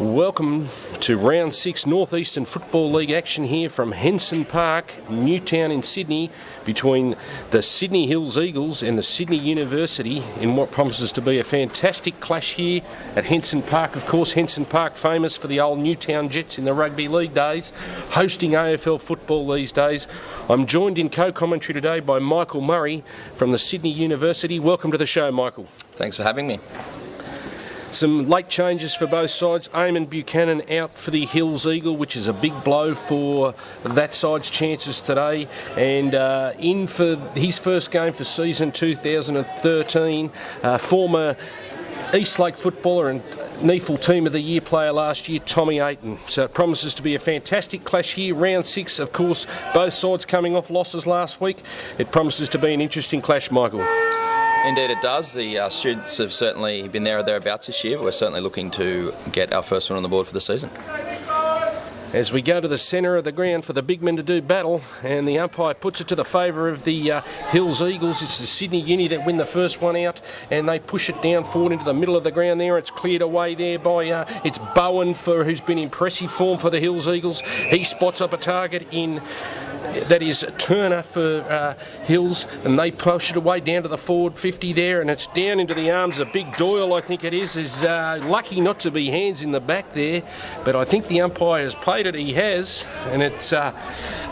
Welcome to Round 6 North Eastern Football League action here from Henson Park, Newtown in Sydney, between the Sydney Hills Eagles and the Sydney University in what promises to be a fantastic clash here at Henson Park. Of course, Henson Park famous for the old Newtown Jets in the rugby league days, hosting AFL football these days. I'm joined in co-commentary today by Michael Murray from the Sydney University. Welcome to the show, Michael. Thanks for having me. Some late changes for both sides. Eamon Buchanan out for the Hills Eagle, which is a big blow for that side's chances today. And in for his first game for season 2013, former Eastlake footballer and NEAFL Team of the Year player last year, Tommy Ayton. So it promises to be a fantastic clash here. Round 6, of course, both sides coming off losses last week. It promises to be an interesting clash, Michael. Indeed it does. The students have certainly been there or thereabouts this year, but we're certainly looking to get our first one on the board for the season. As we go to the centre of the ground for the big men to do battle, and the umpire puts it to the favour of the Hills Eagles. It's the Sydney Uni that win the first one out, and they push it down forward into the middle of the ground there. It's cleared away there by it's Bowen, who's been impressive form for the Hills Eagles. He spots up a target in... that is Turner for Hills, and they push it away down to the forward 50 there, and it's down into the arms of Big Doyle, I think it is lucky not to be hands in the back there, but I think the umpire has played it, he has, and it's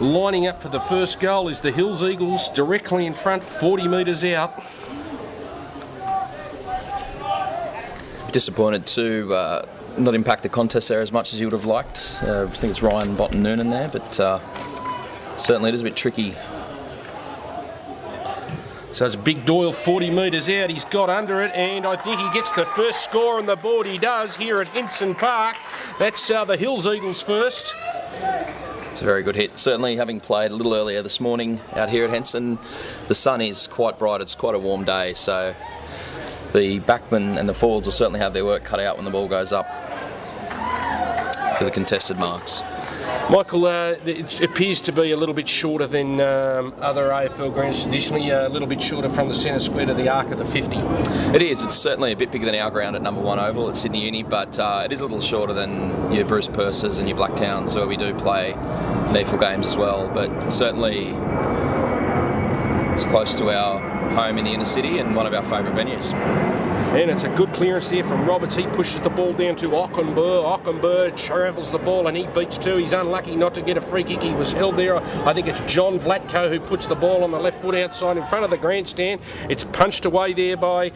lining up for the first goal is the Hills Eagles directly in front, 40 metres out. Disappointed to not impact the contest there as much as you would have liked. I think it's Ryan Botten-Noonan there, but certainly it is a bit tricky. So it's Big Doyle 40 metres out. He's got under it, and I think he gets the first score on the board. He does here at Henson Park. That's the Hills Eagles first. It's a very good hit. Certainly, having played a little earlier this morning out here at Henson, the sun is quite bright. It's quite a warm day, so the backmen and the forwards will certainly have their work cut out when the ball goes up for the contested marks. Michael, it appears to be a little bit shorter than other AFL grounds traditionally, a little bit shorter from the centre square to the arc of the 50. It is. It's certainly a bit bigger than our ground at number 1 Oval at Sydney Uni, but it is a little shorter than your Bruce Purses and your Blacktowns, where we do play NEAFL games as well, but certainly it's close to our home in the inner city and one of our favourite venues. And it's a good clearance there from Roberts. He pushes the ball down to Ockenberg. Ockenberg travels the ball and he beats two. He's unlucky not to get a free kick. He was held there. I think it's John Vlatko who puts the ball on the left foot outside in front of the grandstand. It's punched away there by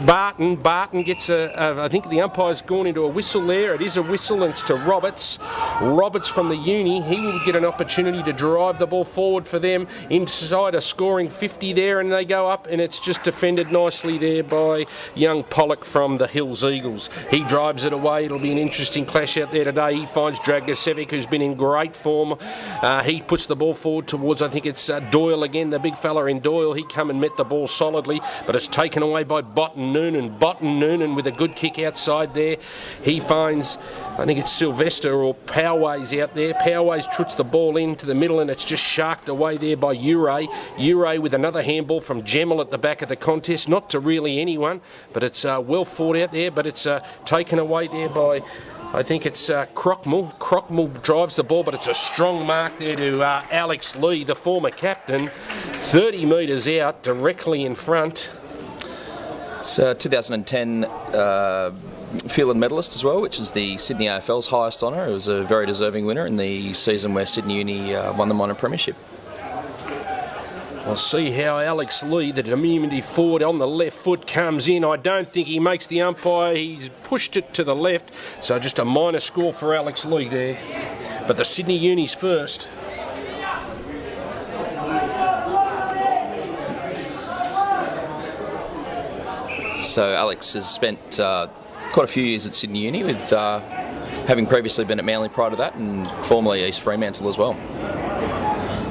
Barton. Barton gets I think the umpire's gone into a whistle there. It is a whistle and it's to Roberts. Roberts from the Uni. He will get an opportunity to drive the ball forward for them inside a scoring 50 there, and they go up, and it's just defended nicely there by young Pollock from the Hills Eagles. He drives it away. It'll be an interesting clash out there today. He finds Dragosevic, who's been in great form. He puts the ball forward towards, I think it's Doyle again, the big fella in Doyle. He come and met the ball solidly, but it's taken away by Botten-Noonan. Botten-Noonan with a good kick outside there. He finds, I think it's Sylvester or Powways out there. Powways truts the ball into the middle, and it's just sharked away there by Uray. Uray with another handball from Gemmell at the back of the contest. Not to really anyone, but it's well fought out there, but it's taken away there by, I think it's Crockmull. Crockmull drives the ball, but it's a strong mark there to Alex Lee, the former captain, 30 metres out, directly in front. It's 2010 Field medalist as well, which is the Sydney AFL's highest honour. It was a very deserving winner in the season where Sydney Uni won the minor premiership. We'll see how Alex Lee, the diminutive forward on the left foot, comes in. I don't think he makes the umpire. He's pushed it to the left, so just a minor score for Alex Lee there. But the Sydney Uni's first. So Alex has spent quite a few years at Sydney Uni, with having previously been at Manly prior to that, and formerly East Fremantle as well.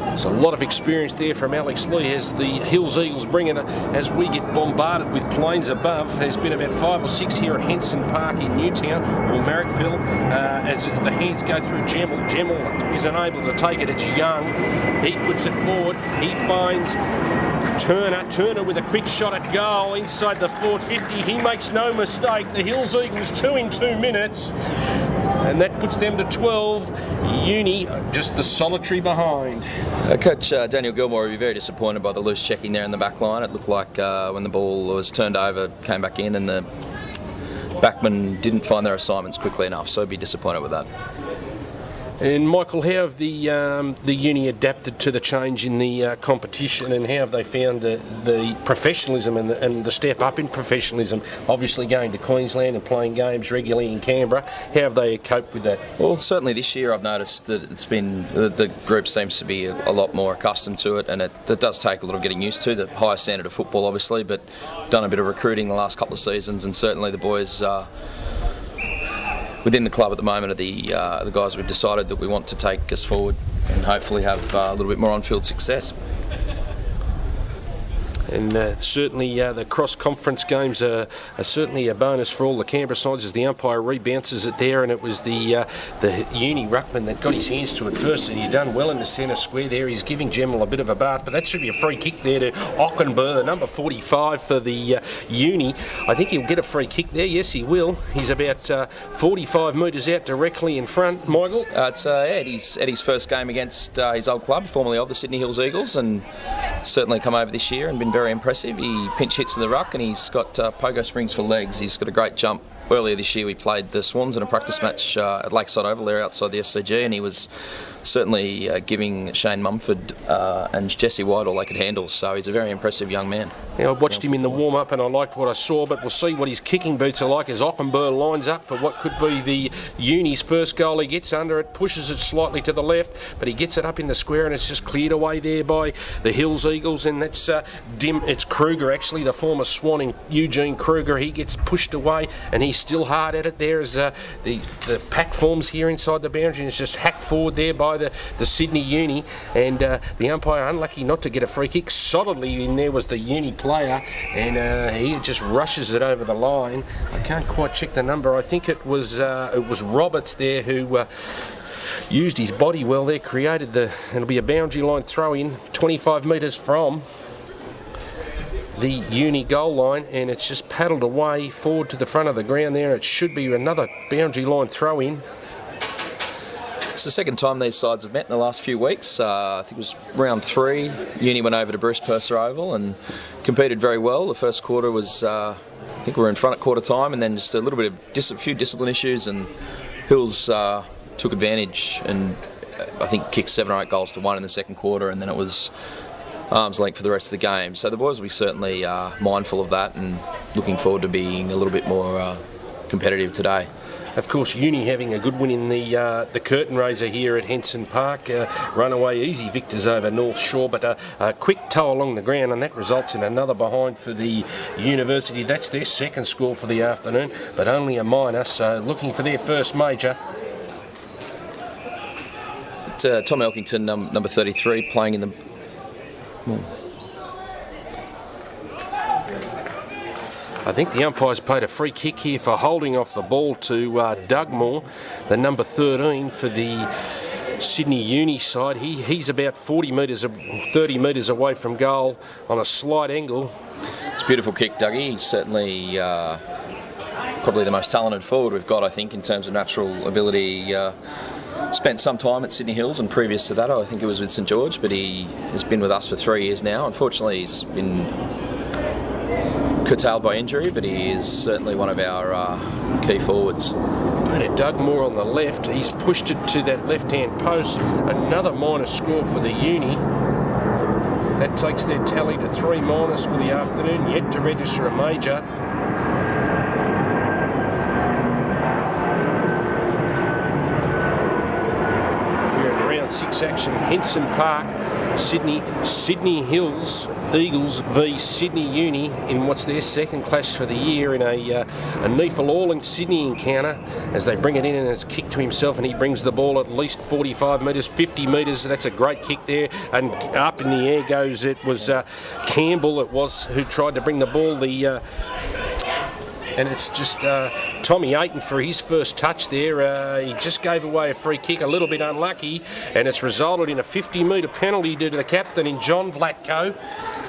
There's a lot of experience there from Alex Lee as the Hills Eagles bring it, as we get bombarded with planes above. There's been about 5 or 6 here at Henson Park in Newtown or Marrickville as the hands go through Gemmell. Gemmell is unable to take it. It's Young. He puts it forward. He finds Turner with a quick shot at goal inside the forward 50. He makes no mistake. The Hills Eagles 2 in 2 minutes. And that puts them to 12. Uni just the solitary behind. Coach Daniel Gilmore will be very disappointed by the loose checking there in the back line. It looked like when the ball was turned over, came back in, and the backmen didn't find their assignments quickly enough, so he'd be disappointed with that. And Michael, how have the uni adapted to the change in the competition, and how have they found the professionalism and the step up in professionalism? Obviously going to Queensland and playing games regularly in Canberra, how have they coped with that? Well, certainly this year I've noticed that it's been the group seems to be a lot more accustomed to it, and it does take a little getting used to the higher standard of football, obviously. But done a bit of recruiting the last couple of seasons, and certainly the boys. Within the club at the moment are the guys we've decided that we want to take us forward and hopefully have a little bit more on-field success. And certainly the cross-conference games are certainly a bonus for all the Canberra sides as the umpire rebounces it there, and it was the uni ruckman that got his hands to it first, and he's done well in the centre square there. He's giving Gemel a bit of a bath, but that should be a free kick there to Ockenberg, number 45 for the uni. I think he'll get a free kick there. Yes, he will. He's about 45 metres out directly in front. Michael? It's Eddie's first game against his old club, formerly of the Sydney Hills Eagles, and certainly come over this year and been very impressive. He pinch hits in the ruck, and he's got pogo springs for legs. He's got a great jump. Earlier this year we played the Swans in a practice match at Lakeside Oval there outside the SCG, and he was certainly giving Shane Mumford and Jesse White all they could handle, so he's a very impressive young man. Yeah, I watched him in the warm-up and I liked what I saw, but we'll see what his kicking boots are like as Ockenberg lines up for what could be the Uni's first goal. He gets under it, pushes it slightly to the left, but he gets it up in the square and it's just cleared away there by the Hills Eagles, and that's it's Kruger actually, the former Swan in Eugene Kruger. He gets pushed away and he's still hard at it there as the pack forms here inside the boundary, and it's just hacked forward there by the Sydney Uni, and the umpire unlucky not to get a free kick. Solidly in there was the Uni player, and he just rushes it over the line. I can't quite check the number. I think it was Roberts there who used his body well there, created it'll be a boundary line throw in 25 metres from the Uni goal line, and it's just paddled away forward to the front of the ground there. It should be another boundary line throw in. It's the second time these sides have met in the last few weeks. I think it was round 3. Uni went over to Bruce Purser Oval and competed very well. The first quarter was, I think we were in front at quarter time, and then just a little bit of a few discipline issues, and Hills took advantage and I think kicked 7 or 8 goals to 1 in the second quarter, and then it was arm's length for the rest of the game. So the boys will be certainly mindful of that and looking forward to being a little bit more competitive today. Of course, Uni having a good win in the curtain raiser here at Henson Park. Runaway easy victors over North Shore, but a quick toe along the ground, and that results in another behind for the University. That's their second score for the afternoon, but only a minor, so looking for their first major. Tom Elkington, number 33, playing in the... I think the umpire's paid a free kick here for holding off the ball to Dugmore, the number 13 for the Sydney Uni side. He's about 30 metres away from goal on a slight angle. It's a beautiful kick, Dougie. He's certainly probably the most talented forward we've got, I think, in terms of natural ability. Spent some time at Sydney Hills, and previous to that I think it was with St George, but he has been with us for 3 years now. Unfortunately, he's been curtailed by injury, but he is certainly one of our key forwards. And Dugmore on the left, he's pushed it to that left-hand post. Another minor score for the Uni. That takes their tally to 3 minors for the afternoon, yet to register a major. We're in round 6 action, Henson Park, Sydney Hills Eagles v Sydney Uni in what's their second clash for the year in a NEAFL All in Sydney encounter, as they bring it in and it's kicked to himself, and he brings the ball at least 45 metres, 50 metres. That's a great kick there, and up in the air goes, it was Campbell who tried to bring the ball, and it's just Tommy Aiton for his first touch there. He just gave away a free kick, a little bit unlucky, and it's resulted in a 50-metre penalty due to the captain in John Vlatko.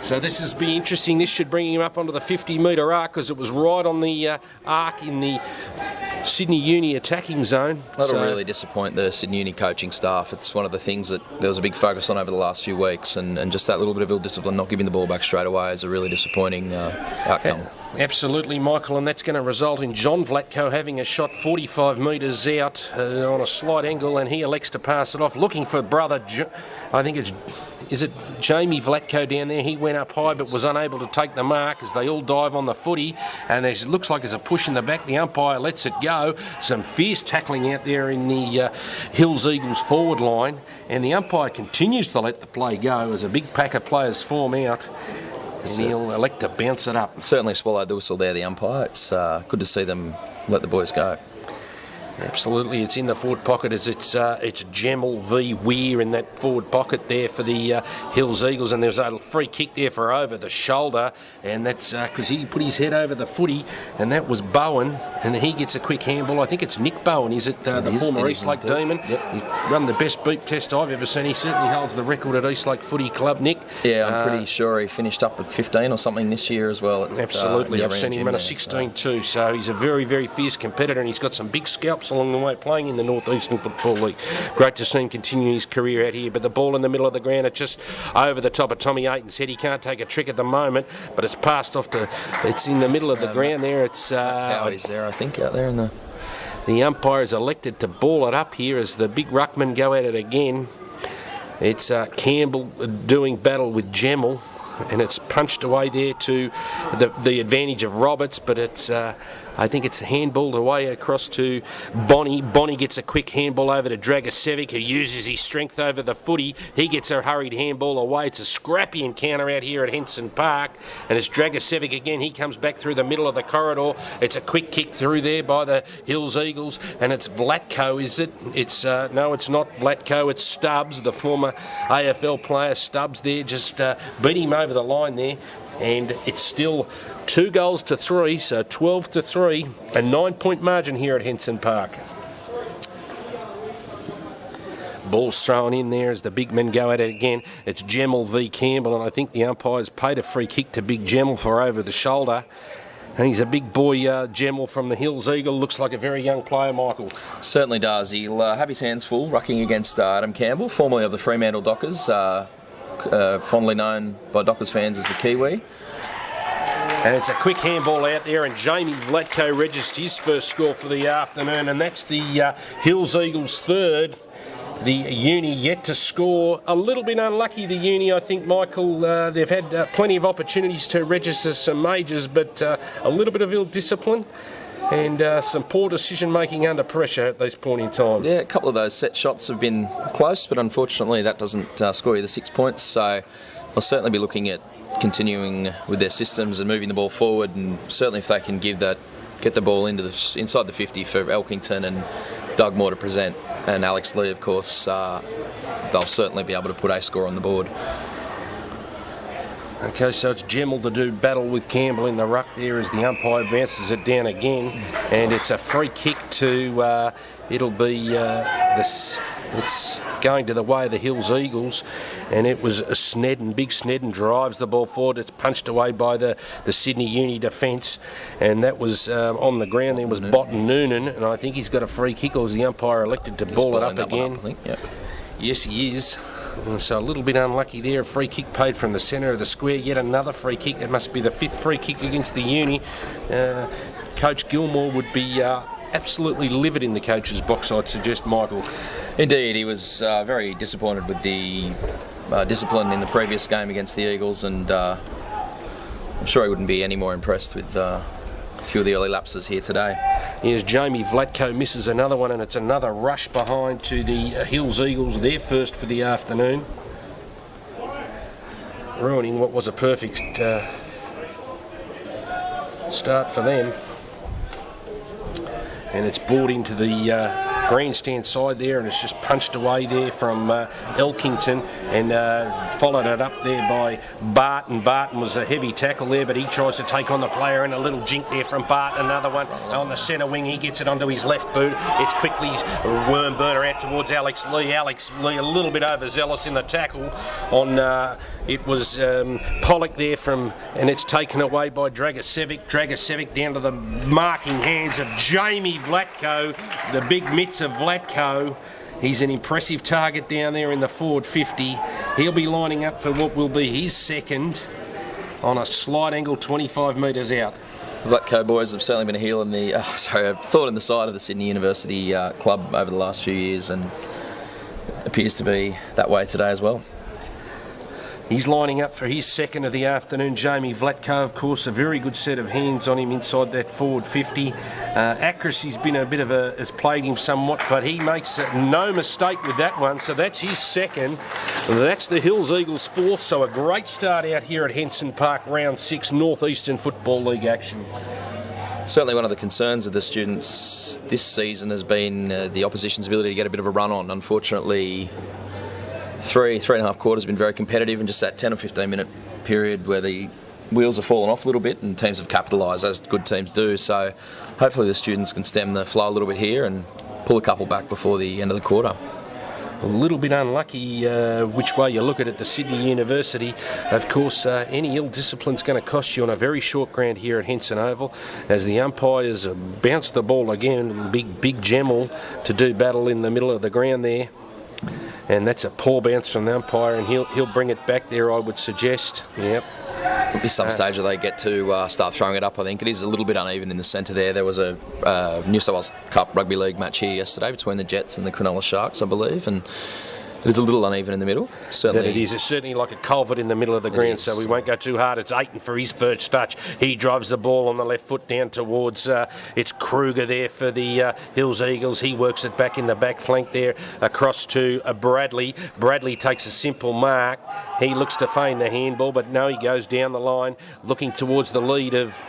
So this has been interesting. This should bring him up onto the 50-metre arc because it was right on the arc in the Sydney Uni attacking zone. That'll really disappoint the Sydney Uni coaching staff. It's one of the things that there was a big focus on over the last few weeks, and just that little bit of ill discipline, not giving the ball back straight away, is a really disappointing outcome. Absolutely, Michael, and that's going to result in John Vlatko having a shot 45 metres out on a slight angle, and he elects to pass it off, looking for brother, I think is it Jamie Vlatko down there? He went up high but was unable to take the mark as they all dive on the footy, and it looks like there's a push in the back. The umpire lets it go. Some fierce tackling out there in the Hills Eagles forward line, and the umpire continues to let the play go as a big pack of players form out. And he'll elect to bounce it up. Certainly swallowed the whistle there, the umpire. It's good to see them let the boys go. Absolutely, it's in the forward pocket as it's Gemmell v Weir in that forward pocket there for the Hills Eagles, and there's a free kick there for over the shoulder, and that's because he put his head over the footy, and that was Bowen, and he gets a quick handball. I think it's Nick Bowen, is it? The former Eastlake Demon. Yep. He run the best beep test I've ever seen. He certainly holds the record at Eastlake Footy Club, Nick. Yeah, I'm pretty sure he finished up at 15 or something this year as well. Absolutely, I've seen him run a 16 too, so he's a very, very fierce competitor, and he's got some big scalps along the way playing in the North Eastern Football League. Great to see him continue his career out here, but the ball in the middle of the ground, it's just over the top of Tommy Aiton's head. He can't take a trick at the moment, but it's passed off to, it's in the middle of the ground there. It's Howie's there, I think, out there in the... The umpire is elected to ball it up here as the big ruckmen go at it again. It's Campbell doing battle with Gemmell, and it's punched away there to the advantage of Roberts, but it's I think it's handballed away across to Bonnie. Bonnie gets a quick handball over to Dragicevic, who uses his strength over the footy. He gets a hurried handball away. It's a scrappy encounter out here at Henson Park, and it's Dragicevic again. He comes back through the middle of the corridor. It's a quick kick through there by the Hills Eagles, and it's Vlatko, is it? It's no, it's not Vlatko. It's Stubbs, the former AFL player. Stubbs there just beat him over the line there. And it's still 2 goals to 3, so 12 to 3, a 9-point margin here at Henson Park. Ball's thrown in there as the big men go at it again. It's Gemmell v Campbell, and I think the umpire's paid a free kick to big Gemmell for over the shoulder. And he's a big boy, Gemmell from the Hills Eagle. Looks like a very young player, Michael. Certainly does. He'll have his hands full rucking against Adam Campbell, formerly of the Fremantle Dockers. Fondly known by Dockers fans as the Kiwi. And it's a quick handball out there, and Jamie Vlatko registers his first score for the afternoon, and that's the Hills Eagles' third. The Uni yet to score. A little bit unlucky, the Uni, I think, Michael. They've had plenty of opportunities to register some majors, but a little bit of ill discipline and some poor decision making under pressure at this point in time. Yeah, a couple of those set shots have been close, but unfortunately that doesn't score you the 6 points, so I'll certainly be looking at continuing with their systems and moving the ball forward, and certainly if they can get the ball into inside the 50 for Elkington and Doug Moore to present, and Alex Lee, of course, they'll certainly be able to put a score on the board. Okay, so it's Gemmell to do battle with Campbell in the ruck there as the umpire bounces it down again, and it's a free kick to, it'll be it's going to the way of the Hills Eagles, and it was a Snedden, big Snedden drives the ball forward. It's punched away by the Sydney Uni defence, and that was on the ground there was Botten Noonan, and I think he's got a free kick, or was the umpire elected to ball it up again? I think, yep. Yes, he is. So a little bit unlucky there. A free kick paid from the centre of the square. Yet another free kick. It must be the 5th free kick against the Uni. Coach Gilmore would be absolutely livid in the coach's box, I'd suggest, Michael. Indeed, he was very disappointed with the discipline in the previous game against the Eagles, and I'm sure he wouldn't be any more impressed with a few of the early lapses here today. Here's Jamie Vlatko misses another one, and it's another rush behind to the Hills Eagles, their first for the afternoon. Ruining what was a perfect start for them. And it's brought into the grandstand side there, and it's just punched away there from Elkington, and followed it up there by Barton. Barton was a heavy tackle there, but he tries to take on the player, and a little jink there from Barton. Another one on the centre wing. He gets it onto his left boot. It's quickly worm burner out towards Alex Lee. Alex Lee a little bit overzealous in the tackle on it was Pollock there and it's taken away by Dragicevic. Dragicevic down to the marking hands of Jamie Vlatko, the big mitts of Vlatko. He's an impressive target down there in the forward 50. He'll be lining up for what will be his second on a slight angle 25 metres out. Vlatko boys have certainly been a heel in the thought in the side of the Sydney University club over the last few years, and appears to be that way today as well. He's lining up for his second of the afternoon. Jamie Vlatko, of course, a very good set of hands on him inside that forward 50. Accuracy's been has plagued him somewhat, but he makes no mistake with that one. So that's his second. That's the Hills Eagles' fourth. So a great start out here at Henson Park, round 6, North Eastern Football League action. Certainly one of the concerns of the students this season has been the opposition's ability to get a bit of a run on. Unfortunately, three and a half quarters have been very competitive, and just that 10 or 15 minute period where the wheels have fallen off a little bit and teams have capitalised, as good teams do. So hopefully the students can stem the flow a little bit here and pull a couple back before the end of the quarter. A little bit unlucky which way you look at it, the Sydney University. Of course, any ill discipline's going to cost you on a very short ground here at Henson Oval, as the umpires bounce the ball again. Big Gemel to do battle in the middle of the ground there. And that's a poor bounce from the umpire, and he'll bring it back there, I would suggest. Yep. There'll be some stage where they get to start throwing it up, I think. It is a little bit uneven in the centre there. There was a New South Wales Cup Rugby League match here yesterday between the Jets and the Cronulla Sharks, I believe, and it is a little uneven in the middle. Certainly, that it is. It's certainly like a culvert in the middle of the ground, so we won't go too hard. It's Aiton for his first touch. He drives the ball on the left foot down towards, it's Kruger there for the Hills Eagles. He works it back in the back flank there across to Bradley. Bradley takes a simple mark. He looks to feign the handball, but no, he goes down the line looking towards the lead of...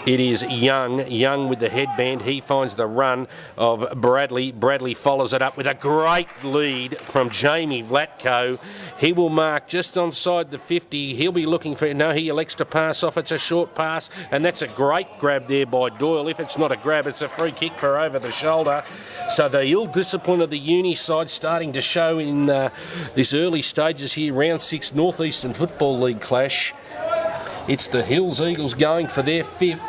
It is Young with the headband. He finds the run of Bradley. Bradley follows it up with a great lead from Jamie Vlatko. He will mark just onside the 50. He'll be looking for... No, he elects to pass off. It's a short pass, and that's a great grab there by Doyle. If it's not a grab, it's a free kick for over the shoulder. So the ill discipline of the uni side starting to show in this early stages here, round 6 North Eastern Football League clash. It's the Hills Eagles going for their 5th.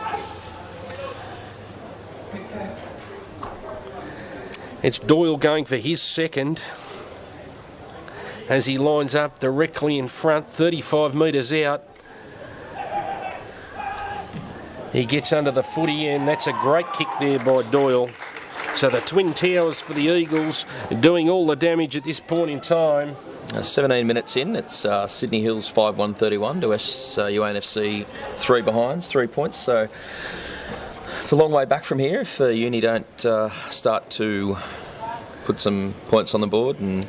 It's Doyle going for his second as he lines up directly in front, 35 metres out. He gets under the footy, and that's a great kick there by Doyle. So the Twin Towers for the Eagles doing all the damage at this point in time. 17 minutes in, it's Sydney Hills 5-1-31 to UNFC 3 behinds, 3 points. So it's a long way back from here if Uni don't start to put some points on the board and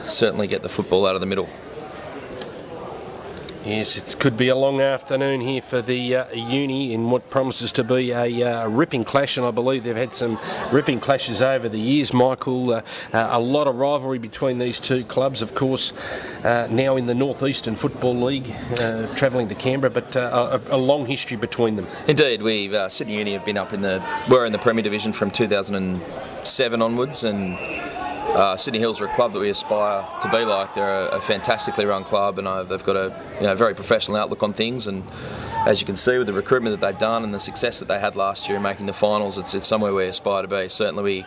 certainly get the football out of the middle. Yes, it could be a long afternoon here for the Uni in what promises to be a ripping clash, and I believe they've had some ripping clashes over the years, Michael. A lot of rivalry between these two clubs, of course, now in the North Eastern Football League, travelling to Canberra, but a long history between them. Indeed, Sydney Uni have been were in the Premier Division from 2007 onwards, and Sydney Hills are a club that we aspire to be like. They're a fantastically run club, and they've got a very professional outlook on things. And as you can see with the recruitment that they've done and the success that they had last year in making the finals, it's somewhere we aspire to be. Certainly we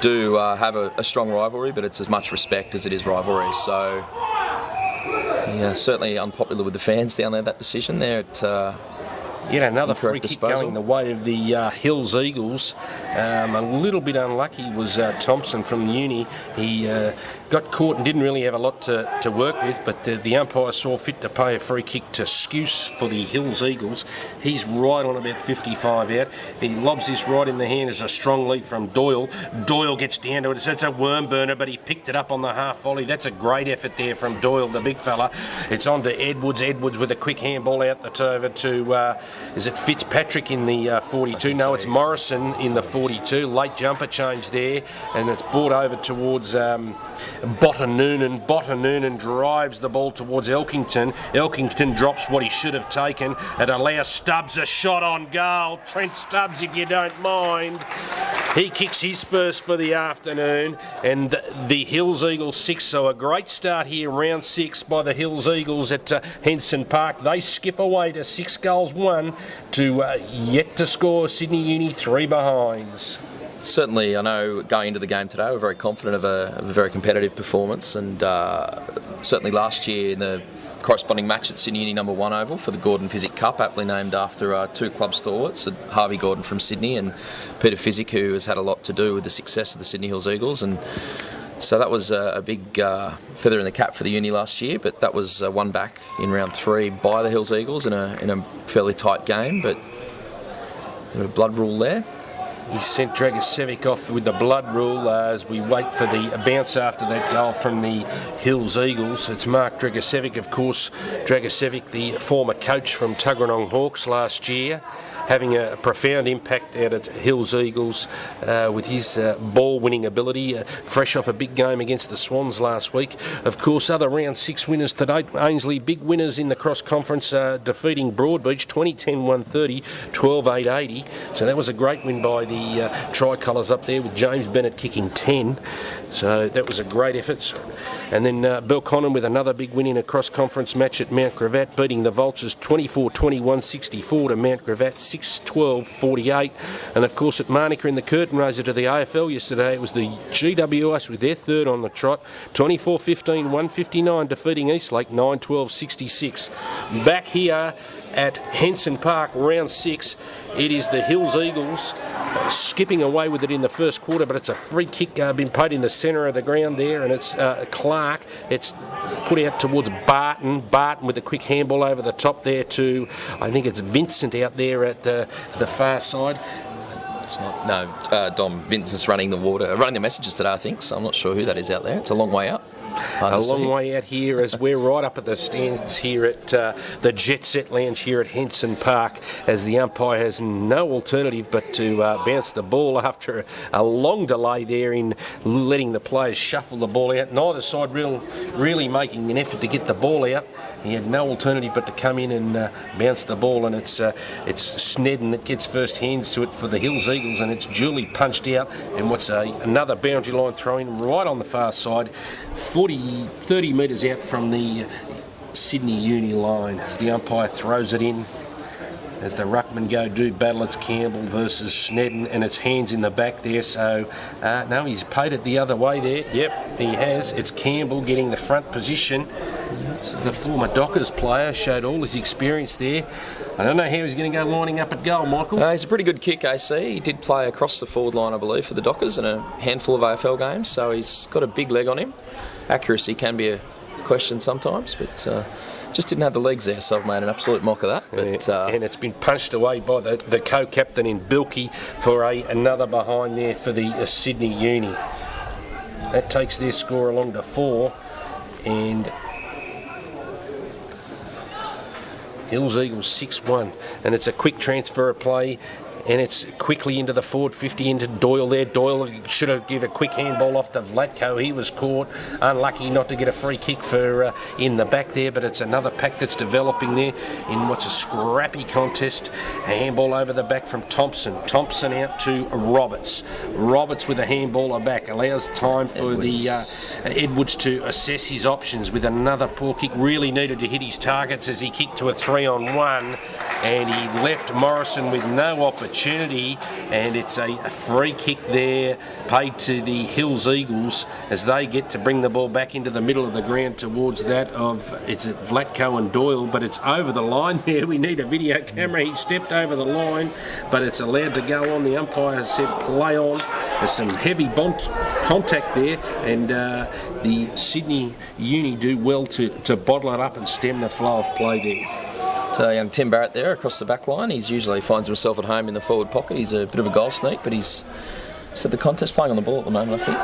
do have a strong rivalry, but it's as much respect as it is rivalry. So yeah, certainly unpopular with the fans down there, that decision there at Yet another free kick going the way of the Hills Eagles. A little bit unlucky was Thompson from Uni. He got caught and didn't really have a lot to work with, but the umpire saw fit to pay a free kick to Skuse for the Hills Eagles. He's right on about 55 out. He lobs this right in the hand as a strong lead from Doyle. Doyle gets down to it. It's a worm burner, but he picked it up on the half volley. That's a great effort there from Doyle, the big fella. It's on to Edwards. Edwards with a quick handball out over to is it Fitzpatrick in the 42? No, it's Morrison in the 42. Late jumper change there, and it's brought over towards Botta Noonan. Botta Noonan drives the ball towards Elkington. Elkington drops what he should have taken. It allows Stubbs a shot on goal. Trent Stubbs, if you don't mind. He kicks his first for the afternoon, and the Hills Eagles 6. So a great start here, round 6 by the Hills Eagles at Henson Park. They skip away to 6 goals 1 to yet to score Sydney Uni 3 behinds. Certainly, I know going into the game today, we're very confident of a very competitive performance, and certainly last year in the corresponding match at Sydney Uni number 1 Oval for the Gordon Physic Cup, aptly named after 2 club stalwarts, Harvey Gordon from Sydney and Peter Physic, who has had a lot to do with the success of the Sydney Hills Eagles. And so that was a big feather in the cap for the Uni last year, but that was won back in round 3 by the Hills Eagles in a fairly tight game, but a blood rule there. He sent Dragicevic off with the blood rule as we wait for the bounce after that goal from the Hills Eagles. It's Mark Dragicevic, of course. Dragicevic, the former coach from Tuggeranong Hawks last year, having a profound impact out at Hills Eagles with his ball-winning ability, fresh off a big game against the Swans last week. Of course, other round 6 winners today. Ainsley, big winners in the cross-conference, defeating Broadbeach 20-10-130, 12-8-80. So that was a great win by the Tricolours up there, with James Bennett kicking 10. So that was a great effort. And then Belconnen with another big win in a cross-conference match at Mount Gravatt, beating the Vultures 24-21-64 to Mount Gravatt 6-12-48. And of course at Manuka in the curtain raiser to the AFL yesterday, it was the GWS with their third on the trot, 24-15-159, defeating Eastlake 9-12-66. Back here at Henson Park, round 6, it is the Hills Eagles skipping away with it in the first quarter, but it's a free kick been paid in the centre of the ground there, and it's Clark. It's put out towards Barton. Barton with a quick handball over the top there to, I think it's Vincent out there at the far side. It's not. No, Dom Vincent's running the messages today, I think, so I'm not sure who that is out there. It's a long way up. A long way out here as we're right up at the stands here at the Jet Set Lounge here at Henson Park, as the umpire has no alternative but to bounce the ball after a long delay there in letting the players shuffle the ball out. Neither side really making an effort to get the ball out. He had no alternative but to come in and bounce the ball, and it's Snedden that gets first hands to it for the Hills Eagles, and it's duly punched out, and what's another boundary line throw in right on the far side, 30 metres out from the Sydney Uni line, as the umpire throws it in. As the ruckman do battle, it's Campbell versus Snedden, and it's hands in the back there. So, no, he's paid it the other way there. Yep, he has. It's Campbell getting the front position. The former Dockers player showed all his experience there. I don't know how he's going to go lining up at goal, Michael. He's a pretty good kick, AC. He did play across the forward line, I believe, for the Dockers in a handful of AFL games, so he's got a big leg on him. Accuracy can be a question sometimes, but just didn't have the legs there, so I've made an absolute mock of that. But, and it's been punched away by the co-captain in Bilkey for another behind there for the Sydney Uni. That takes their score along to 4, and Hills Eagles 6-1, and it's a quick transfer of play, and it's quickly into the forward 50 into Doyle there. Doyle should have given a quick handball off to Vlatko. He was caught, unlucky not to get a free kick for in the back there, but it's another pack that's developing there in what's a scrappy contest. A handball over the back from Thompson. Thompson out to Roberts. Roberts with a handballer back allows time for Edwards to assess his options with another poor kick. Really needed to hit his targets as he kicked to a 3-on-1, and he left Morrison with no opportunity, and it's a free kick there paid to the Hills Eagles as they get to bring the ball back into the middle of the ground towards that of, it's at Vlatko and Doyle, but it's over the line there. We need a video camera. He stepped over the line, but it's allowed to go on. The umpire has said play on. There's some heavy contact there, and the Sydney Uni do well to bottle it up and stem the flow of play there. Young Tim Barrett there across the back line. He's usually finds himself at home in the forward pocket. He's a bit of a goal sneak, but he's at the contest playing on the ball at the moment, I think.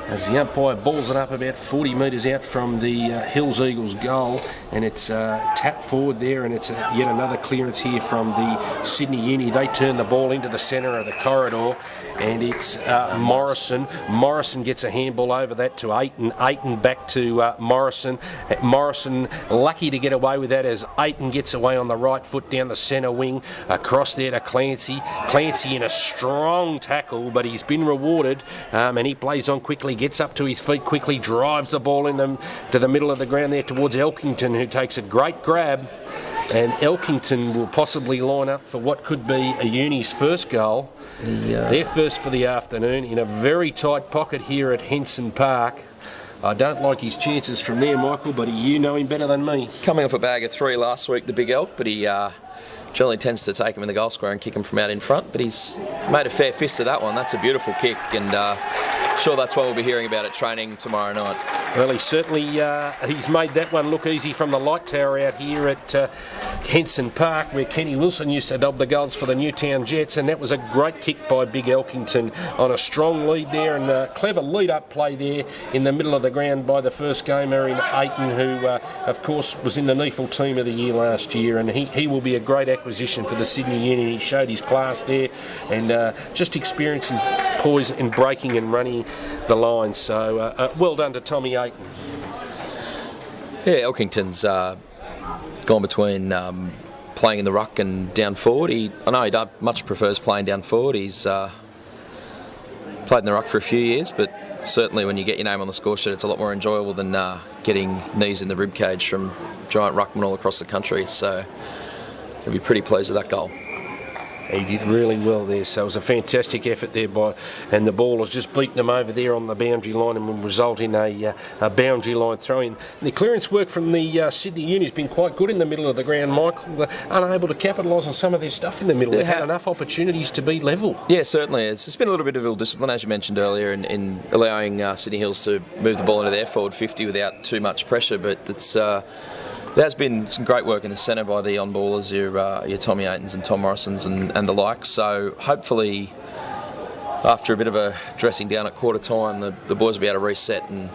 as the umpire balls it up about 40 metres out from the Hills Eagles goal, and it's tapped forward there, and it's yet another clearance here from the Sydney Uni. They turn the ball into the centre of the corridor, and it's Morrison. Morrison gets a handball over that to Ayton. Ayton back to Morrison. Morrison lucky to get away with that as Ayton gets away on the right foot down the centre wing, across there to Clancy. Clancy in a strong tackle, but he's been rewarded, and he plays on quickly, gets up to his feet quickly, drives the ball to the middle of the ground there towards Elkington, who takes a great grab, and Elkington will possibly line up for what could be a Uni's first goal, their first for the afternoon, in a very tight pocket here at Henson Park. I don't like his chances from there, Michael, but you know him better than me. Coming off a bag of 3 last week, the big elk, but he generally tends to take him in the goal square and kick him from out in front, but he's made a fair fist of that one. That's a beautiful kick, and sure that's what we'll be hearing about at training tomorrow night. Well, he certainly he's made that one look easy from the light tower out here at Henson Park, where Kenny Wilson used to dob the goals for the Newtown Jets, and that was a great kick by Big Elkington on a strong lead there, and a clever lead-up play there in the middle of the ground by the first gamer in Ayton, who, of course, was in the NEAFL Team of the Year last year, and he will be a great acquisition for the Sydney Union. He showed his class there, and just experience and poise in breaking and running the line. So well done to Tommy Ayton. Yeah, Elkington's gone between playing in the ruck and down forward. I know he much prefers playing down forward. He's played in the ruck for a few years, but certainly when you get your name on the score sheet, it's a lot more enjoyable than getting knees in the rib cage from giant ruckmen all across the country. So he'll be pretty pleased with that goal. He did really well there, so it was a fantastic effort there and the ball has just beaten him over there on the boundary line and will result in a boundary line throw-in. The clearance work from the Sydney Uni has been quite good in the middle of the ground, Michael. They're unable to capitalise on some of their stuff in the middle. They've had enough opportunities to be level. Yeah, certainly. It's been a little bit of ill discipline, as you mentioned earlier, in allowing Sydney Hills to move the ball into their forward 50 without too much pressure, but it's... There's been some great work in the centre by the on-ballers, your Tommy Aytons and Tom Morrisons and the like. So hopefully, after a bit of a dressing down at quarter time, the boys will be able to reset and.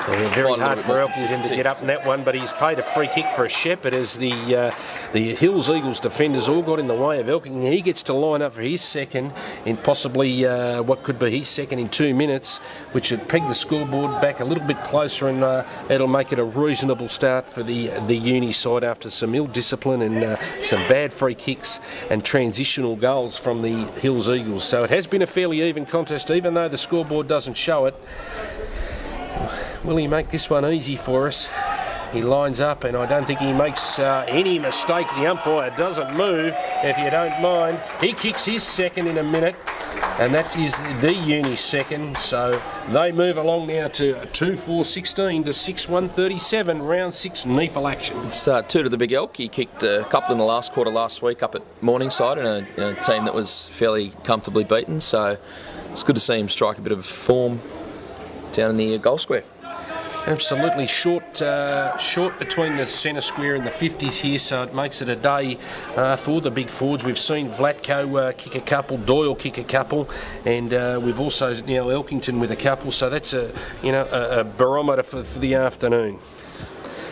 Very hard for Elkington to get up in that one, but he's paid a free kick for a shepherd as the Hills Eagles defenders all got in the way of Elkington. He gets to line up for his second in possibly what could be his second in 2 minutes, which would peg the scoreboard back a little bit closer, and it'll make it a reasonable start for the Uni side after some ill discipline and some bad free kicks and transitional goals from the Hills Eagles. So it has been a fairly even contest, even though the scoreboard doesn't show it. Will he make this one easy for us? He lines up, and I don't think he makes any mistake. The umpire doesn't move, if you don't mind. He kicks his second in a minute, and that is the Uni second. So they move along now to 2-4-16 to 6-1-37, round 6 NEAFL action. It's 2 to the Big Elk. He kicked a couple in the last quarter last week up at Morningside in a team that was fairly comfortably beaten. So it's good to see him strike a bit of form down in the goal square. Absolutely short between the centre square and the 50s here, so it makes it a day for the big forwards. We've seen Vlatko kick a couple, Doyle kick a couple, and we've also now Elkington with a couple. So that's a barometer for the afternoon.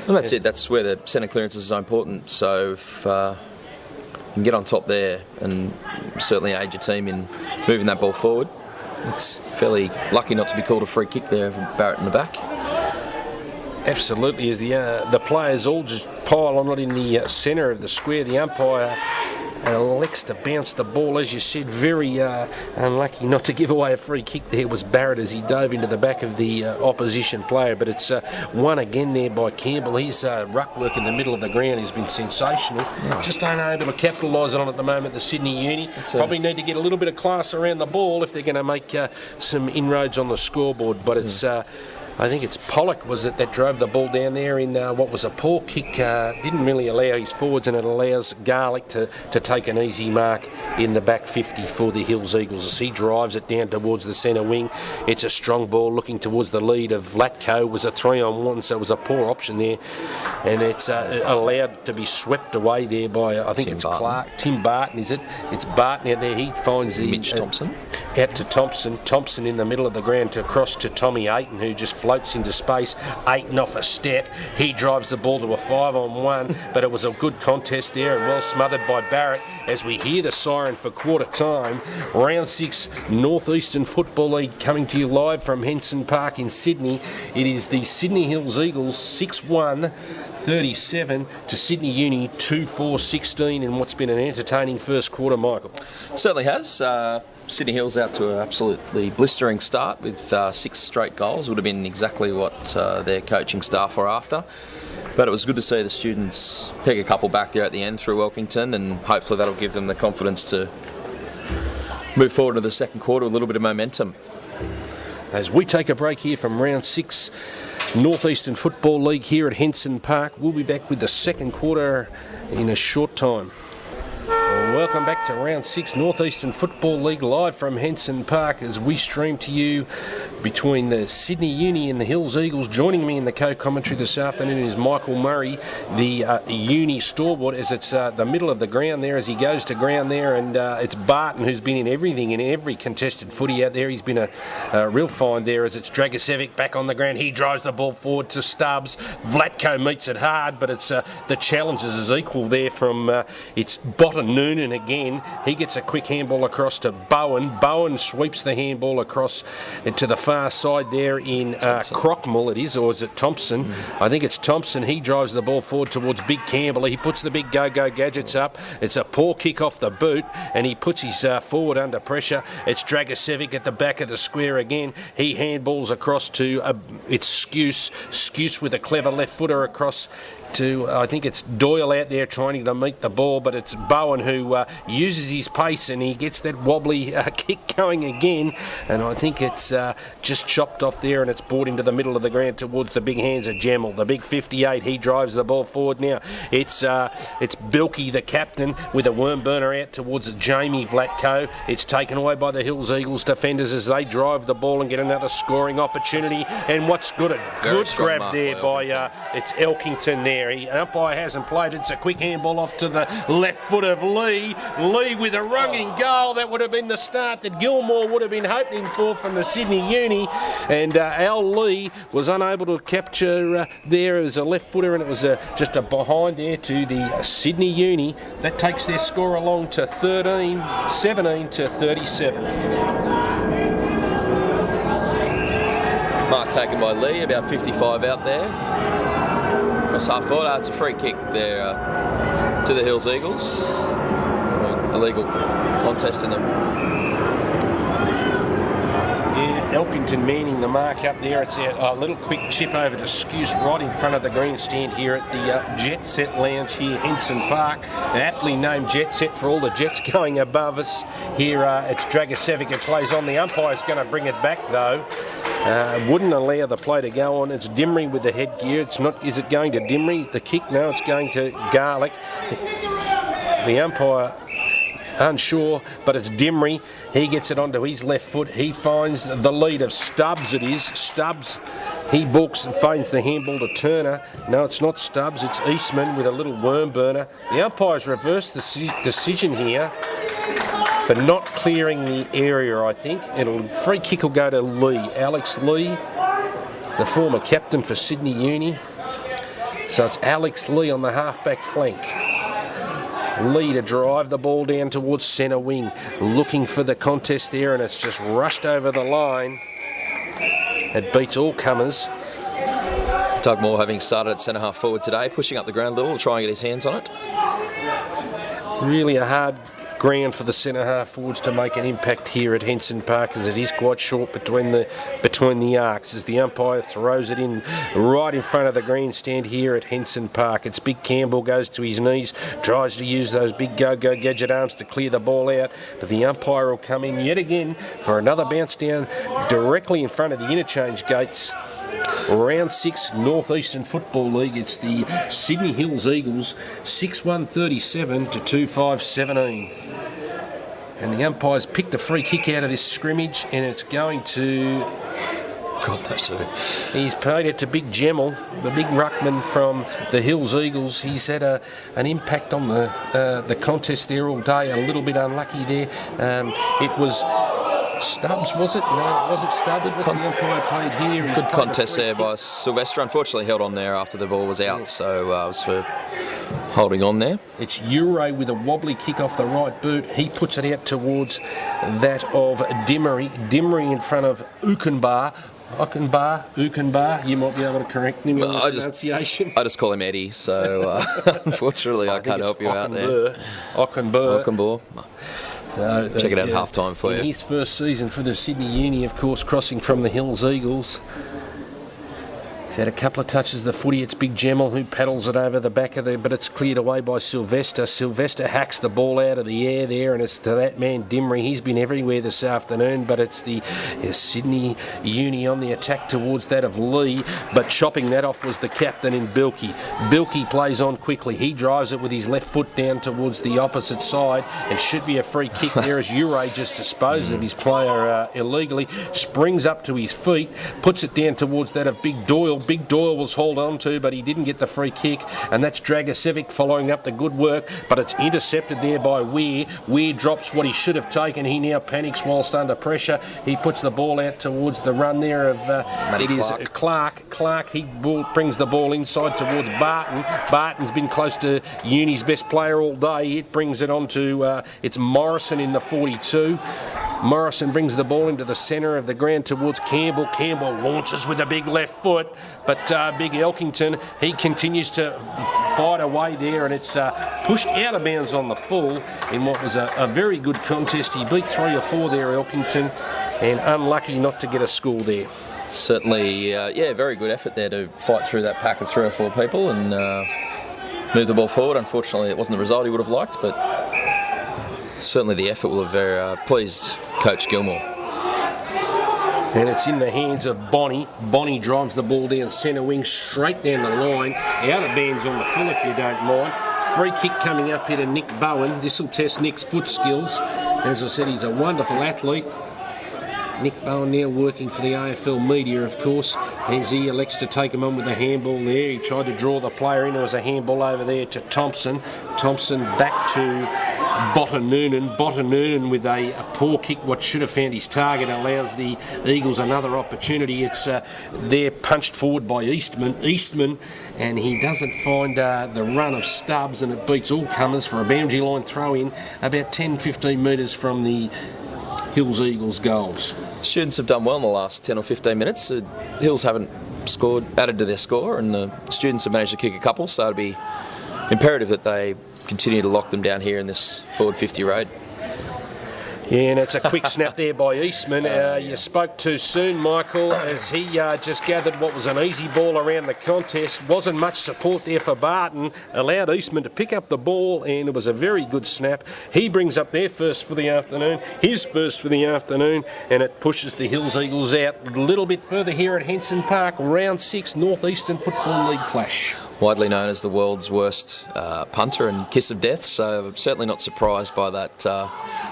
Well, that's it. That's where the centre clearances are so important. So if you can get on top there and certainly aid your team in moving that ball forward, it's fairly lucky not to be called a free kick there for Barrett in the back. Absolutely, as the players all just pile on, not in the centre of the square. The umpire elects to bounce the ball, as you said. Very unlucky not to give away a free kick there was Barrett as he dove into the back of the opposition player. But it's won again there by Campbell. His ruck work in the middle of the ground has been sensational. Just unable to capitalise on it at the moment, the Sydney Uni. Probably need to get a little bit of class around the ball if they're going to make some inroads on the scoreboard. But it's... I think it's Pollock, was it, that drove the ball down there in what was a poor kick. Didn't really allow his forwards, and it allows Garlick to take an easy mark in the back 50 for the Hills Eagles as he drives it down towards the centre wing. It's a strong ball looking towards the lead of Vlatko. Was a 3-on-1, so it was a poor option there, and it's allowed to be swept away there by Tim Barton, is it? It's Barton out there. He finds the Mitch Thompson out to Thompson in the middle of the ground to cross to Tommy Ayton, who just floats into space. Ayton off a step. He drives the ball to a 5-on-1, but it was a good contest there and well smothered by Barrett as we hear the siren for quarter time. Round 6 Northeastern Football League coming to you live from Henson Park in Sydney. It is the Sydney Hills Eagles 6-1 37 to Sydney Uni 2-4-16 in what's been an entertaining first quarter, Michael. It certainly has. Sydney Hills out to an absolutely blistering start with 6 straight goals. Would have been exactly what their coaching staff were after. But it was good to see the students pick a couple back there at the end through Elkington, and hopefully that'll give them the confidence to move forward to the second quarter with a little bit of momentum. As we take a break here from round 6 Northeastern Football League here at Henson Park, we'll be back with the second quarter in a short time. Welcome back to round 6 Northeastern Football League live from Henson Park as we stream to you between the Sydney Uni and the Hills Eagles. Joining me in the co-commentary this afternoon is Michael Murray, the Uni stalwart, as it's the middle of the ground there as he goes to ground there, and it's Barton who's been in everything, in every contested footy out there. He's been a real find there as it's Dragicevic back on the ground. He drives the ball forward to Stubbs. Vlatko meets it hard, but it's the challenges is equal there from it's Botten Noonan again. He gets a quick handball across to Bowen. Bowen sweeps the handball across to the far side there in Crockmall, it is, or is it Thompson? I think it's Thompson. He drives the ball forward towards Big Campbell. He puts the big go-go gadgets up. It's a poor kick off the boot, and he puts his forward under pressure. It's Dragicevic at the back of the square again. He handballs across to it's Skuse with a clever left footer across to, I think it's Doyle out there trying to meet the ball, but it's Bowen who uses his pace and he gets that wobbly kick going again, and I think it's just chopped off there and it's brought into the middle of the ground towards the big hands of Jamel, the big 58. He drives the ball forward now. It's Bilkey, the captain, with a worm burner out towards Jamie Vlatko. It's taken away by the Hills Eagles defenders as they drive the ball and get another scoring opportunity, and what's good, a good grab there by it's Elkington there. Umpire hasn't played. It's a quick handball off to the left foot of Lee. Lee with a running goal. That would have been the start that Gilmore would have been hoping for from the Sydney Uni. And Al Lee was unable to capture there as a left footer, and it was just a behind there to the Sydney Uni. That takes their score along to 17 to 37. Mark taken by Lee, about 55 out there. Across half forward, it's a free kick there to the Hills Eagles. Illegal contest in them. Yeah, Elkington manning the mark up there. It's a little quick chip over to Skuse right in front of the grandstand here at the Jet Set Lounge here, Henson Park. An aptly named Jet Set for all the jets going above us. Here it's Dragicevic who plays on. The umpire's going to bring it back though. Wouldn't allow the play to go on. It's Dimry with the headgear. It's not. Is it going to Dimry? The kick? No, it's going to Garlick. The umpire unsure, but it's Dimry. He gets it onto his left foot. He finds the lead of Stubbs. It is Stubbs. He books and feigns the handball to Turner. No, it's not Stubbs. It's Eastman with a little worm burner. The umpire's reversed the decision here for not clearing the area, I think. Free kick will go to Lee. Alex Lee, the former captain for Sydney Uni. So it's Alex Lee on the half-back flank. Lee to drive the ball down towards centre wing, looking for the contest there, and it's just rushed over the line. It beats all comers. Doug Moore having started at centre half forward today, pushing up the ground a little, trying to get his hands on it. Really a hard ground for the centre half forwards to make an impact here at Henson Park, as it is quite short between the arcs as the umpire throws it in right in front of the grandstand here at Henson Park. It's Big Campbell goes to his knees, tries to use those big go-go gadget arms to clear the ball out, but the umpire will come in yet again for another bounce down directly in front of the interchange gates. Round 6 Northeastern Football League. It's the Sydney Hills Eagles 6-1-37 to 2-5-17. And the umpire's picked a free kick out of this scrimmage, and it's going to... God, that's it. He's paid it to Big Gemmell, the big ruckman from the Hills Eagles. He's had an impact on the contest there all day, a little bit unlucky there. It was Stubbs, was it? No, it wasn't Stubbs. What's the umpire paid here? Good contest there by Sylvester. Unfortunately held on there after the ball was out, so it was for holding on there. It's Ure with a wobbly kick off the right boot. He puts it out towards that of Dimmery. Dimmery in front of Ukenbar. You might be able to correct me on the pronunciation. I just call him Eddie, so unfortunately I can't help you out there. Ockenbur. So, check it out at half-time for you. His first season for the Sydney Uni, of course, crossing from the Hills Eagles. He's had a couple of touches of the footy. It's Big Gemmell who paddles it over the back of but it's cleared away by Sylvester. Sylvester hacks the ball out of the air there, and it's to that man Dimmery. He's been everywhere this afternoon, but it's the Sydney Uni on the attack towards that of Lee, but chopping that off was the captain in Bilkey. Bilkey plays on quickly. He drives it with his left foot down towards the opposite side, and should be a free kick there as Ure just disposed of his player illegally, springs up to his feet, puts it down towards that of Big Doyle. Big Doyle was hauled on to, but he didn't get the free kick, and that's Dragosevic following up the good work, but it's intercepted there by Weir. Weir drops what he should have taken. He now panics whilst under pressure. He puts the ball out towards the run there of Clark. He brings the ball inside towards Barton. Barton's been close to Uni's best player all day. It brings it on to it's Morrison in the 42. Morrison brings the ball into the centre of the ground towards Campbell. Campbell launches with a big left foot, but Big Elkington, he continues to fight away there, and it's pushed out of bounds on the full in what was a very good contest. He beat 3 or 4 there, Elkington, and unlucky not to get a score there. Certainly, very good effort there to fight through that pack of 3 or 4 people and move the ball forward. Unfortunately, it wasn't the result he would have liked, but certainly the effort will have very pleased Coach Gilmore. And it's in the hands of Bonnie. Bonnie drives the ball down centre wing, straight down the line, out of bounds on the full if you don't mind. Free kick coming up here to Nick Bowen. This will test Nick's foot skills. As I said, he's a wonderful athlete. Nick Bowen now working for the AFL media, of course, as he elects to take him on with a handball there. He tried to draw the player in. There was a handball over there to Thompson. Thompson back to Botta-Noonan. Botta-Noonan with a poor kick, what should have found his target, allows the Eagles another opportunity. It's there punched forward by Eastman, and he doesn't find the run of Stubbs, and it beats all comers for a boundary line throw in about 10-15 metres from the Hills Eagles goals. Students have done well in the last 10 or 15 minutes. The Hills haven't added to their score, and the students have managed to kick a couple, so it'll be imperative that they continue to lock them down here in this forward 50 raid. Yeah, and it's a quick snap there by Eastman. You spoke too soon, Michael, as he just gathered what was an easy ball around the contest. Wasn't much support there for Barton. Allowed Eastman to pick up the ball, and it was a very good snap. He brings up their first for the afternoon, his first for the afternoon, and it pushes the Hills Eagles out a little bit further here at Henson Park. Round 6 Northeastern Football League clash. Widely known as the world's worst punter and kiss of death, so I'm certainly not surprised by that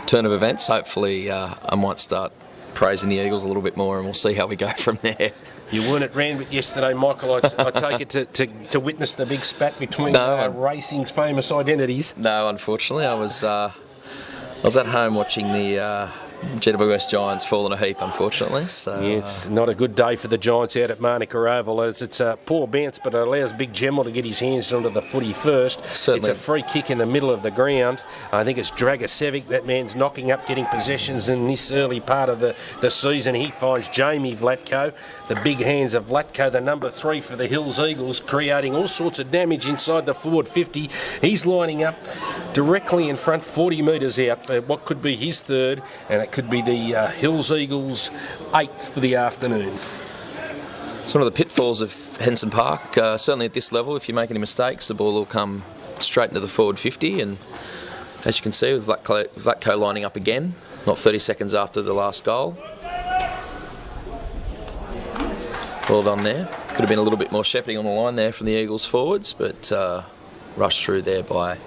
turn of events. Hopefully I might start praising the Eagles a little bit more, and we'll see how we go from there. You weren't at Randwick yesterday, Michael. I take it to witness the big spat between racing's famous identities. No, unfortunately. I was at home watching the GWS Giants fall in a heap, unfortunately. So yes, not a good day for the Giants out at Manuka Oval, as it's a poor bounce, but it allows Big Gemmell to get his hands onto the footy first. Certainly. It's a free kick in the middle of the ground. I think it's Dragosevic. That man's knocking up, getting possessions in this early part of the season. He finds Jamie Vlatko, the big hands of Vlatko, the number 3 for the Hills Eagles, creating all sorts of damage inside the forward 50. He's lining up directly in front, 40 metres out for what could be his third, and it could be the Hills Eagles' 8th for the afternoon. Some of the pitfalls of Henson Park, certainly at this level, if you make any mistakes, the ball will come straight into the forward 50, and as you can see with Vlatko lining up again, not 30 seconds after the last goal. Well done there. Could have been a little bit more shepherding on the line there from the Eagles forwards, but rushed through there by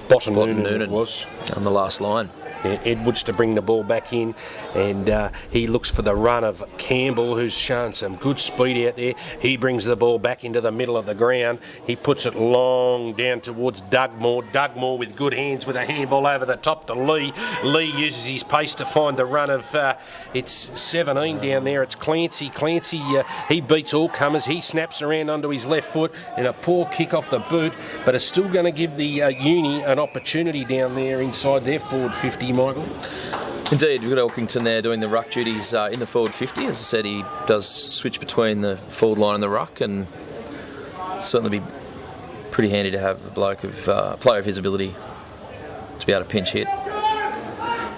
Bottom Noonan it was on the last line. Edwards to bring the ball back in, and he looks for the run of Campbell, who's shown some good speed out there. He brings the ball back into the middle of the ground. He puts it long down towards Dugmore. Dugmore with good hands with a handball over the top to Lee. Lee uses his pace to find the run of, it's 17 down there. It's Clancy. Clancy, he beats all comers. He snaps around onto his left foot in a poor kick off the boot, but it's still going to give the Uni an opportunity down there inside their forward 50. Michael? Indeed, we've got Elkington there doing the ruck duties in the forward 50. As I said, he does switch between the forward line and the ruck, and certainly be pretty handy to have a bloke of player of his ability to be able to pinch hit.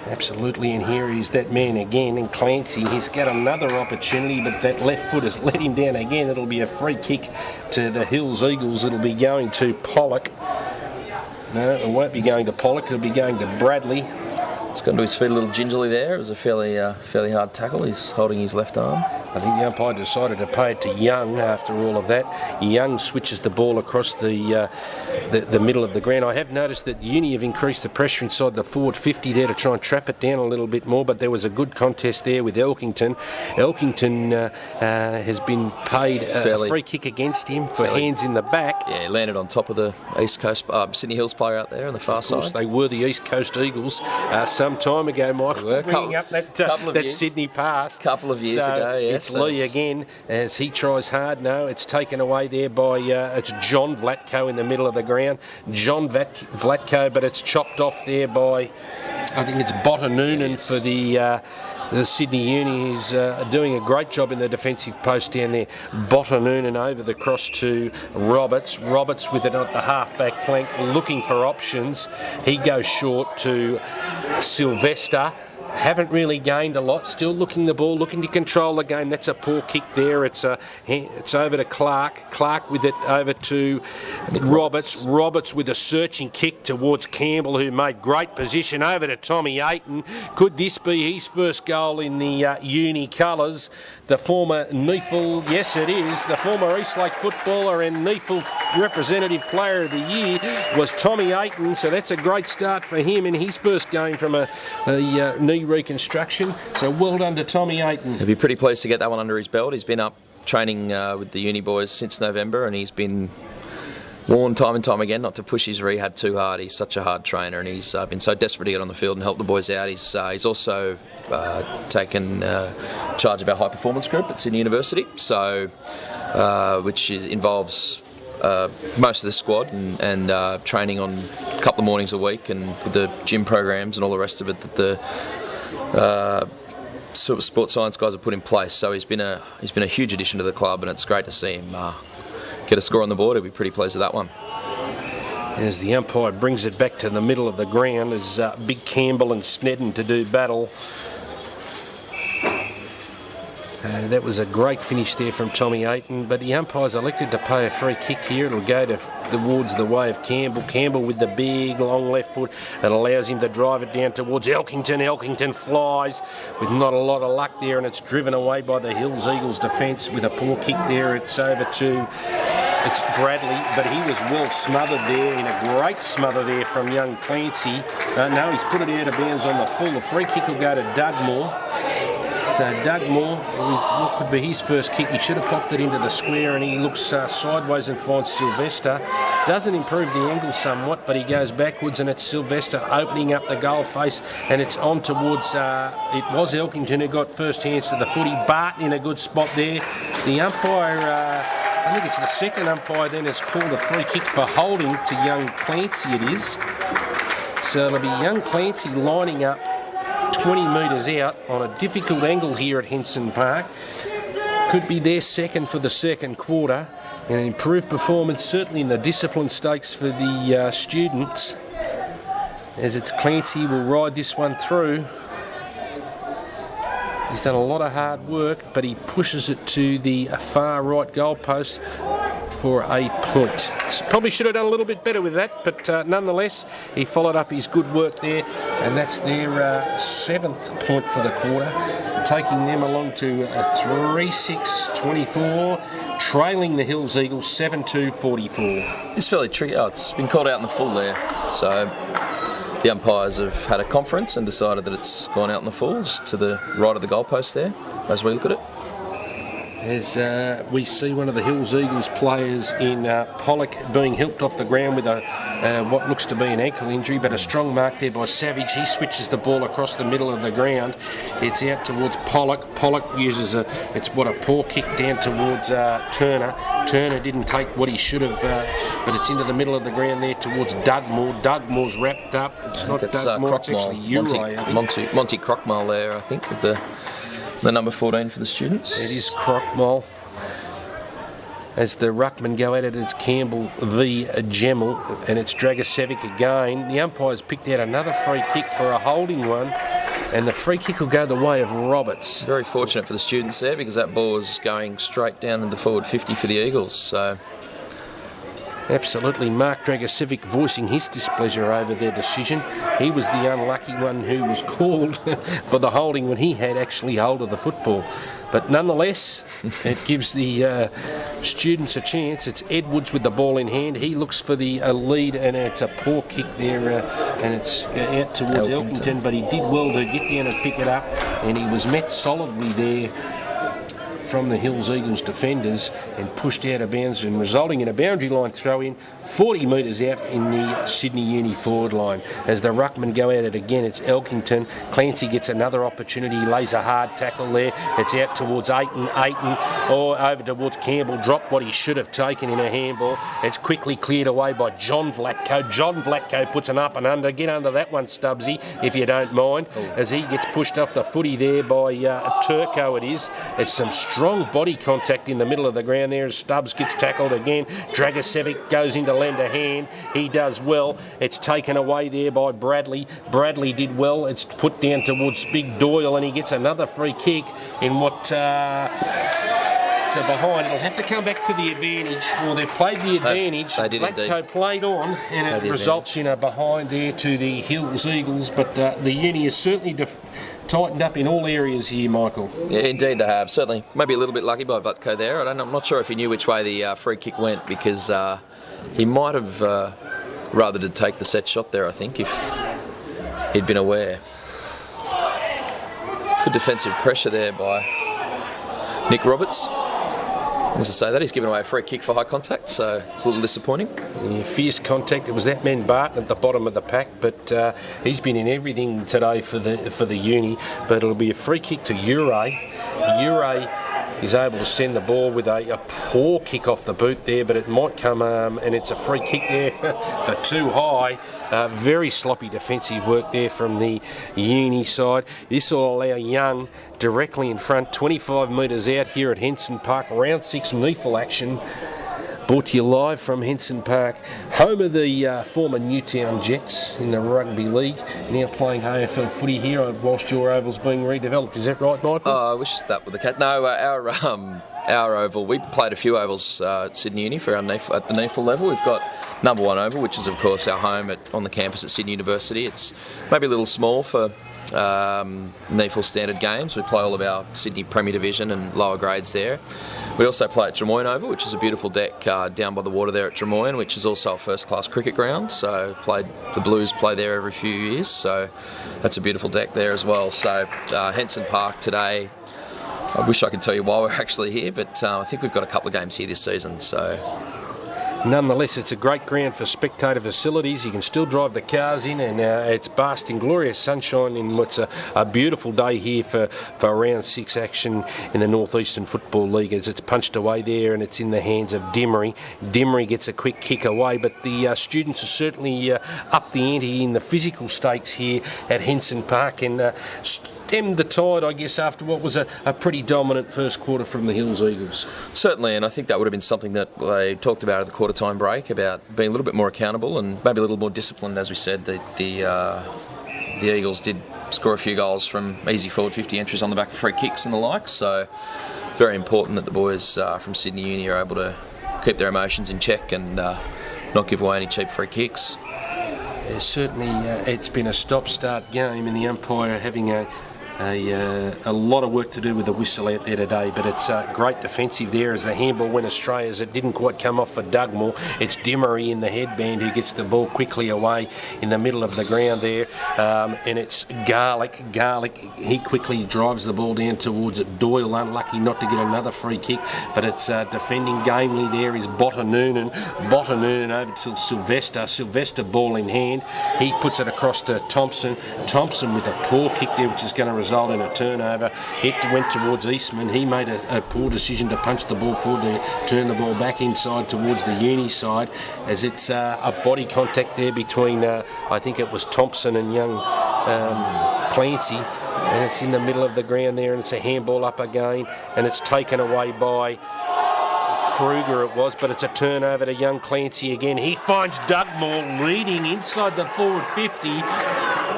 Absolutely, and here is that man again, and Clancy. He's got another opportunity, but that left foot has let him down again. It'll be a free kick to the Hills Eagles. It'll be going to Pollock. No, it won't be going to Pollock. It'll be going to Bradley. He's gone to his feet a little gingerly there. It was a fairly hard tackle. He's holding his left arm. I think the umpire decided to pay it to Young after all of that. Young switches the ball across the middle of the ground. I have noticed that Uni have increased the pressure inside the forward 50 there to try and trap it down a little bit more, but there was a good contest there with Elkington. Elkington has been paid a free kick against him for hands in the back. Yeah, landed on top of the East Coast Sydney Hills player out there on the far side. Of course, they were the East Coast Eagles some time ago, Michael, bringing up that Sydney past. Couple of years ago, yeah. It's Lee again as he tries hard. No, it's taken away there by it's John Vlatko in the middle of the ground. John Vlatko, but it's chopped off there by, I think it's Botta Noonan for the Sydney Uni. Is doing a great job in the defensive post down there. Botta Noonan over the cross to Roberts. Roberts with it at the half-back flank, looking for options. He goes short to Sylvester. Haven't really gained a lot. Still looking the ball, looking to control the game. That's a poor kick there. It's over to Clark. Clark with it over to Roberts. Roberts with a searching kick towards Campbell, who made great position over to Tommy Ayton. Could this be his first goal in the Uni colours? The former NEAFL, yes it is, the former Eastlake footballer and NEAFL representative player of the year was Tommy Ayton, so that's a great start for him in his first game from a knee reconstruction. So well done to Tommy Ayton. He'll be pretty pleased to get that one under his belt. He's been up training with the Uni boys since November, and he's been warned time and time again not to push his rehab too hard. He's such a hard trainer, and he's been so desperate to get on the field and help the boys out. He's also taken charge of our high performance group at Sydney University, so which involves most of the squad and training on a couple of mornings a week, and with the gym programs and all the rest of it that the sort of sports science guys have put in place. So he's been a huge addition to the club, and it's great to see him get a score on the board. He'll be pretty pleased with that one. As the umpire brings it back to the middle of the ground, as Big Campbell and Snedden to do battle. That was a great finish there from Tommy Ayton, but the umpire's elected to pay a free kick here. It'll go towards the way of Campbell. Campbell with the big, long left foot that allows him to drive it down towards Elkington. Elkington flies with not a lot of luck there, and it's driven away by the Hills Eagles defence with a poor kick there. It's over to... It's Bradley, but he was well smothered there, in a great smother there from young Clancy. No, he's put it out of bounds on the full. The free kick will go to Dugmore. So Dugmore, what could be his first kick? He should have popped it into the square, and he looks sideways and finds Sylvester. Doesn't improve the angle somewhat, but he goes backwards, and it's Sylvester opening up the goal face, and it's on towards, it was Elkington who got first hands to the footy. Barton in a good spot there. The umpire... I think it's the second umpire then has called a free kick for holding to young Clancy, it is. So it'll be young Clancy lining up 20 metres out on a difficult angle here at Henson Park. Could be their second for the second quarter, and an improved performance certainly in the discipline stakes for the students, as it's Clancy will ride this one through. He's done a lot of hard work, but he pushes it to the far right goalpost for a point. So probably should have done a little bit better with that, but nonetheless, he followed up his good work there, and that's their seventh point for the quarter, taking them along to 3-6-24. trailing the Hills Eagles 7-2-44. It's fairly tricky. Oh, it's been called out in the full there. So the umpires have had a conference and decided that it's gone out in the fulls to the right of the goalpost there, as we look at it. As we see one of the Hills Eagles players in Pollock being helped off the ground with what looks to be an ankle injury, but a strong mark there by Savage. He switches the ball across the middle of the ground. It's out towards Pollock. Pollock uses a poor kick down towards Turner. Turner didn't take what he should have, but it's into the middle of the ground there towards Dugmore. Dugmore's wrapped up. It's not Dugmore, it's actually Uri. Monty Crockmall there, I think, with the number 14 for the students. It is Crockmall. As the ruckman go at it, it's Campbell v Gemmell, and it's Dragosevic again. The umpires picked out another free kick for a holding one, and the free kick will go the way of Roberts. Very fortunate for the students there, because that ball was going straight down in the forward 50 for the Eagles. So absolutely, Mark Dragosevic voicing his displeasure over their decision. He was the unlucky one who was called for the holding when he had actually hold of the football. But nonetheless, it gives the students a chance. It's Edwards with the ball in hand. He looks for the lead, and it's a poor kick there, and it's out towards Elkington, but he did well to get down and pick it up, and he was met solidly there from the Hills Eagles defenders and pushed out of bounds, and resulting in a boundary line throw in 40 metres out in the Sydney Uni forward line. As the ruckmen go at it again, it's Elkington. Clancy gets another opportunity. He lays a hard tackle there. It's out towards Ayton, or over towards Campbell. Dropped what he should have taken in a handball. It's quickly cleared away by John Vlatko. John Vlatko puts an up and under. Get under that one, Stubbsy, if you don't mind, as he gets pushed off the footy there by Turco it is. It's some strong body contact in the middle of the ground there as Stubbs gets tackled again. Dragosevic goes in to lend a hand. He does well. It's taken away there by Bradley. Bradley did well. It's put down towards Big Doyle, and he gets another free kick in what... it's a behind. It'll have to come back to the advantage. Well, they've played the advantage. They did Vlatko indeed. Played on, and it results in a behind there to the Hills Eagles. But the Uni is certainly tightened up in all areas here, Michael. Yeah, indeed they have. Certainly, maybe a little bit lucky by Vlatko there. I'm not sure if he knew which way the free kick went, because he might have rather to take the set shot there, I think, if he'd been aware. Good defensive pressure there by Nick Roberts. As I say that, he's given away a free kick for high contact, so it's a little disappointing. Yeah, fierce contact. It was that man Barton at the bottom of the pack, but he's been in everything today for the Uni. But it'll be a free kick to Ure. Ure is able to send the ball with a poor kick off the boot there, but it might come, and it's a free kick there for too high. Very sloppy defensive work there from the Uni side. This will allow Young directly in front, 25 metres out here at Henson Park. Round 6 NEAFL action. Brought to you live from Henson Park, home of the former Newtown Jets in the Rugby League, now playing AFL footy here whilst your oval's being redeveloped. Is that right, Michael? I wish that were the case. No, our oval, we played a few ovals at Sydney Uni for our NEAFL, at the NEAFL level. We've got number 1 oval, which is of course our home on the campus at Sydney University. It's maybe a little small for NEAFL standard games. We play all of our Sydney Premier Division and lower grades there. We also play at Drummoyne Oval, which is a beautiful deck down by the water there at Drummoyne, which is also a first-class cricket ground. So the Blues play there every few years, so that's a beautiful deck there as well. So Henson Park today, I wish I could tell you why we're actually here, but I think we've got a couple of games here this season. So nonetheless, it's a great ground for spectator facilities. You can still drive the cars in, and it's basking glorious sunshine in what's a beautiful day here for round 6 action in the North Eastern Football League, as it's punched away there and it's in the hands of Dimmery. Dimmery gets a quick kick away, but the students are certainly up the ante in the physical stakes here at Henson Park, and stemmed the tide, I guess, after what was a pretty dominant first quarter from the Hills Eagles. Certainly, and I think that would have been something that they talked about at the quarter time break, about being a little bit more accountable and maybe a little more disciplined. As we said, the Eagles did score a few goals from easy forward 50 entries on the back of free kicks and the like, so very important that the boys from Sydney Uni are able to keep their emotions in check and not give away any cheap free kicks. Certainly, it's been a stop-start game, and the umpire having a a lot of work to do with the whistle out there today, but it's great defensive there as the handball went astray as it didn't quite come off for Dugmore. It's Dimmery in the headband who gets the ball quickly away in the middle of the ground there, and it's Garlick. He quickly drives the ball down towards it. Doyle unlucky not to get another free kick, but it's defending gamely there is Bottanoonan over to Sylvester ball in hand. He puts it across to Thompson with a poor kick there, which is going to result in a turnover. It went towards Eastman. He made a poor decision to punch the ball forward, to turn the ball back inside towards the uni side, as it's a body contact there between I think it was Thompson and young Clancy, and it's in the middle of the ground there, and it's a handball up again, and it's taken away by Kruger it was, but it's a turnover to young Clancy again. He finds Dugmore leading inside the forward 50,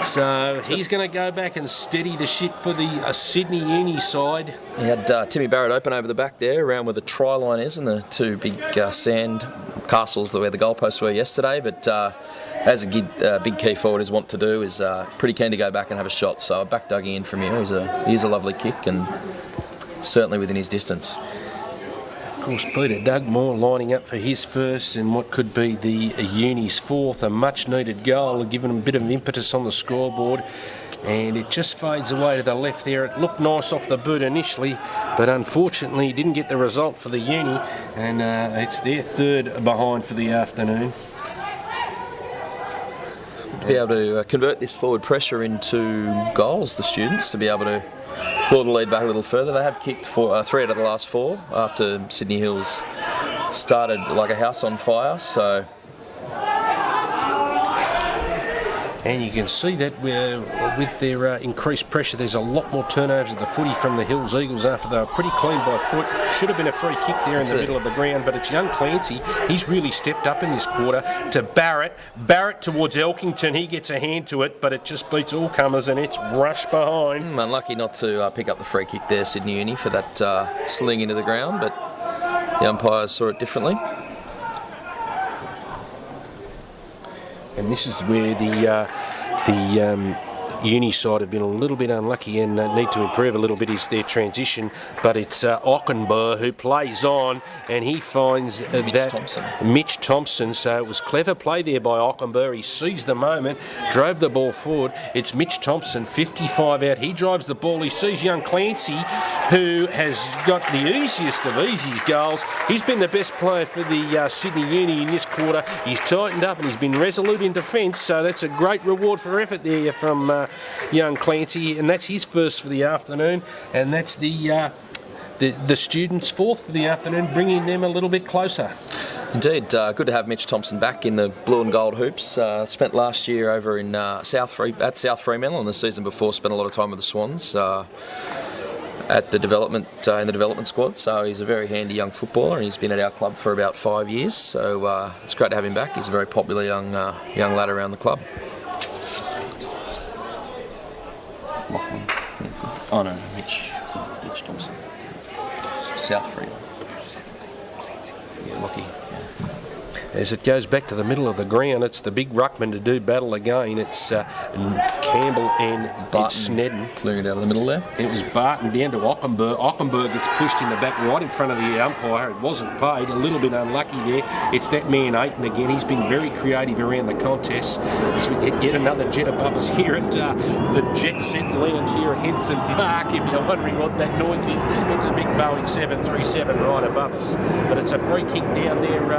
so he's going to go back and steady the ship for the Sydney Uni side. He had Timmy Barrett open over the back there, around where the try line is, and the two big sand castles where the goalposts were yesterday, but as a big key forward is want to do, is pretty keen to go back and have a shot, so I back Dougie in from here. He's a lovely kick and certainly within his distance. Of course, Peter Dugmore lining up for his first and what could be the Uni's fourth, a much needed goal, giving him a bit of impetus on the scoreboard, and it just fades away to the left there. It looked nice off the boot initially, but unfortunately he didn't get the result for the Uni, and it's their third behind for the afternoon. To be able to convert this forward pressure into goals, the students, to be able to pull the lead back a little further. They have kicked 3 out of the last 4 after Sydney Hills started like a house on fire, so... And you can see that with their increased pressure, there's a lot more turnovers of the footy from the Hills Eagles after they were pretty clean by foot. Should have been a free kick there in the middle of the ground, but it's young Clancy. He's really stepped up in this quarter to Barrett. Barrett towards Elkington. He gets a hand to it, but it just beats all comers and it's rushed behind. Unlucky not to pick up the free kick there, Sydney Uni, for that sling into the ground, but the umpires saw it differently. And this is where the Uni side have been a little bit unlucky and need to improve a little bit is their transition, but it's Ockenberg who plays on, and he finds Mitch Thompson. So it was clever play there by Ockenberg. He seized the moment, drove the ball forward. It's Mitch Thompson, 55 out. He drives the ball. He sees young Clancy, who has got the easiest of easy goals. He's been the best player for the Sydney Uni in this quarter. He's tightened up and he's been resolute in defence, so that's a great reward for effort there from young Clancy, and that's his first for the afternoon, and that's the students' fourth for the afternoon, bringing them a little bit closer. Indeed, good to have Mitch Thompson back in the blue and gold hoops. Spent last year over in South Fremantle, and the season before spent a lot of time with the Swans at the development in the development squad. So he's a very handy young footballer, and he's been at our club for about 5 years. So it's great to have him back. He's a very popular young lad around the club. Oh no, Mitch Thompson. South Fremantle. Yeah, Lockie. As it goes back to the middle of the ground, it's the big ruckman to do battle again. It's Campbell and Snedden. Clearing it out of the middle there. It was Barton down to Ockenberg. Ockenberg gets pushed in the back right in front of the umpire. It wasn't paid. A little bit unlucky there. It's that man Aiton again. He's been very creative around the contest. As we get yet another jet above us here at the Jet Set Lounge here at Henson Park. If you're wondering what that noise is, it's a big Boeing 737 right above us. But it's a free kick down there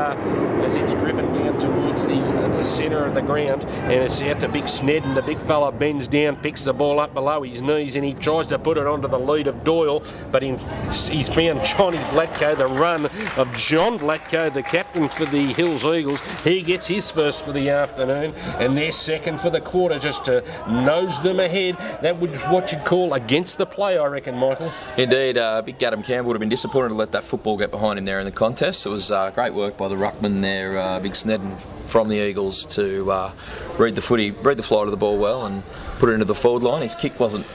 as it's driven down towards the centre of the ground, and it's out to Big Snedden. The big fella bends down, picks the ball up below his knees, and he tries to put it onto the lead of Doyle, but he's found Johnny Blatko, the run of John Blatko, the captain for the Hills Eagles. He gets his first for the afternoon, and they're second for the quarter, just to nose them ahead. That would what you'd call against the play, I reckon, Michael. Indeed, big Adam Campbell would have been disappointed to let that football get behind him there in the contest. It was great work by the ruckman there, Big Snedden from the Eagles, to read the flight of the ball well and put it into the forward line. His kick wasn't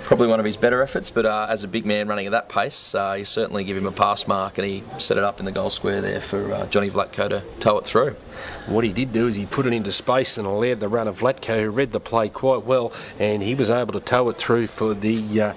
probably one of his better efforts, but as a big man running at that pace, you certainly give him a pass mark, and he set it up in the goal square there for Johnny Vlatko to tow it through. What he did do is he put it into space and allowed the run of Vlatko, who read the play quite well, and he was able to tow it through for the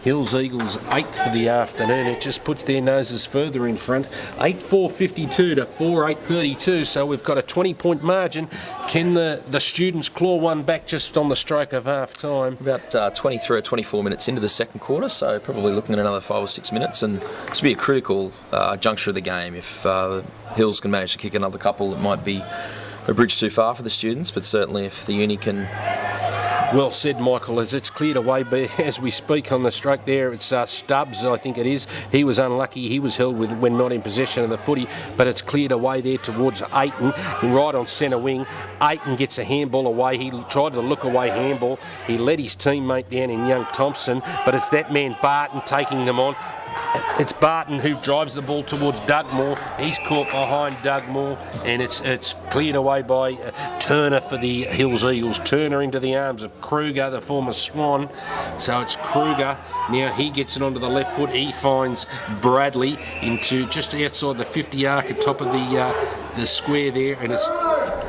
Hills Eagles 8th for the afternoon. It just puts their noses further in front. 8-4-52 to 4-8-32, so we've got a 20-point margin. Can the students claw one back just on the stroke of half time? About 23 or 24 minutes into the second quarter, so probably looking at another 5 or 6 minutes, and this will be a critical juncture of the game. If Hills can manage to kick another couple, it might be a bridge too far for the students, but certainly if the uni can... Well said, Michael, as it's cleared away as we speak on the stroke there. It's Stubbs, I think it is. He was unlucky. He was held with when not in possession of the footy, but it's cleared away there towards Ayton, right on centre wing. Ayton gets a handball away. He tried to look away handball. He let his teammate down in Young Thompson, but it's that man Barton taking them on. It's Barton who drives the ball towards Dugmore. He's caught behind Dugmore, and it's cleared away by Turner for the Hills Eagles. Turner into the arms of Kruger, the former Swan. So it's Kruger. Now he gets it onto the left foot. He finds Bradley into just outside the 50 arc at top of the square there, and it's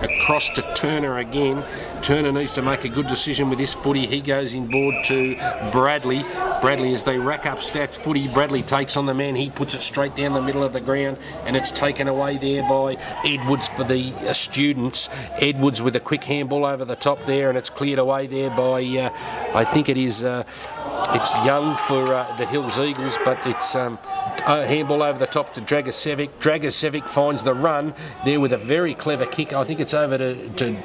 across to Turner again. Turner needs to make a good decision with this footy. He goes in board to Bradley. Bradley, as they rack up stats footy, Bradley takes on the man. He puts it straight down the middle of the ground, and it's taken away there by Edwards for the students. Edwards with a quick handball over the top there, and it's cleared away there by, I think it is, it's Young for the Hills Eagles, but it's a handball over the top to Dragicevic. Dragicevic finds the run there with a very clever kick. I think it's over to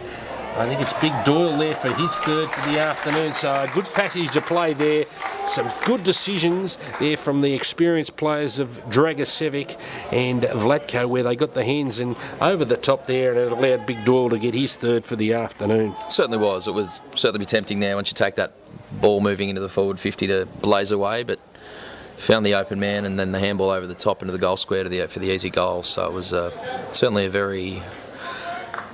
I think it's Big Doyle there for his third for the afternoon. So a good passage to play there. Some good decisions there from the experienced players of Dragicevic and Vlatko, where they got the hands in over the top there, and it allowed Big Doyle to get his third for the afternoon. Certainly was. It was certainly be tempting there once you take that ball moving into the forward 50 to blaze away, but found the open man and then the handball over the top into the goal square for the easy goal. So it was certainly a very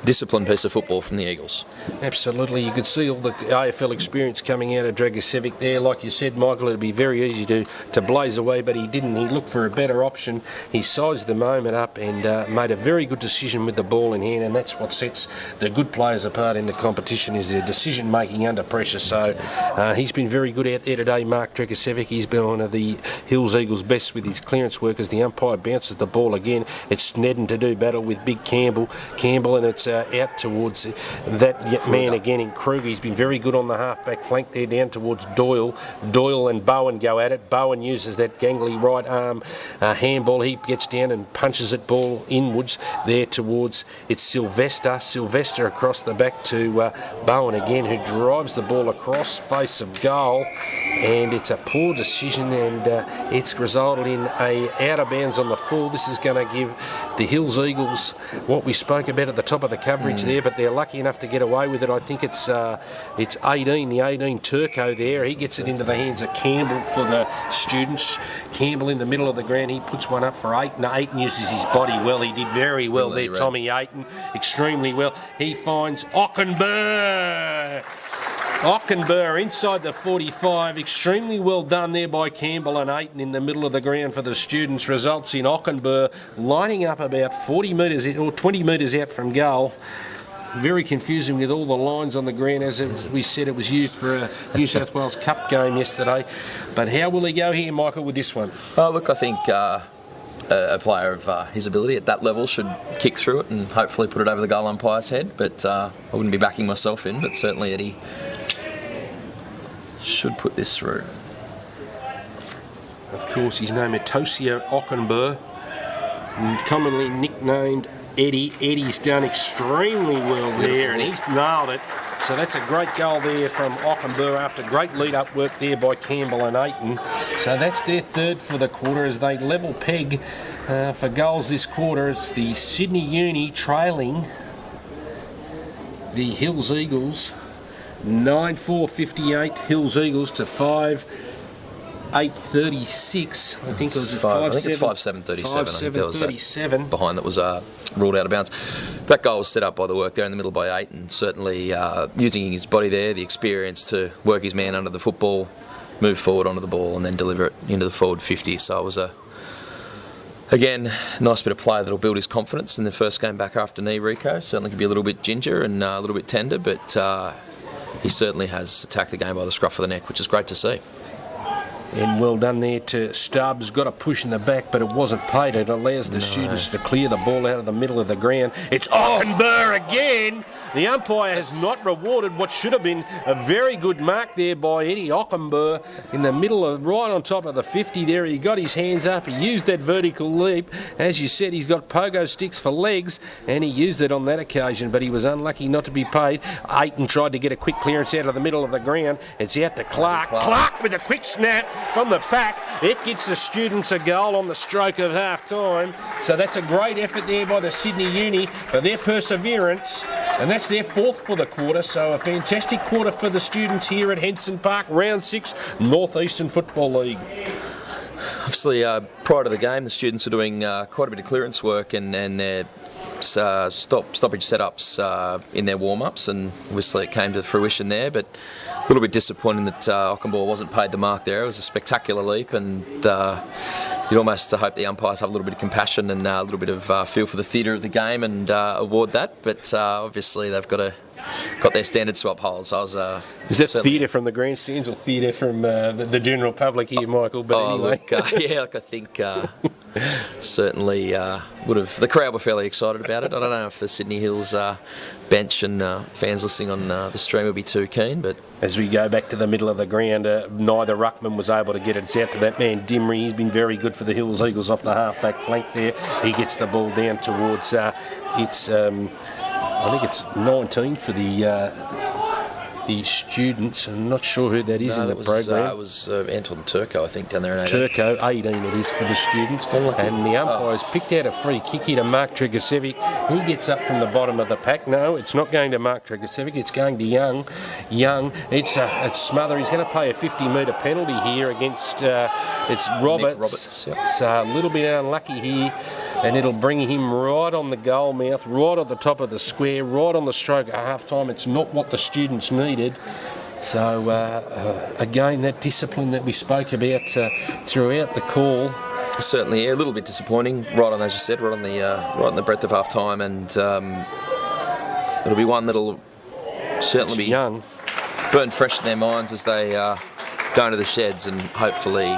disciplined piece of football from the Eagles. Absolutely. You could see all the AFL experience coming out of Dragicevic there. Like you said, Michael, it'd be very easy to blaze away, but he didn't. He looked for a better option. He sized the moment up and made a very good decision with the ball in hand, and that's what sets the good players apart in the competition, is their decision making under pressure. So he's been very good out there today, Mark Dragicevic. He's been one of the Hills Eagles' best with his clearance work. As the umpire bounces the ball again, it's Snedden to do battle with Big Campbell, and it's out towards that man again in Kruger. He's been very good on the half-back flank there, down towards Doyle. Doyle and Bowen go at it. Bowen uses that gangly right arm handball. He gets down and punches it ball inwards there towards, it's Sylvester. Sylvester across the back to Bowen again, who drives the ball across face of goal, and it's a poor decision, and it's resulted in a out of bounds on the full. This is going to give the Hills Eagles what we spoke about at the top of the coverage there, but they're lucky enough to get away with it. I think it's 18, the 18 Turco there. He gets it into the hands of Campbell for the students. Campbell in the middle of the ground. He puts one up for Ayton. Ayton uses his body well. He did very well there, Tommy Ayton. Extremely well. He finds Ockenberg. Ockenberg inside the 45. Extremely well done there by Campbell and Ayton in the middle of the ground for the students. Results in Ockenberg lining up about 40 metres or 20 metres out from goal. Very confusing with all the lines on the ground. As we said, it was used for a New South Wales Cup game yesterday. But how will he go here, Michael, with this one? Look, I think a player of his ability at that level should kick through it and hopefully put it over the goal umpire's head. But I wouldn't be backing myself in, but certainly Eddie should put this through. Of course, his name is Tosia Ockenberg, commonly nicknamed Eddie. Eddie's done extremely well there, and he's nailed it. So that's a great goal there from Ockenberg after great lead-up work there by Campbell and Ayton. So that's their third for the quarter as they level peg for goals this quarter. It's the Sydney Uni trailing the Hills Eagles 9-4-58, Hills Eagles to 5-8-36. I think it was 5-7-37. Behind that was ruled out of bounds. That goal was set up by the work there in the middle by Ayton. Certainly using his body there, the experience to work his man under the football, move forward onto the ball and then deliver it into the forward 50. So it was again, nice bit of play that'll build his confidence in the first game back after knee reco. Certainly could be a little bit ginger and a little bit tender, but he certainly has attacked the game by the scruff of the neck, which is great to see. And well done there to Stubbs. Got a push in the back, but it wasn't paid. It allows the students to clear the ball out of the middle of the ground. It's Ockenburr again. The umpire has not rewarded what should have been a very good mark there by Eddie Ockenburr in the middle of, right on top of the 50 there. He got his hands up. He used that vertical leap. As you said, he's got pogo sticks for legs, and he used it on that occasion, but he was unlucky not to be paid. Aiton tried to get a quick clearance out of the middle of the ground. It's out to Clark. Clark with a quick snap from the pack. It gets the students a goal on the stroke of half-time. So that's a great effort there by the Sydney Uni for their perseverance. And that's their fourth for the quarter. So a fantastic quarter for the students here at Henson Park, round 6, North Eastern Football League. Obviously, prior to the game, the students are doing quite a bit of clearance work and their stoppage setups in their warm-ups, and obviously it came to fruition there, but a little bit disappointing that Ockenburr wasn't paid the mark there. It was a spectacular leap, and you'd almost hope the umpires have a little bit of compassion and a little bit of feel for the theatre of the game and award that, but obviously they've got their standards to uphold. So is that theatre from the grandstands or theatre from the general public here, Michael? But anyway. Look, I think certainly the crowd were fairly excited about it. I don't know if the Sydney Hills bench and fans listening on the stream will be too keen, but as we go back to the middle of the ground, neither ruckman was able to get it. It's out to that man Dimry. He's been very good for the Hills Eagles off the half-back flank there. He gets the ball down towards I think it's 19 for the students. I'm not sure who that is in the program. It was Anton Turco, I think, down there in 18. Turco, 18 it is for the students. And the umpire's picked out a free kick here to Mark Tregosevic. He gets up from the bottom of the pack. No, it's not going to Mark Tregosevic. It's going to Young. It's Smother. He's going to pay a 50-metre penalty here against it's Roberts. Nick Roberts, yep. It's a little bit unlucky here. And it'll bring him right on the goal mouth, right at the top of the square, right on the stroke at half-time. It's not what the students needed. So, again, that discipline that we spoke about throughout the call. Certainly, a little bit disappointing, right on, as you said, right on the breadth of half-time. And it'll be one that'll certainly be young, burnt fresh in their minds as they go into the sheds, and hopefully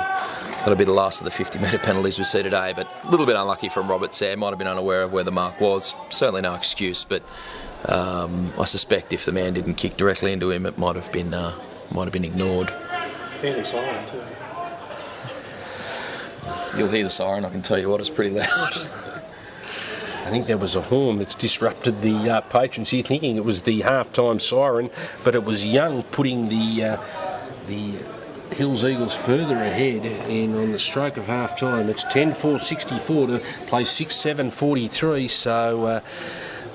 that'll be the last of the 50-metre penalties we see today, but a little bit unlucky from Roberts there. Might have been unaware of where the mark was. Certainly no excuse, but I suspect if the man didn't kick directly into him, it might have been ignored. Fairly silent too. You'll hear the siren, I can tell you what, it's pretty loud. I think there was a horn that's disrupted the patrons here, thinking it was the half-time siren, but it was Young putting the Hills Eagles further ahead, and on the stroke of half-time it's 10-4-64 to play 6-7-43, so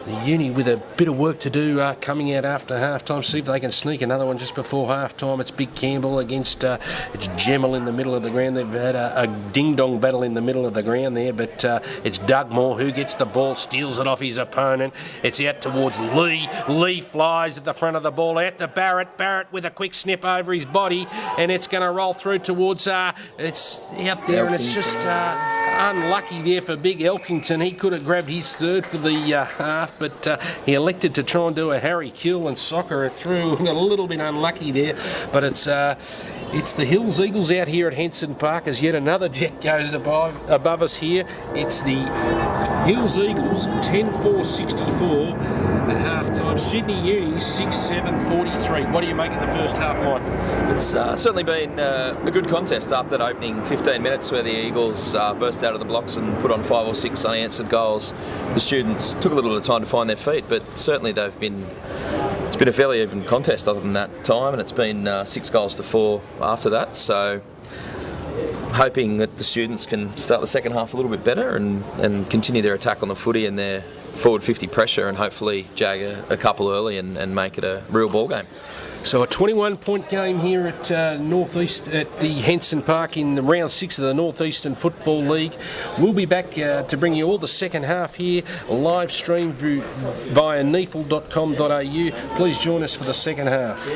the Uni with a bit of work to do coming out after half-time. See if they can sneak another one just before half-time. It's Big Campbell against it's Gemmell in the middle of the ground. They've had a ding-dong battle in the middle of the ground there, but it's Dugmore who gets the ball, steals it off his opponent. It's out towards Lee. Lee flies at the front of the ball, out to Barrett. Barrett with a quick snip over his body, and it's going to roll through towards it's out there, and it's just unlucky there for Big Elkington. He could have grabbed his third for the half, but he elected to try and do a Harry Kuehl and soccer it through. A little bit unlucky there, but it's the Hills Eagles out here at Henson Park as yet another jet goes above us here. It's the Hills Eagles 10-4-64 at half-time. Sydney Uni 6-7-43. What do you make of the first half, Michael? It's certainly been a good contest after that opening 15 minutes where the Eagles burst out of the blocks and put on 5 or 6 unanswered goals. The students took a little bit of time to find their feet, but certainly it's been a fairly even contest other than that time, and it's been 6 goals to 4 after that. So hoping that the students can start the second half a little bit better and continue their attack on the footy and their forward 50 pressure, and hopefully jag a couple early and make it a real ball game. So a 21-point game here at Northeast at the Henson Park in the round 6 of the North Eastern Football League. We'll be back to bring you all the second half here, live stream via NEAFL.com.au. Please join us for the second half.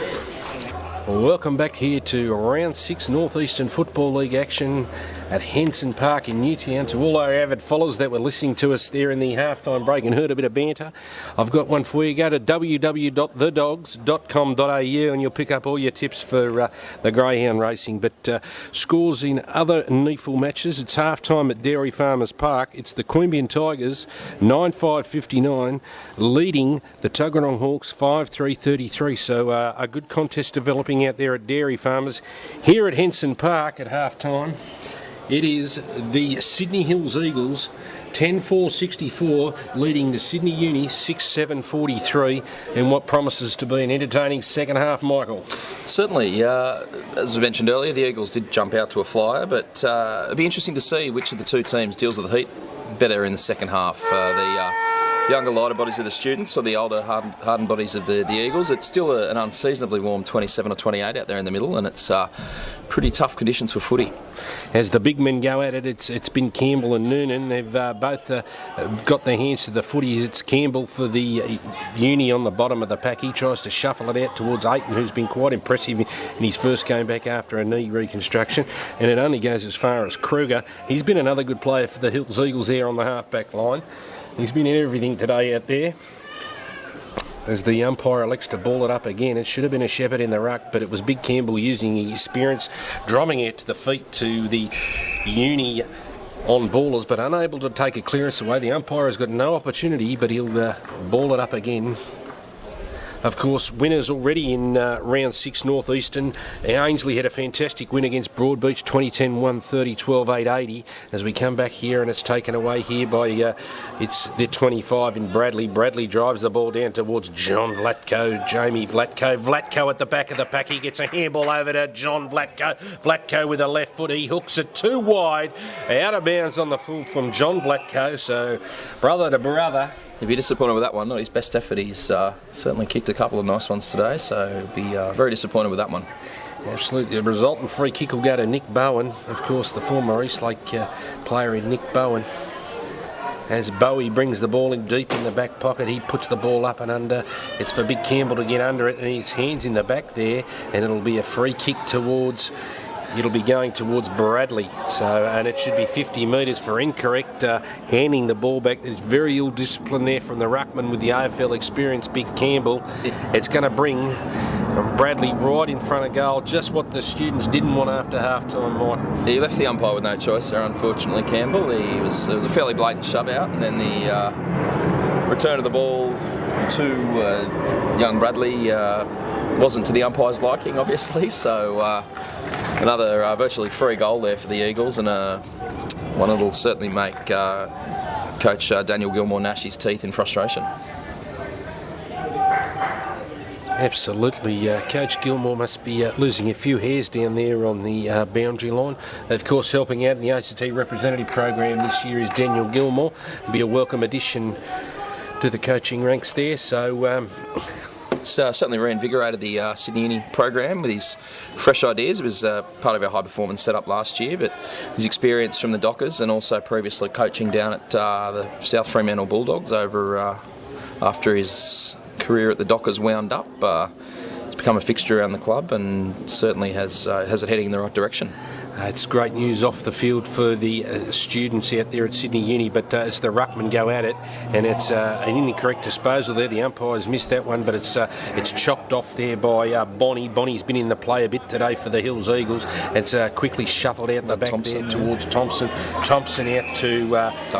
Welcome back here to round 6 Northeastern Football League action at Henson Park in Newtown. To all our avid followers that were listening to us there in the halftime break and heard a bit of banter, I've got one for you. Go to www.thedogs.com.au and you'll pick up all your tips for the greyhound racing. But scores in other NEAFL matches. It's halftime at Dairy Farmers Park. It's the Queanbeyan Tigers 9-5-59 leading the Tuggeranong Hawks 5-3-33. So a good contest developing out there at Dairy Farmers. Here at Henson Park at half time, it is the Sydney Hills Eagles 10-4-64 leading the Sydney Uni 6-7-43 in what promises to be an entertaining second half, Michael. Certainly, as I mentioned earlier, the Eagles did jump out to a flyer, but it'd be interesting to see which of the two teams deals with the heat better in the second half. The younger, lighter bodies of the students or the older, hardened bodies of the Eagles. It's still an unseasonably warm 27 or 28 out there in the middle, and it's pretty tough conditions for footy. As the big men go at it, it's been Campbell and Noonan. They've both got their hands to the footies. It's Campbell for the Uni on the bottom of the pack. He tries to shuffle it out towards Aiton, who's been quite impressive in his first game back after a knee reconstruction, and it only goes as far as Kruger. He's been another good player for the Hills Eagles there on the half-back line. He's been in everything today out there. As the umpire elects to ball it up again, it should have been a Shepherd in the ruck, but it was Big Campbell using his experience, drumming it to the feet to the Uni on ballers, but unable to take a clearance away. The umpire has got no opportunity, but he'll ball it up again. Of course, winners already in round 6 Northeastern. Ainsley had a fantastic win against Broadbeach, 2010 130 12-8-80. As we come back here, and it's taken away here by it's the 25 in Bradley. Bradley drives the ball down towards John Vlatko, Jamie Vlatko. Vlatko at the back of the pack. He gets a handball over to John Vlatko. Vlatko with a left foot. He hooks it too wide, out of bounds on the full from John Vlatko. So brother to brother. He'd be disappointed with that one. Not his best effort. He's certainly kicked a couple of nice ones today, so he'll be very disappointed with that one. Absolutely. The resultant free kick will go to Nick Bowen, of course, the former Eastlake player in Nick Bowen. As Bowie brings the ball in deep in the back pocket, he puts the ball up and under. It's for Big Campbell to get under it, and his hands in the back there, and it'll be a free kick towards... It'll be going towards Bradley, so and it should be 50 metres for incorrect handing the ball back. There's very ill discipline there from the ruckman with the AFL experience, Big Campbell. It's going to bring Bradley right in front of goal, just what the students didn't want after half-time, Mike. He left the umpire with no choice there, unfortunately, Campbell. It was a fairly blatant shove out, and then the return of the ball to young Bradley wasn't to the umpire's liking, obviously, so... Another virtually free goal there for the Eagles, and one that'll certainly make Coach Daniel Gilmore gnash his teeth in frustration. Absolutely. Coach Gilmore must be losing a few hairs down there on the boundary line. Of course, helping out in the ACT representative program this year is Daniel Gilmore. It'll be a welcome addition to the coaching ranks there. So... certainly reinvigorated the Sydney Uni program with his fresh ideas. It was part of our high performance setup last year, but his experience from the Dockers and also previously coaching down at the South Fremantle Bulldogs over after his career at the Dockers wound up. He's become a fixture around the club and certainly has it heading in the right direction. It's great news off the field for the students out there at Sydney Uni, but as the ruckmen go at it, and it's an incorrect disposal there. The umpires missed that one, but it's chopped off there by Bonnie. Bonnie's been in the play a bit today for the Hills Eagles. It's quickly shuffled out the back Thompson, there towards Thompson. Thompson out to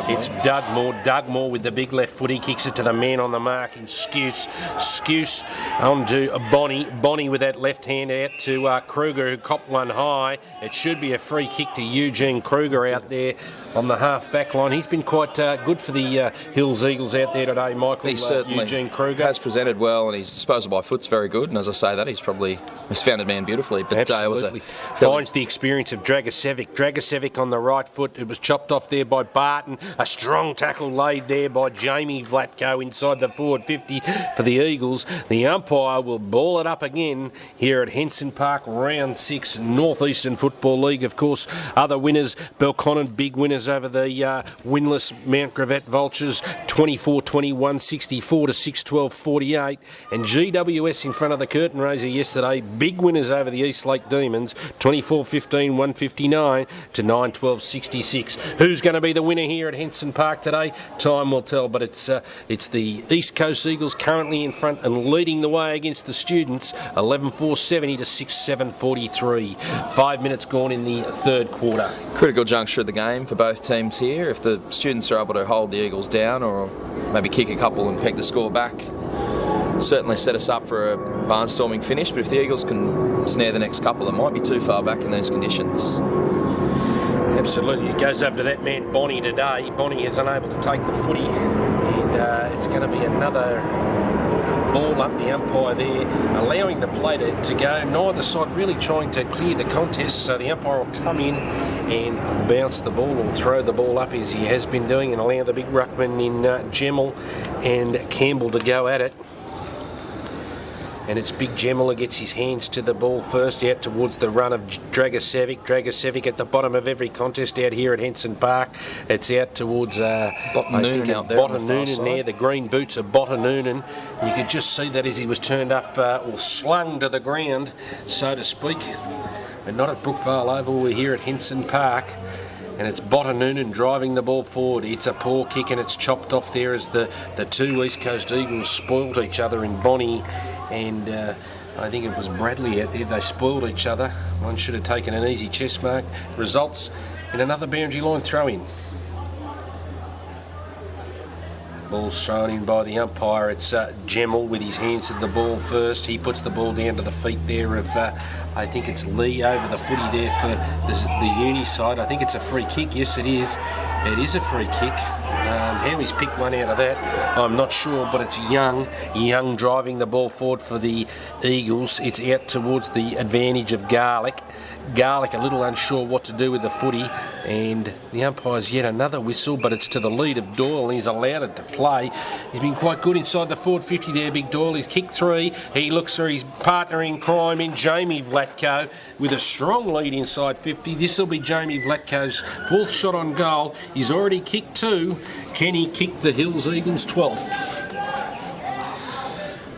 it's Dugmore. Dugmore with the big left foot. He kicks it to the man on the mark in Skuse. Skuse on to Bonnie. Bonnie with that left hand out to Kruger, who copped one high. It should be a free kick to Eugene Kruger out there on the half-back line. He's been quite good for the Hills Eagles out there today, Michael. He certainly Eugene Kruger has presented well, and his disposal by foot's very good. And as I say that, he's founded man beautifully. But absolutely. Finds the experience of Dragosevic. Dragosevic on the right foot. It was chopped off there by Barton. A strong tackle laid there by Jamie Vlatko inside the forward 50 for the Eagles. The umpire will ball it up again here at Henson Park, round 6 Northeastern Football League. League, of course. Other winners, Belconnen, big winners over the winless Mount Gravatt Vultures, 24-21, 64-6, 12-48. And GWS in front of the curtain raiser yesterday, big winners over the East Lake Demons, 24-15, 159 to 9-12, 66. Who's going to be the winner here at Henson Park today? Time will tell, but it's the East Coast Eagles currently in front and leading the way against the students, 11-4-70 to 6-7-43. 5 minutes gone in the third quarter. Critical juncture of the game for both teams here. If the students are able to hold the Eagles down or maybe kick a couple and peg the score back, certainly set us up for a barnstorming finish. But if the Eagles can snare the next couple, it might be too far back in those conditions. Absolutely. It goes over to that man Bonnie today. Bonnie is unable to take the footy, and it's going to be another ball up. The umpire there allowing the play to go. Neither side really trying to clear the contest, so the umpire will come in and bounce the ball or throw the ball up as he has been doing and allow the big ruckman in Gemmell and Campbell to go at it. And it's Big Gemmell who gets his hands to the ball first, out towards the run of Dragosevic. Dragosevic at the bottom of every contest out here at Henson Park. It's out towards Noonan out there. Botta Noonan there. The green boots of Botta Noonan. You could just see that as he was turned up or slung to the ground, so to speak. But not at Brookvale Oval. We're here at Henson Park. And it's Botta Noonan driving the ball forward. It's a poor kick and it's chopped off there as the two East Coast Eagles spoilt each other in Bonnie and I think it was Bradley out there. They spoiled each other. One should have taken an easy chest mark. Results in another boundary line throw-in. Ball's thrown in by the umpire. It's Gemmell with his hands to the ball first. He puts the ball down to the feet there of, I think it's Lee over the footy there for the uni side. I think it's a free kick. Yes, it is. It is a free kick. How he's picked one out of that, I'm not sure, but it's Young driving the ball forward for the Eagles. It's out towards the advantage of Garlick. Garlick a little unsure what to do with the footy, and the umpire's yet another whistle, but it's to the lead of Doyle, and he's allowed it to play. He's been quite good inside the forward 50 there, Big Doyle. He's kicked three. He looks for his partner in crime in Jamie Vlatko with a strong lead inside 50. This will be Jamie Vlatko's fourth shot on goal. He's already kicked two. Can he kick the Hills Eagles 12th?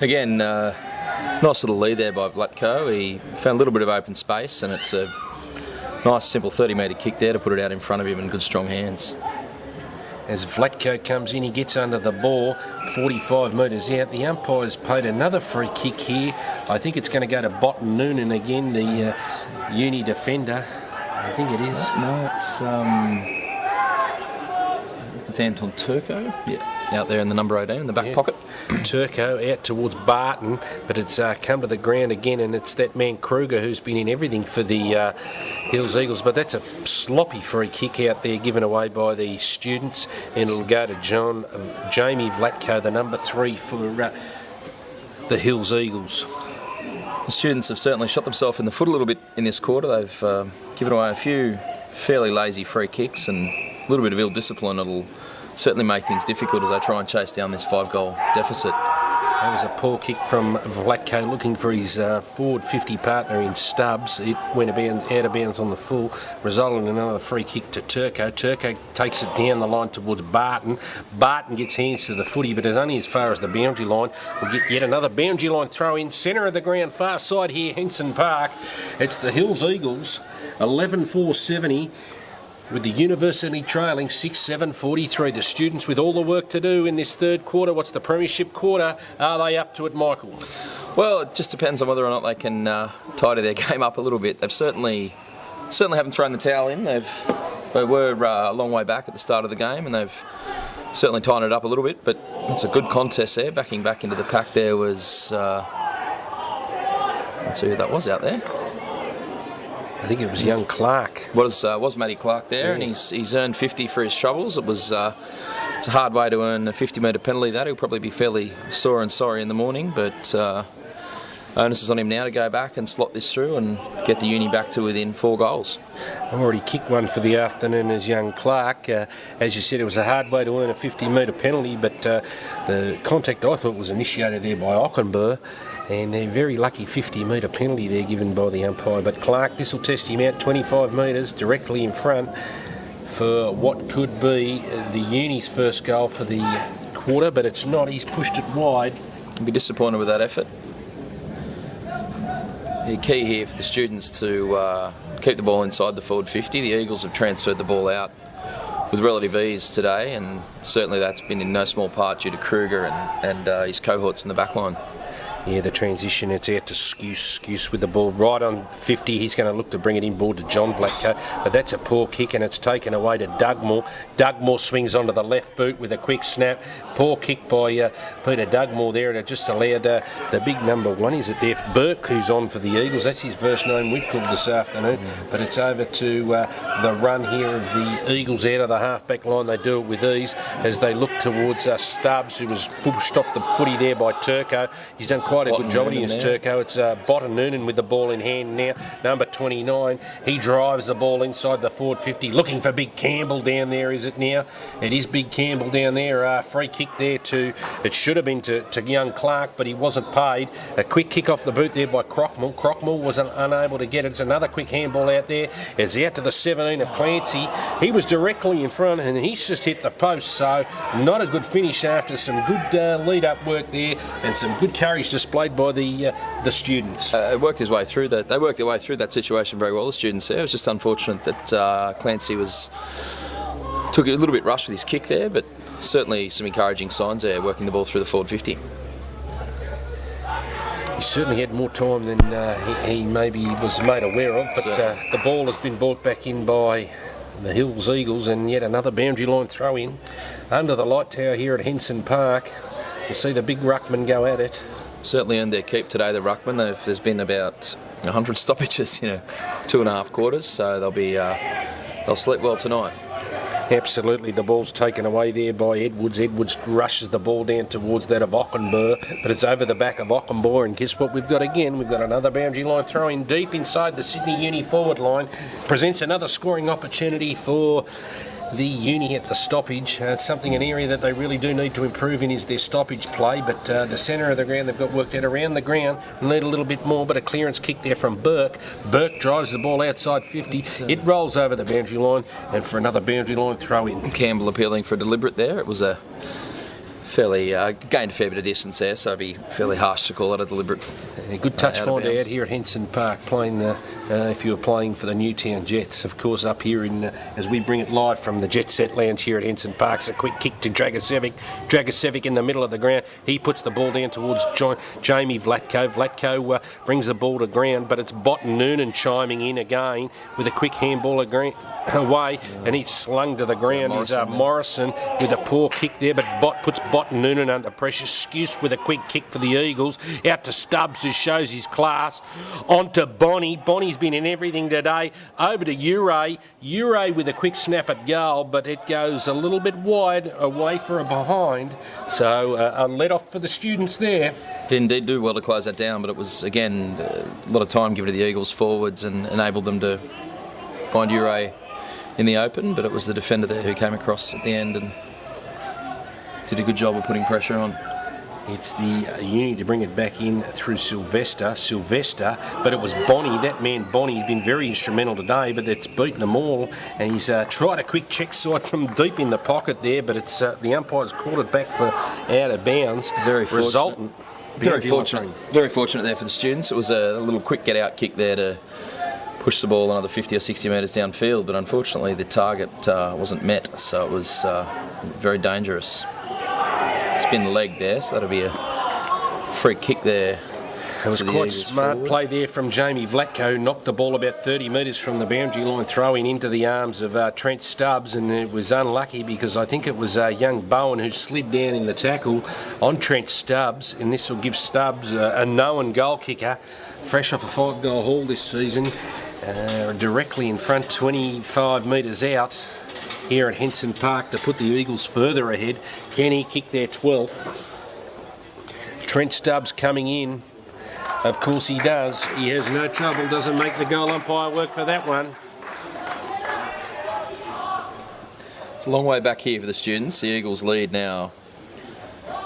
Again, nice little lead there by Vlatko. He found a little bit of open space, and it's a nice simple 30-metre kick there to put it out in front of him in good strong hands. As Vlatko comes in, he gets under the ball, 45 metres out. The umpire's paid another free kick here. I think it's going to go to Botta Noonan again, the uni defender. I think it is. No, it's Anton Turco. Yeah. Out there in the number 18 in the back pocket. Turco out towards Barton, but it's come to the ground again, and it's that man Kruger who's been in everything for the Hills Eagles. But that's a sloppy free kick out there given away by the students, and it'll go to Jamie Vlatko, the number 3 for the Hills Eagles. The students have certainly shot themselves in the foot a little bit in this quarter. They've given away a few fairly lazy free kicks and a little bit of ill discipline. It'll certainly make things difficult as they try and chase down this 5-goal deficit. That was a poor kick from Vlatko looking for his forward 50 partner in Stubbs. It went out of bounds on the full, resulting in another free kick to Turco. Turco takes it down the line towards Barton. Barton gets hands to the footy, but it's only as far as the boundary line. We'll get yet another boundary line throw in. Centre of the ground, far side here, Henson Park. It's the Hills Eagles, 11-4-70. With the University trailing 6-7-43. The students with all the work to do in this third quarter. What's the premiership quarter? Are they up to it, Michael? Well, it just depends on whether or not they can tidy their game up a little bit. They've certainly haven't thrown the towel in. They were a long way back at the start of the game, and they've certainly tightened it up a little bit. But it's a good contest there. Backing back into the pack there was let's see who that was out there. I think it was young Clark. Was Matty Clark there, and he's earned 50 for his troubles. It's a hard way to earn a 50-metre penalty. He'll probably be fairly sore and sorry in the morning, but onus is on him now to go back and slot this through and get the Uni back to within 4 goals. I've already kicked one for the afternoon as young Clark. As you said, it was a hard way to earn a 50-metre penalty, but the contact I thought was initiated there by Ockenburr, and a very lucky 50-metre penalty there given by the umpire. But Clark, this will test him out 25 metres directly in front for what could be the Uni's first goal for the quarter, but it's not. He's pushed it wide. I'd be disappointed with that effort. The key here for the students to keep the ball inside the forward 50. The Eagles have transferred the ball out with relative ease today, and certainly that's been in no small part due to Kruger and his cohorts in the back line. Yeah, the transition, it's out to Skuse with the ball right on 50. He's going to look to bring it inboard to John Blackcoat, but that's a poor kick and it's taken away to Dugmore. Dugmore swings onto the left boot with a quick snap. Poor kick by Peter Dugmore there, and it just allowed the big number 1, is it there, Burke, who's on for the Eagles. That's his first name we've called this afternoon, but it's over to the run here of the Eagles out of the half-back line. They do it with ease as they look towards Stubbs, who was pushed off the footy there by Turco. He's done quite a good job against Turco. It's Botten Noonan with the ball in hand now, number 29. He drives the ball inside the forward 50, looking for Big Campbell down there, is it now? It is Big Campbell down there. Free kick there it should have been to young Clark, but he wasn't paid. A quick kick off the boot there by Crockmore. Crockmore was unable to get it. It's another quick handball out there. It's out to the 17 of Clancy. He was directly in front and he's just hit the post, so not a good finish after some good lead-up work there and some good courage displayed by the students. It worked his way through that. They worked their way through that situation very well, the students there. It was just unfortunate that Clancy took it a little bit rushed with his kick there, but certainly some encouraging signs there, working the ball through the forward 50. He certainly had more time than he maybe was made aware of, but the ball has been brought back in by the Hills Eagles, and yet another boundary line throw in under the light tower here at Henson Park. We'll see the big ruckman go at it. Certainly earned their keep today, the ruckman. There's been about 100 stoppages, 2.5 quarters, so they'll sleep well tonight. Absolutely, the ball's taken away there by Edwards. Edwards rushes the ball down towards that of Ockenburr, but it's over the back of Ockenburr, and guess what we've got again? We've got another boundary line throw in deep inside the Sydney Uni forward line. Presents another scoring opportunity for the Uni at the stoppage. It's an area that they really do need to improve in is their stoppage play, but the centre of the ground they've got worked out around the ground, need a little bit more, but a clearance kick there from Burke. Burke drives the ball outside 50, it rolls over the boundary line, and for another boundary line throw in. Campbell appealing for a deliberate there. It was a fairly gained a fair bit of distance there, so it'd be fairly harsh to call it a deliberate. A good touch finder out here at Henson Park, playing if you were playing for the Newtown Jets, of course, up here in as we bring it live from the Jet Set Lounge here at Henson Park. It's a quick kick to Dragosevic. Dragosevic in the middle of the ground. He puts the ball down towards Jamie Vlatko. Vlatko brings the ball to ground, but it's Botten Noonan chiming in again with a quick handball away, and he's slung to the ground. Morrison with a poor kick there, but puts Botten Noonan under pressure. Skuse with a quick kick for the Eagles. Out to Stubbs, who shows his class. On to Bonnie. Bonnie's been in everything today. Over to Ure. Ure with a quick snap at goal, but it goes a little bit wide, away for a behind. So a let off for the students there. Did indeed do well to close that down, but it was, again, a lot of time given to the Eagles forwards and enabled them to find Ure in the open, but it was the defender there who came across at the end and did a good job of putting pressure on. It's the Uni to bring it back in through Sylvester, but it was Bonnie, that man Bonnie. He's been very instrumental today, but it's beaten them all, and he's tried a quick check side from deep in the pocket there, but it's the umpire's called it back for out of bounds. Very fortunate. Very fortunate there for the students. It was a little quick get-out kick there to push the ball another 50 or 60 metres downfield, but unfortunately the target wasn't met, so it was very dangerous. Spin the leg there, so that'll be a free kick there. It was quite smart play there from Jamie Vlatko, who knocked the ball about 30 metres from the boundary line, throwing into the arms of Trent Stubbs, and it was unlucky because I think it was young Bowen who slid down in the tackle on Trent Stubbs, and this will give Stubbs a known goal kicker, fresh off a 5-goal haul this season, directly in front, 25 metres out here at Henson Park to put the Eagles further ahead. Can he kick their 12th? Trent Stubbs coming in Of course he does. He has no trouble, doesn't make the goal umpire work for that one. It's a long way back here for the students. The Eagles lead now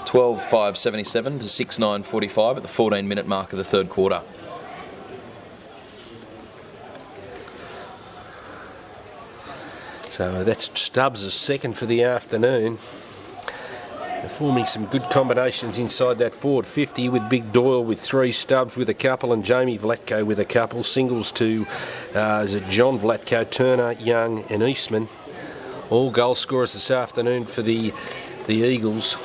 12-5-77 to 6-9-45 at the 14-minute mark of the third quarter. So that's Stubbs' second for the afternoon. They're forming some good combinations inside that forward 50 with Big Doyle with 3, Stubbs with a couple, and Jamie Vlatko with a couple. Singles to is it John Vlatko, Turner, Young and Eastman. All goal scorers this afternoon for the Eagles,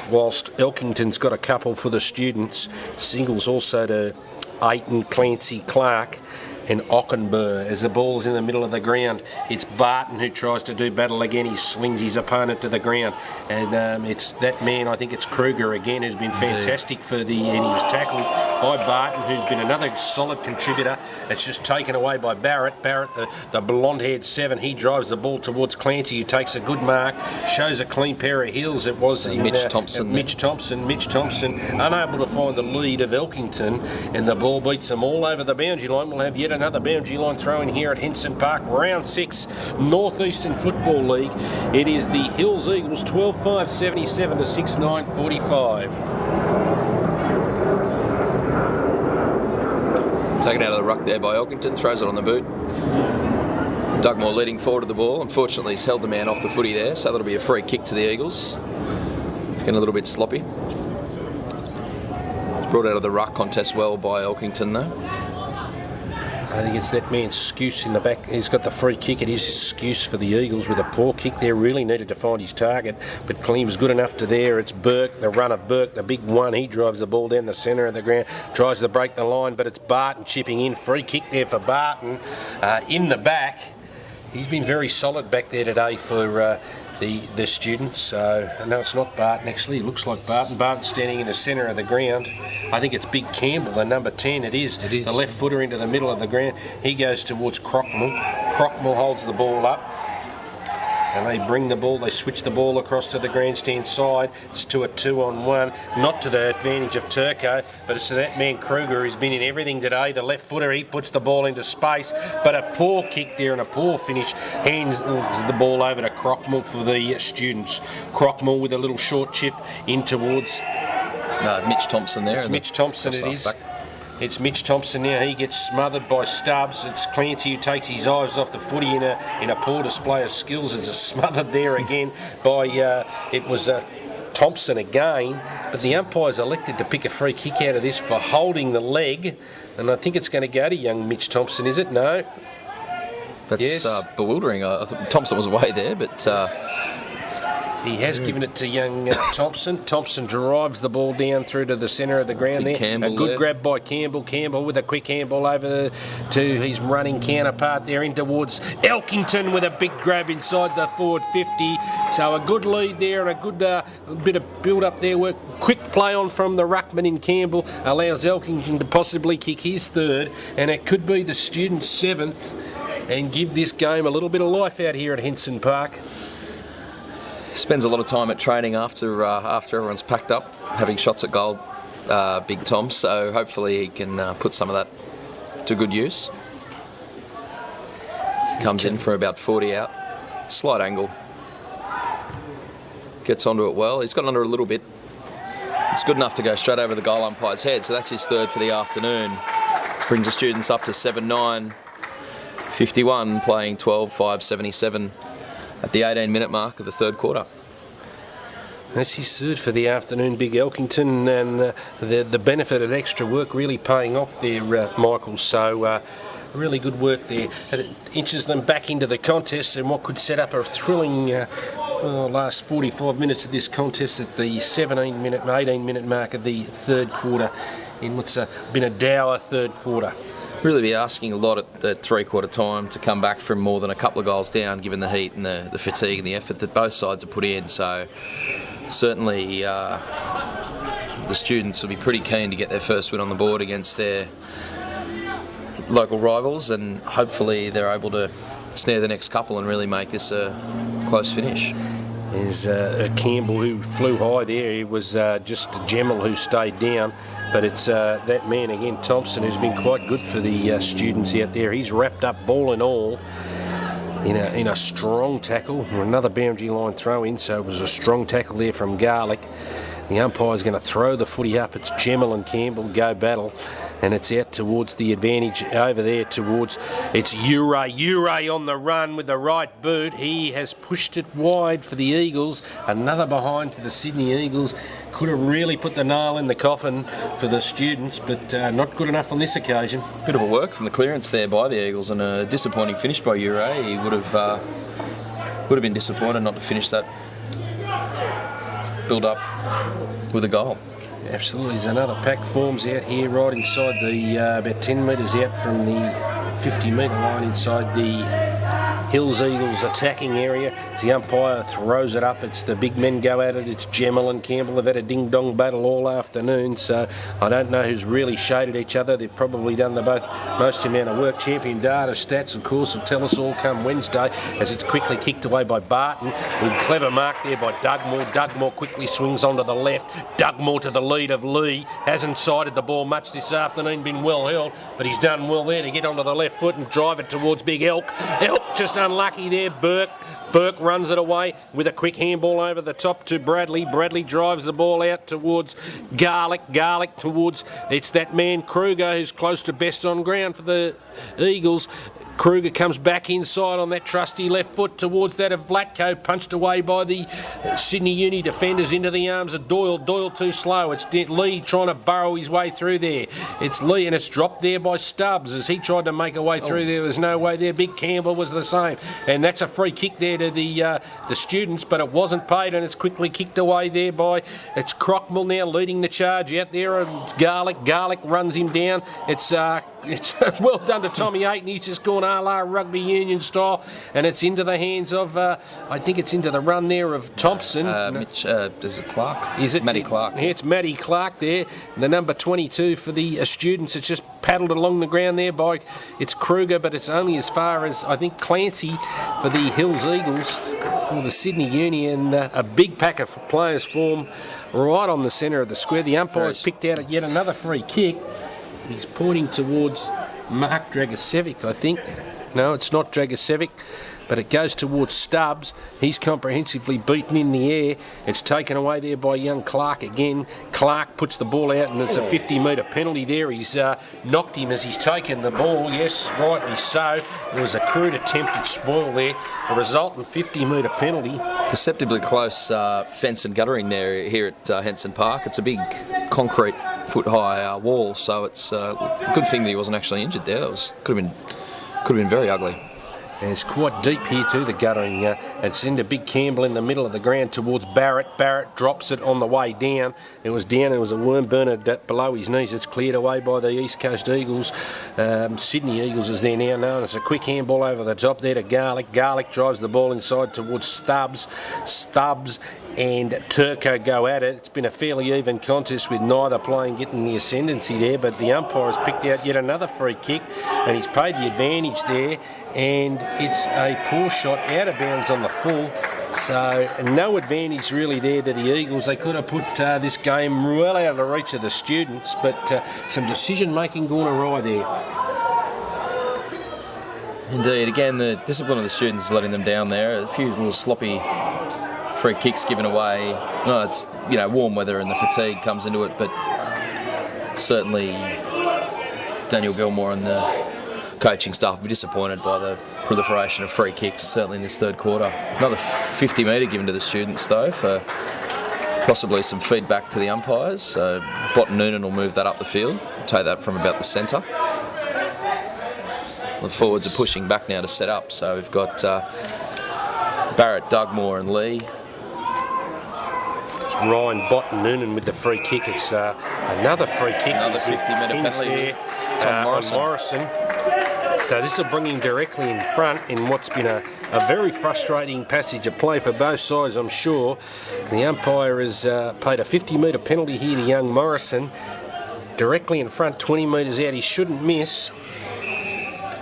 whilst Elkington's got a couple for the students. Singles also to Ayton, Clancy, Clark and Ockenburr. As the ball's in the middle of the ground, it's Barton who tries to do battle again. He swings his opponent to the ground, and it's that man, I think it's Kruger again, who's been fantastic for and he was tackled by Barton, who's been another solid contributor. It's just taken away by Barrett. Barrett, the blonde-haired 7, he drives the ball towards Clancy, who takes a good mark, shows a clean pair of heels. It was Mitch Thompson, unable to find the lead of Elkington, and the ball beats them all over the boundary line. We'll have yet another boundary line throw in here at Henson Park, round 6, North Eastern Football League. It is the Hills Eagles 12-5-77 to 6-9-45. Taken out of the ruck there by Elkington, throws it on the boot. Dugmore leading forward to the ball. Unfortunately, he's held the man off the footy there, so that'll be a free kick to the Eagles. Getting a little bit sloppy. It's brought out of the ruck contest well by Elkington though. I think it's that man Skuse in the back. He's got the free kick. It is Skuse for the Eagles with a poor kick there. Really needed to find his target, but Clean was good enough to there. It's Burke, the run of Burke, the big one. He drives the ball down the centre of the ground, tries to break the line, but it's Barton chipping in. Free kick there for Barton in the back. He's been very solid back there today for the students. So no, it's not Barton actually. It looks like Barton. Barton's standing in the centre of the ground. I think it's Big Campbell, the number 10. It is. The left footer into the middle of the ground. He goes towards Crockmore. Crockmore holds the ball up, and they bring the ball. They switch the ball across to the grandstand side. It's to a 2-on-1, not to the advantage of Turco, but it's to that man Kruger who's been in everything today. The left footer, he puts the ball into space, but a poor kick there and a poor finish hands the ball over to Crockmore for the students. Crockmore with a little short chip in towards Mitch Thompson there. It's Mitch Thompson, it is. It's Mitch Thompson now. He gets smothered by Stubbs. It's Clancy who takes his eyes off the footy in a poor display of skills. It's a smothered there again by it was Thompson again. But the umpire's elected to pick a free kick out of this for holding the leg, and I think it's going to go to young Mitch Thompson. Is it? No. That's yes. Bewildering. I thought Thompson was away there, but. He has given it to young Thompson. Thompson drives the ball down through to the centre of the ground there. Campbell a good there. grab by Campbell. Campbell with a quick handball over to his running counterpart there in towards Elkington with a big grab inside the forward 50. So a good lead there and a good bit of build-up there. Work. Quick play on from the ruckman in Campbell allows Elkington to possibly kick his third, and it could be the students' 7th and give this game a little bit of life out here at Henson Park. Spends a lot of time at training after everyone's packed up, having shots at goal, Big Tom, so hopefully he can put some of that to good use. Comes in for about 40 out. Slight angle. Gets onto it well. He's got under a little bit. It's good enough to go straight over the goal umpire's head, so that's his third for the afternoon. Brings the students up to 7-9-51, playing 12-5-77. At the 18-minute mark of the third quarter. That's his third for the afternoon, Big Elkington, and the benefit of extra work really paying off there, Michael. So really good work there. And it inches them back into the contest, and what could set up a thrilling last 45 minutes of this contest at the 18-minute mark of the third quarter in what's been a dour third quarter. Really be asking a lot at the three-quarter time to come back from more than a couple of goals down, given the heat and the fatigue and the effort that both sides have put in. So certainly the students will be pretty keen to get their first win on the board against their local rivals, and hopefully they're able to snare the next couple and really make this a close finish. There's Campbell who flew high there. It was just Gemmell who stayed down. But it's that man again, Thompson, who's been quite good for the students out there. He's wrapped up ball and all in a strong tackle. Another boundary line throw in, so it was a strong tackle there from Garlick. The umpire's going to throw the footy up. It's Gemmell and Campbell go battle. And it's out towards the advantage over there towards, it's Uray on the run with the right boot. He has pushed it wide for the Eagles. Another behind for the Sydney Eagles. Could have really put the nail in the coffin for the students, but not good enough on this occasion. Bit of a work from the clearance there by the Eagles, and a disappointing finish by Uray. He would have been disappointed not to finish that build up with a goal. Absolutely, there's another pack forms out here right inside the, about 10 metres out from the 50 metre line inside the Hills Eagles attacking area. As the umpire throws it up, it's the big men go at it. It's Gemmell and Campbell have had a ding-dong battle all afternoon, so I don't know who's really shaded each other. They've probably done the most amount of work. Champion data stats, of course, will tell us all come Wednesday, as it's quickly kicked away by Barton. With a clever mark there by Dugmore. Dugmore quickly swings onto the left. Dugmore to the lead of Lee. Hasn't sided the ball much this afternoon, been well held, but he's done well there to get onto the left foot and drive it towards Big Elk. Elk just unlucky there. Burke runs it away with a quick handball over the top to Bradley. Bradley drives the ball out towards Garlick. Garlick towards, it's that man Kruger who's close to best on ground for the Eagles. Kruger comes back inside on that trusty left foot towards that of Vlatko, punched away by the Sydney Uni defenders into the arms of Doyle. Doyle too slow. It's Lee trying to burrow his way through there. It's Lee, and it's dropped there by Stubbs as he tried to make a way through there. There's no way there. Big Campbell was the same. And that's a free kick there to the students, but it wasn't paid, and it's quickly kicked away there by, it's Crockmell now leading the charge out there, and Garlick. Garlick runs him down. It's well done to Tommy Aiton. He's just gone a la rugby union style, and it's into the hands of, I think it's into the run there of Thompson. Is it Clark? Is it? Matty Clark. Yeah, it's Matty Clark there, the number 22 for the students. It's just paddled along the ground there by, it's Kruger, but it's only as far as, I think, Clancy for the Hills Eagles, or the Sydney Uni, and a big pack of players form right on the centre of the square. The umpire's picked out yet another free kick. He's pointing towards Mark Dragicevic, I think. No, it's not Dragicevic, but it goes towards Stubbs. He's comprehensively beaten in the air. It's taken away there by young Clark again. Clark puts the ball out, and it's a 50-metre penalty there. He's knocked him as he's taken the ball. Yes, rightly so. There was a crude attempt at spoil there. A resultant 50-metre penalty. Deceptively close fence and guttering there here at Henson Park. It's a big concrete foot-high wall, so it's a good thing that he wasn't actually injured there. That could have been very ugly. And it's quite deep here too, the guttering. It's into Big Campbell in the middle of the ground towards Barrett. Barrett drops it on the way down. It was down, it was a worm burner below his knees. It's cleared away by the East Coast Eagles. Sydney Eagles as they're now known. It's a quick handball over the top there to Garlick. Garlick drives the ball inside towards Stubbs. Stubbs and Turco go at it. It's been a fairly even contest with neither playing getting the ascendancy there, but the umpire has picked out yet another free kick, and he's paid the advantage there, and it's a poor shot out of bounds on the full. So no advantage really there to the Eagles. They could have put this game well out of the reach of the students, but some decision making gone awry there. Indeed, again, the discipline of the students is letting them down there. A few little sloppy free kicks given away. No, it's warm weather and the fatigue comes into it, but certainly Daniel Gilmore and the coaching staff will be disappointed by the proliferation of free kicks, certainly in this third quarter. Another 50 metre given to the students though for possibly some feedback to the umpires. So Bott Noonan will move that up the field, take that from about the centre. The forwards are pushing back now to set up, so we've got Barrett, Dugmore and Lee. It's Ryan Bott Noonan with the free kick. It's another free kick. Another 50-metre penalty there. Tom Morrison. So this will bring him directly in front in what's been a very frustrating passage of play for both sides, I'm sure. The umpire has paid a 50-metre penalty here to young Morrison. Directly in front, 20 metres out. He shouldn't miss.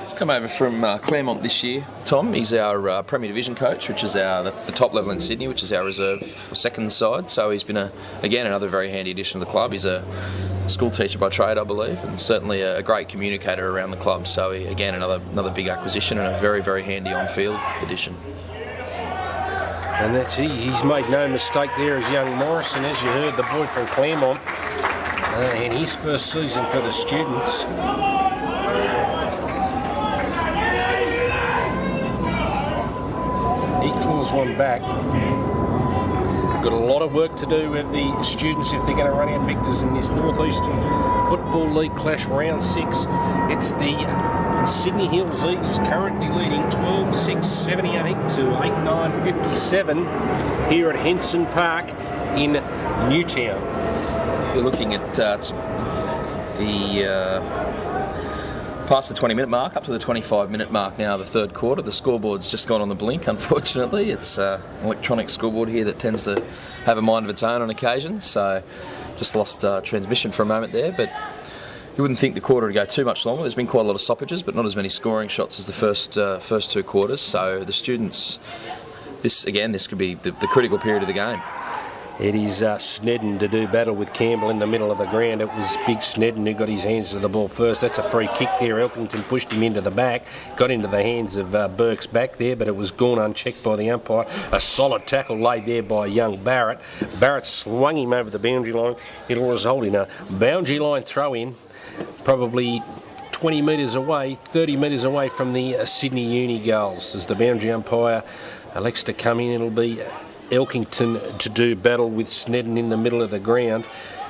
He's come over from Claremont this year, Tom. He's our Premier Division coach, which is the top level in Sydney, which is our reserve second side. So he's been, again, another very handy addition to the club. He's a school teacher by trade, I believe, and certainly a great communicator around the club. So, again, another big acquisition and a very, very handy on-field addition. And that's he's made no mistake there as young Morrison, as you heard, the boy from Claremont, and his first season for the students. He claws one back. Got a lot of work to do with the students if they're going to run out victors in this North Eastern Football League Clash round 6. It's the Sydney Hills Eagles currently leading 12-6-78 to 8-9-57 here at Henson Park in Newtown. We're looking at past the 20-minute mark, up to the 25-minute mark now, the third quarter. The scoreboard's just gone on the blink, unfortunately. It's an electronic scoreboard here that tends to have a mind of its own on occasion, so just lost transmission for a moment there, but you wouldn't think the quarter would go too much longer. There's been quite a lot of stoppages, but not as many scoring shots as the first two quarters, so the students, this could be the critical period of the game. It is Snedden to do battle with Campbell in the middle of the ground. It was big Snedden who got his hands to the ball first. That's a free kick there. Elkington pushed him into the back, got into the hands of Burke's back there, but it was gone unchecked by the umpire. A solid tackle laid there by young Barrett. Barrett swung him over the boundary line. It'll result in a boundary line throw-in, probably 20 metres away, 30 metres away from the Sydney Uni goals. As the boundary umpire elects to come in, it'll be Elkington to do battle with Snedden in the middle of the ground.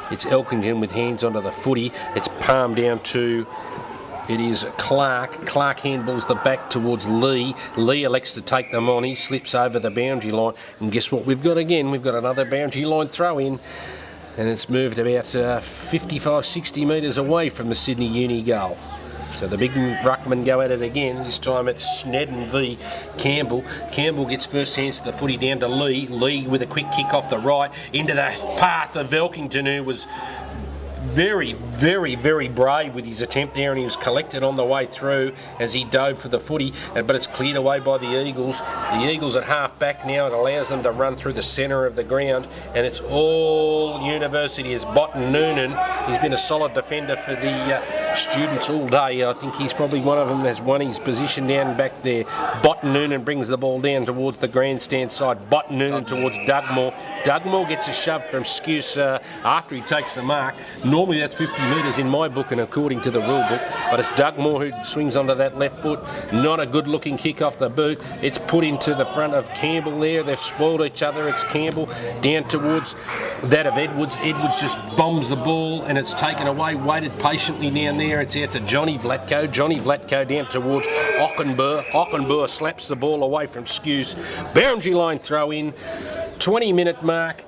It's Elkington with hands onto the footy. It's palmed down to, it is Clark. Clark handballs the back towards Lee. Lee elects to take them on. He slips over the boundary line. And guess what we've got again? We've got another boundary line throw in. And it's moved about 55, 60 metres away from the Sydney Uni goal. So the big ruckmen go at it again. This time it's Snedden v Campbell. Campbell gets first hands to the footy down to Lee. Lee with a quick kick off the right into the path of Elkington, who was very, very, very brave with his attempt there, and he was collected on the way through as he dove for the footy, but it's cleared away by the Eagles. The Eagles at half back now. It allows them to run through the centre of the ground, and it's all University as Botten Noonan. He's been a solid defender for the students all day. I think he's probably one of them has won his position down back there. Botten Noonan brings the ball down towards the grandstand side. Botten Noonan towards Dugmore. Dugmore gets a shove from Skuse after he takes the mark. Normally that's 50 metres in my book and according to the rule book, but it's Dugmore who swings onto that left foot. Not a good looking kick off the boot. It's put into the front of Campbell there. They've spoiled each other. It's Campbell down towards that of Edwards. Edwards just bombs the ball and it's taken away. Waited patiently down there. It's out to Johnny Vlatko. Johnny Vlatko down towards Ockenburr. Ockenburr slaps the ball away from Skuse. Boundary line throw in. 20-minute mark.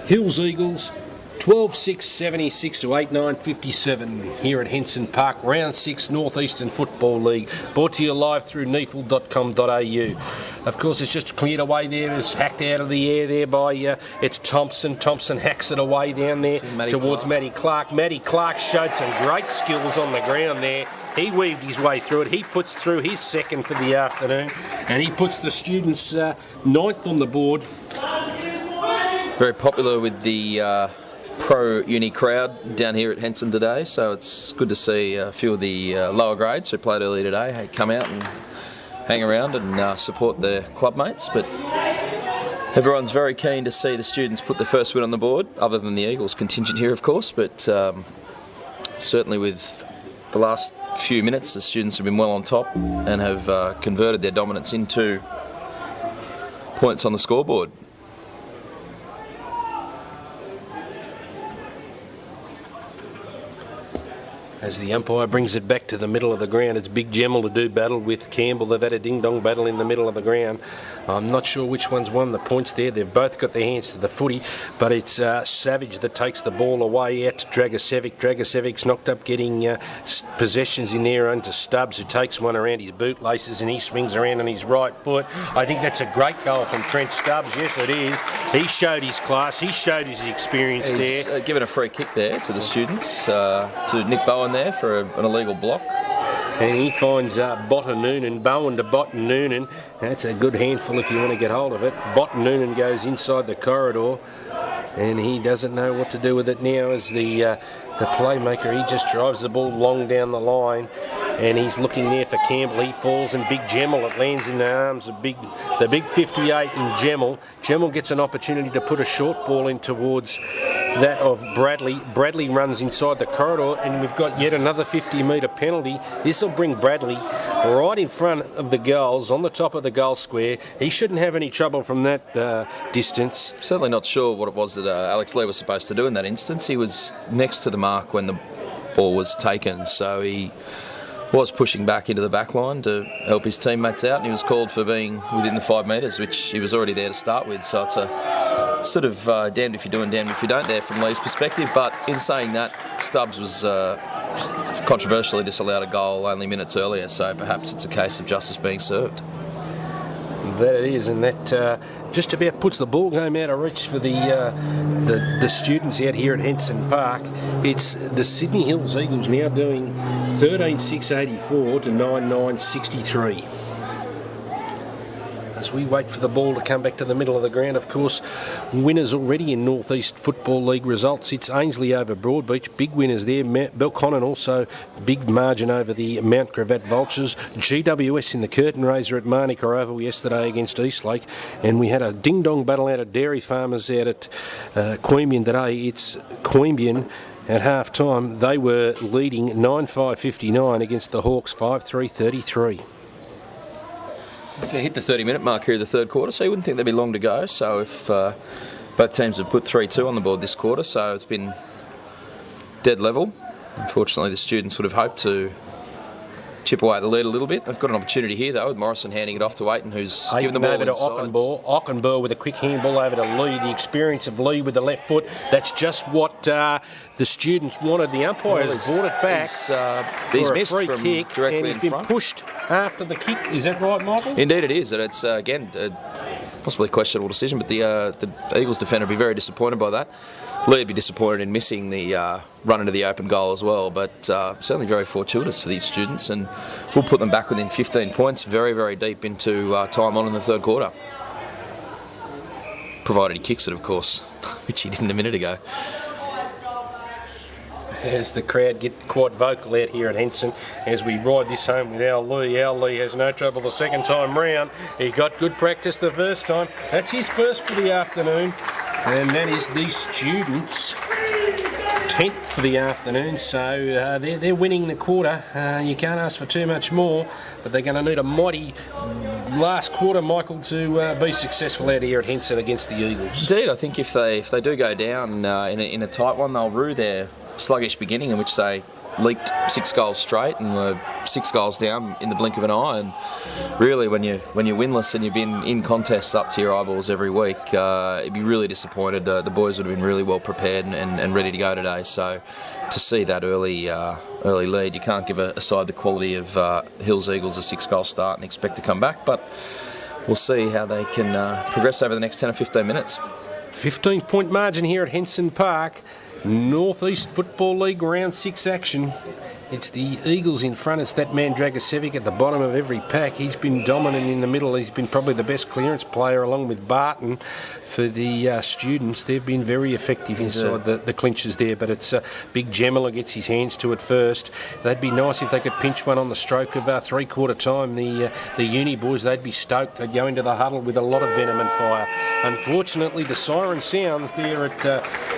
Hills Eagles 12-6-76 to 8-9-57 here at Henson Park, round 6 North Eastern Football League, brought to you live through neafl.com.au. Of course, it's just cleared away there. It's hacked out of the air there by it's Thompson. Thompson hacks it away down there towards Matty Clark. Matty Clark showed some great skills on the ground there. He weaved his way through it. He puts through his second for the afternoon, and he puts the students ninth on the board. Very popular with the pro-uni crowd down here at Henson today, so it's good to see a few of the lower grades who played earlier today come out and hang around and support their club mates. But everyone's very keen to see the students put the first win on the board, other than the Eagles contingent here, of course, but certainly with the last few minutes, the students have been well on top and have converted their dominance into points on the scoreboard. As the umpire brings it back to the middle of the ground, it's Big Gemmell to do battle with Campbell. They've had a ding-dong battle in the middle of the ground. I'm not sure which one's won the points there. They've both got their hands to the footy, but it's Savage that takes the ball away out to Dragosevic. Dragosevic's knocked up getting possessions in there onto Stubbs, who takes one around his bootlaces and he swings around on his right foot. I think that's a great goal from Trent Stubbs. Yes, it is. He showed his class. He showed his experience there. He's given a free kick there to the students, to Nick Bowen there for an illegal block. And he finds Botta Noonan, Bowen to Botta Noonan. That's a good handful if you want to get hold of it. Botta Noonan goes inside the corridor, and he doesn't know what to do with it now as the playmaker. He just drives the ball long down the line, and he's looking there for Campbell. He falls, and Big Gemmell, it lands in the arms of the big 58 in Gemmell. Gemmell gets an opportunity to put a short ball in towards that of Bradley. Bradley runs inside the corridor, and we've got yet another 50-metre penalty. This will bring Bradley right in front of the goals, on the top of the goal square. He shouldn't have any trouble from that distance. Certainly not sure what it was that Alex Lee was supposed to do in that instance. He was next to the mark when the ball was taken, so he was pushing back into the back line to help his teammates out, and he was called for being within the 5 metres, which he was already there to start with. So it's a sort of damned if you do and damned if you don't there from Lee's perspective. But in saying that, Stubbs was controversially disallowed a goal only minutes earlier, so perhaps it's a case of justice being served. That it is, and that just about puts the ball game out of reach for the students out here at Henson Park. It's the Sydney Hills Eagles now doing 13-6-84 to 9-9-63. As we wait for the ball to come back to the middle of the ground, of course, winners already in North East Football League results. It's Ainslie over Broadbeach, big winners there. Belconnen also big margin over the Mount Gravatt Vultures. GWS in the curtain raiser at Marnica Oval yesterday against Eastlake, and we had a ding-dong battle out of Dairy Farmers out at Queanbeyan today. It's Queanbeyan. At half-time, they were leading 9-5-59 against the Hawks 5-3-33. They hit the 30-minute mark here in the third quarter, so you wouldn't think there'd be long to go. So if both teams have put 3-2 on the board this quarter, so it's been dead level. Unfortunately, the students would have hoped to chip away at the lead a little bit. They've got an opportunity here, though, with Morrison handing it off to Aiton, who's given the ball over to inside. Ockenball with a quick handball over to Lee. The experience of Lee with the left foot. That's just what the students wanted. The umpires brought it back He's for a missed free from kick, directly and in he's been front. pushed after the kick. Is that right, Michael? Indeed it is, and it's, again, possibly a questionable decision, but the Eagles defender would be very disappointed by that. Lee would be disappointed in missing the run into the open goal as well, but certainly very fortuitous for these students, and we'll put them back within 15 points very, very deep into time on in the third quarter. Provided he kicks it, of course, which he didn't a minute ago. As the crowd get quite vocal out here at Henson as we ride this home with Al Lee. Al Lee has no trouble the second time round. He got good practice the first time. That's his first for the afternoon, and that is the students' 10th for the afternoon. So they're winning the quarter. You can't ask for too much more, but they're going to need a mighty last quarter, Michael, to be successful out here at Henson against the Eagles. Indeed, I think if they do go down in a tight one, they'll rue their sluggish beginning in which they leaked 6 goals straight and were 6 goals down in the blink of an eye. And really, when you're winless and you've been in contests up to your eyeballs every week, you'd be really disappointed. The boys would have been really well prepared and ready to go today. So to see that early lead, you can't give aside the quality of Hills Eagles a 6-goal start and expect to come back. But we'll see how they can progress over the next 10 or 15 minutes. 15-point margin here at Henson Park. North East Football League Round 6 action. It's the Eagles in front. It's that man Dragosevic at the bottom of every pack. He's been dominant in the middle. He's been probably the best clearance player along with Barton for the students. They've been very effective inside the clinches there, but it's Big Gemmell gets his hands to it first. They'd be nice if they could pinch one on the stroke of three-quarter time. The uni boys, they'd be stoked. They'd go into the huddle with a lot of venom and fire. Unfortunately, the siren sounds there at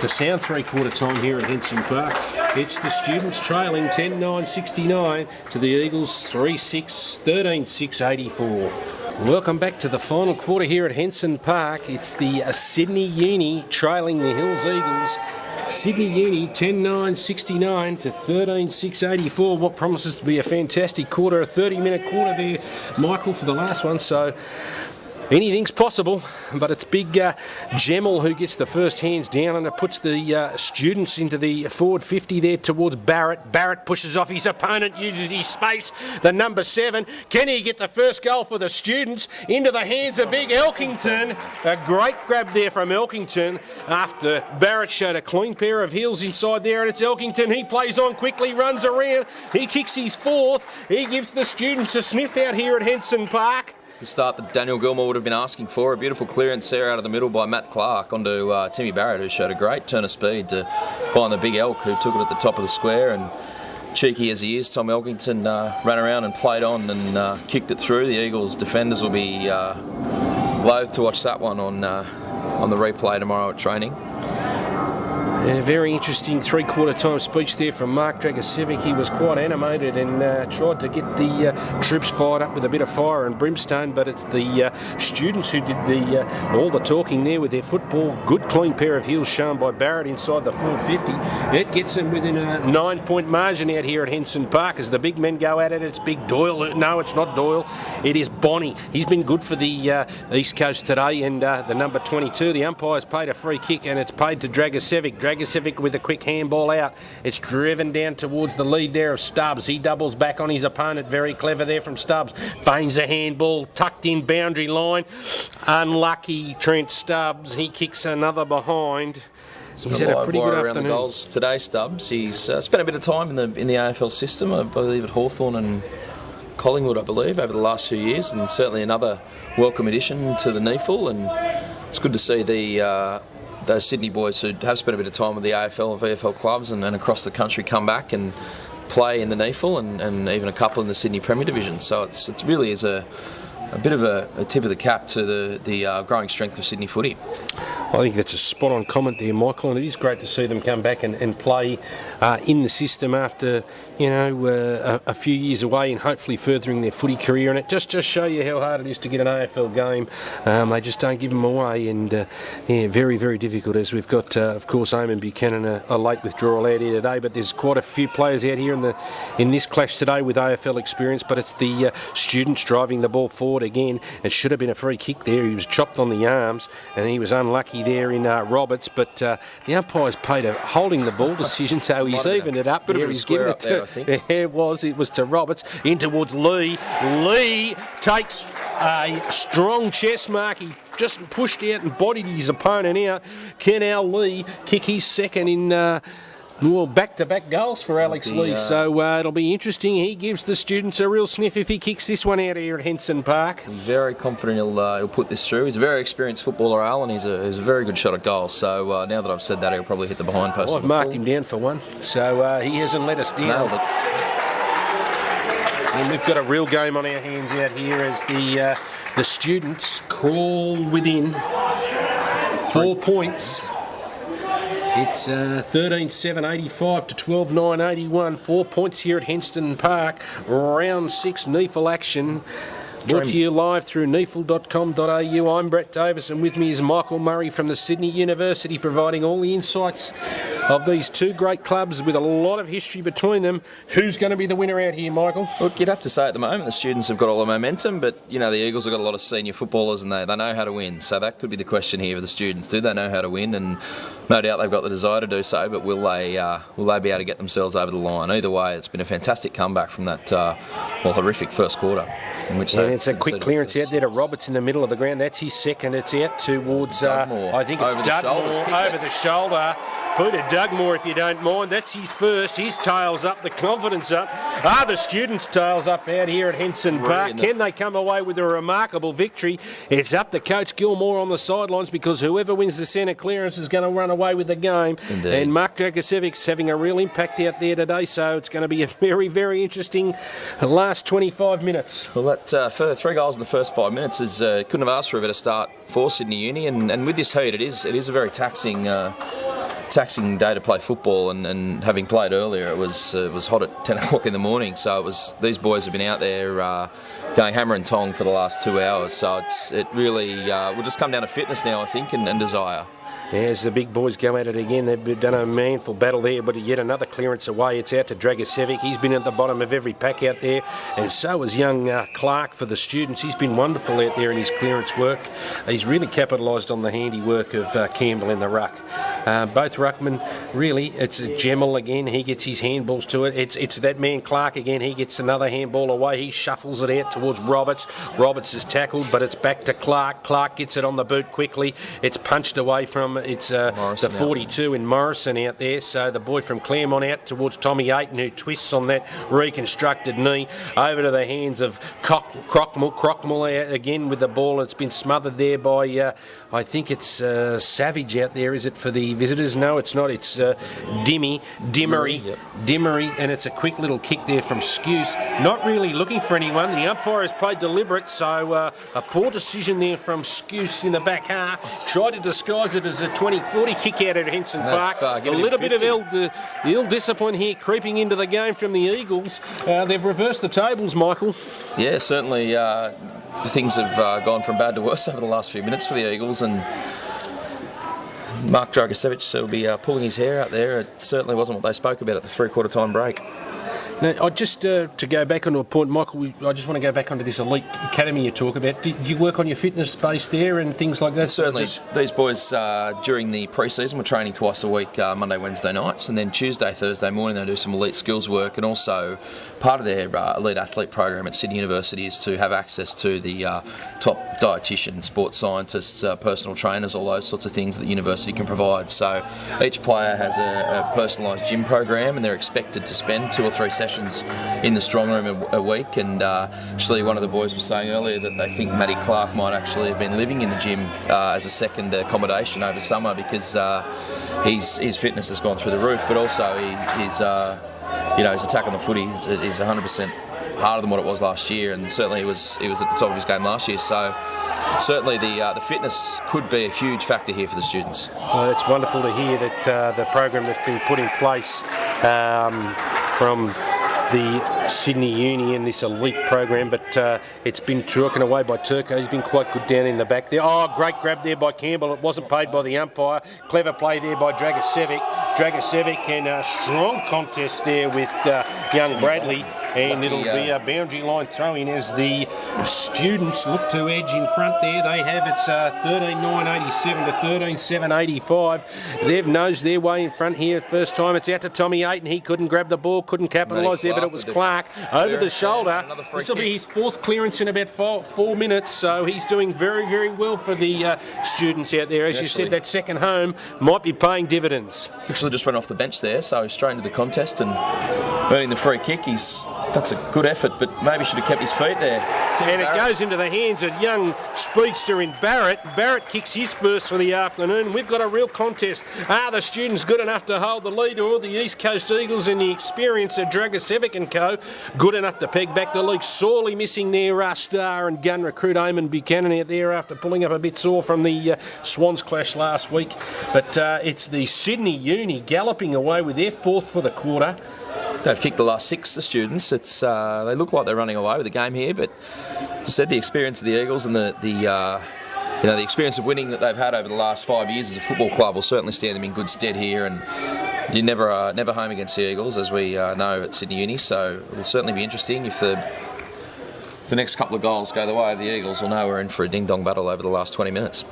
the sound three-quarter time here at Henson Park. It's the students trailing 10-9-69 to the Eagles 13-6-84. Welcome back to the final quarter here at Henson Park. It's the Sydney Uni trailing the Hills Eagles. Sydney Uni 10-9-69 to 13-6-84. What promises to be a fantastic quarter, a 30-minute quarter there, Michael, for the last one. So Anything's possible, but it's big Gemmell who gets the first hands down, and it puts the students into the forward 50 there towards Barrett. Barrett pushes off his opponent, uses his space, the number 7. Can he get the first goal for the students? Into the hands of big Elkington. A great grab there from Elkington after Barrett showed a clean pair of heels inside there, and it's Elkington. He plays on quickly, runs around. He kicks his 4th. He gives the students a sniff out here at Henson Park. The start that Daniel Gilmore would have been asking for. A beautiful clearance there out of the middle by Matt Clark onto Timmy Barrett, who showed a great turn of speed to find the big elk, who took it at the top of the square. And cheeky as he is, Tom Elkington ran around and played on and kicked it through. The Eagles defenders will be loath to watch that one on the replay tomorrow at training. A very interesting three-quarter time speech there from Mark Dragosevic. He was quite animated and tried to get the troops fired up with a bit of fire and brimstone, but it's the students who did all the talking there with their football. Good clean pair of heels shown by Barrett inside the forward 50. It gets them within a 9-point margin out here at Henson Park as the big men go at it. It's big Doyle. No, it's not Doyle. It is Bonnie. He's been good for the East Coast today, and the number 22. The umpire's paid a free kick, and it's paid to Dragosevic. Dragosevic with a quick handball out. It's driven down towards the lead there of Stubbs. He doubles back on his opponent. Very clever there from Stubbs. Feigns a handball, tucked in boundary line. Unlucky Trent Stubbs. He kicks another behind. He's had a pretty good afternoon. Around the goals today, Stubbs. He's spent a bit of time in the AFL system, I believe at Hawthorn and Collingwood, I believe, over the last few years, and certainly another welcome addition to the NEAFL. And it's good to see those Sydney boys who have spent a bit of time with the AFL and VFL clubs and across the country come back and play in the NEAFL and even a couple in the Sydney Premier Division. So it really is a bit of a tip of the cap to the growing strength of Sydney footy. I think that's a spot-on comment there, Michael, and it is great to see them come back and play in the system after, a few years away and hopefully furthering their footy career. And it just show you how hard it is to get an AFL game. They just don't give them away, and very, very difficult, as we've got, of course, Eamon Buchanan, a late withdrawal out here today, but there's quite a few players out here in this clash today with AFL experience, but it's the students driving the ball forward again. It should have been a free kick there. He was chopped on the arms, and he was unlucky there in Roberts, but the umpire's paid a holding the ball decision, so he's evened it up. He's given it to, it was to Roberts, in towards Lee. Lee takes a strong chest mark. He just pushed out and bodied his opponent out. Can Al Lee kick his second in back-to-back goals for Alex Lee, so it'll be interesting. He gives the students a real sniff if he kicks this one out here at Henson Park. He's very confident he'll put this through. He's a very experienced footballer, Al, and he's a very good shot at goal. So now that I've said that, he'll probably hit the behind post. I've marked him down for one, so he hasn't let us down. Nailed it. And we've got a real game on our hands out here as the students crawl within 4 points. It's 13-7-85 to 12-9-81. 4 points here at Henson Park. Round 6 NEAFL action. Brought to you live through neafl.com.au. I'm Brett Davis, and with me is Michael Murray from the Sydney University, providing all the insights of these two great clubs with a lot of history between them. Who's going to be the winner out here, Michael? Look, you'd have to say at the moment the students have got all the momentum, but the Eagles have got a lot of senior footballers and they know how to win. So that could be the question here for the students. Do they know how to win? And no doubt they've got the desire to do so, but will they be able to get themselves over the line? Either way, it's been a fantastic comeback from that horrific first quarter. And it's a quick clearance out there to Roberts in the middle of the ground. That's his second. It's out towards, I think it's Dugmore over the shoulder. Peter Dugmore, if you don't mind. That's his first. His tail's up, the confidence up. The students' tail's up out here at Henson Park. Can they come away with a remarkable victory? It's up to Coach Gilmore on the sidelines, because whoever wins the centre clearance is going to run away with the game. Indeed. And Mark Dragosevic's having a real impact out there today, so it's going to be a very, very interesting last 25 minutes. Well, that for 3 goals in the first 5 minutes couldn't have asked for a better start for Sydney Uni, and with this heat, it is a very taxing day to play football, and having played earlier, it was hot at 10 o'clock in the morning, so these boys have been out there going hammer and tong for the last 2 hours, so it really will just come down to fitness now, I think, and desire. As the big boys go at it again, they've done a manful battle there, but yet another clearance away. It's out to Dragicevic. He's been at the bottom of every pack out there, and so has young Clark for the students. He's been wonderful out there in his clearance work. He's really capitalised on the handiwork of Campbell in the ruck. Both ruckmen, really, it's Gemmell again. He gets his handballs to it. It's that man Clark again. He gets another handball away. He shuffles it out towards Roberts. Roberts is tackled, but it's back to Clark. Clark gets it on the boot quickly. It's punched away from the 42 in Morrison out there. So the boy from Claremont out towards Tommy Ayton, who twists on that reconstructed knee over to the hands of Crockmell. Crockmell again with the ball. It's been smothered there by I think it's Savage out there. Is it for the visitors? No, it's not. It's Dimmery, and it's a quick little kick there from Skuse. Not really looking for anyone. The umpire has played deliberate, so a poor decision there from Skuse in the back half. Tried to disguise it as a 20-40 kick out at Henson Park. A little bit of ill discipline here creeping into the game from the Eagles. They've reversed the tables, Michael. Yeah, certainly things have gone from bad to worse over the last few minutes for the Eagles, and Mark Dragicevic will be pulling his hair out there. It certainly wasn't what they spoke about at the three-quarter time break. Now, I just to go back onto a point, Michael, I just want to go back onto this elite academy you talk about. Do you work on your fitness base there and things like that? Certainly. These boys, during the pre-season, were training twice a week, Monday, Wednesday nights, and then Tuesday, Thursday morning they do some elite skills work, and also part of their elite athlete program at Sydney University is to have access to the top dietitians, sports scientists, personal trainers, all those sorts of things that the university can provide. So each player has a personalised gym program, and they're expected to spend 2 or 3 sessions in the strong room a week. And actually one of the boys was saying earlier that they think Matty Clark might actually have been living in the gym as a second accommodation over summer, because his fitness has gone through the roof, but also his attack on the footy is 100% harder than what it was last year, and certainly he was at the top of his game last year. So certainly the fitness could be a huge factor here for the students. Well, it's wonderful to hear that the program that's been put in place from the Sydney Uni and this elite program, but it's been talking away by Turco. He's been quite good down in the back there. Oh, great grab there by Campbell. It wasn't paid by the umpire. Clever play there by Dragicevic. Dragicevic, and a strong contest there with young Bradley. And it'll be a boundary line throw-in as the students look to edge in front there. They have it's 13-9-87 to 13-7-85. They've nosed their way in front here. First time it's out to Tommy Ayton. He couldn't grab the ball, couldn't capitalise there, but it was Clark over the shoulder. This will be his 4th clearance in about 4 minutes, so he's doing very, very well for the students out there. As you said, that second home might be paying dividends. Actually just ran off the bench there, so straight into the contest and earning the free kick. That's a good effort, but maybe should have kept his feet there. And it goes into the hands of young speedster in Barrett. Barrett kicks his first for the afternoon. We've got a real contest. Are the students good enough to hold the lead, or the East Coast Eagles and the experience of Dragicevic and co good enough to peg back the league? Sorely missing their star and gun recruit Eamon Buchanan out there after pulling up a bit sore from the Swans clash last week. But it's the Sydney Uni galloping away with their 4th for the quarter. They've kicked the last 6, the students. They look like they're running away with the game here, but as I said, the experience of the Eagles and the experience of winning that they've had over the last 5 years as a football club will certainly stand them in good stead here. And you're never home against the Eagles, as we know at Sydney Uni. So it'll certainly be interesting if the next couple of goals go the way of the Eagles. We'll know we're in for a ding-dong battle over the last 20 minutes.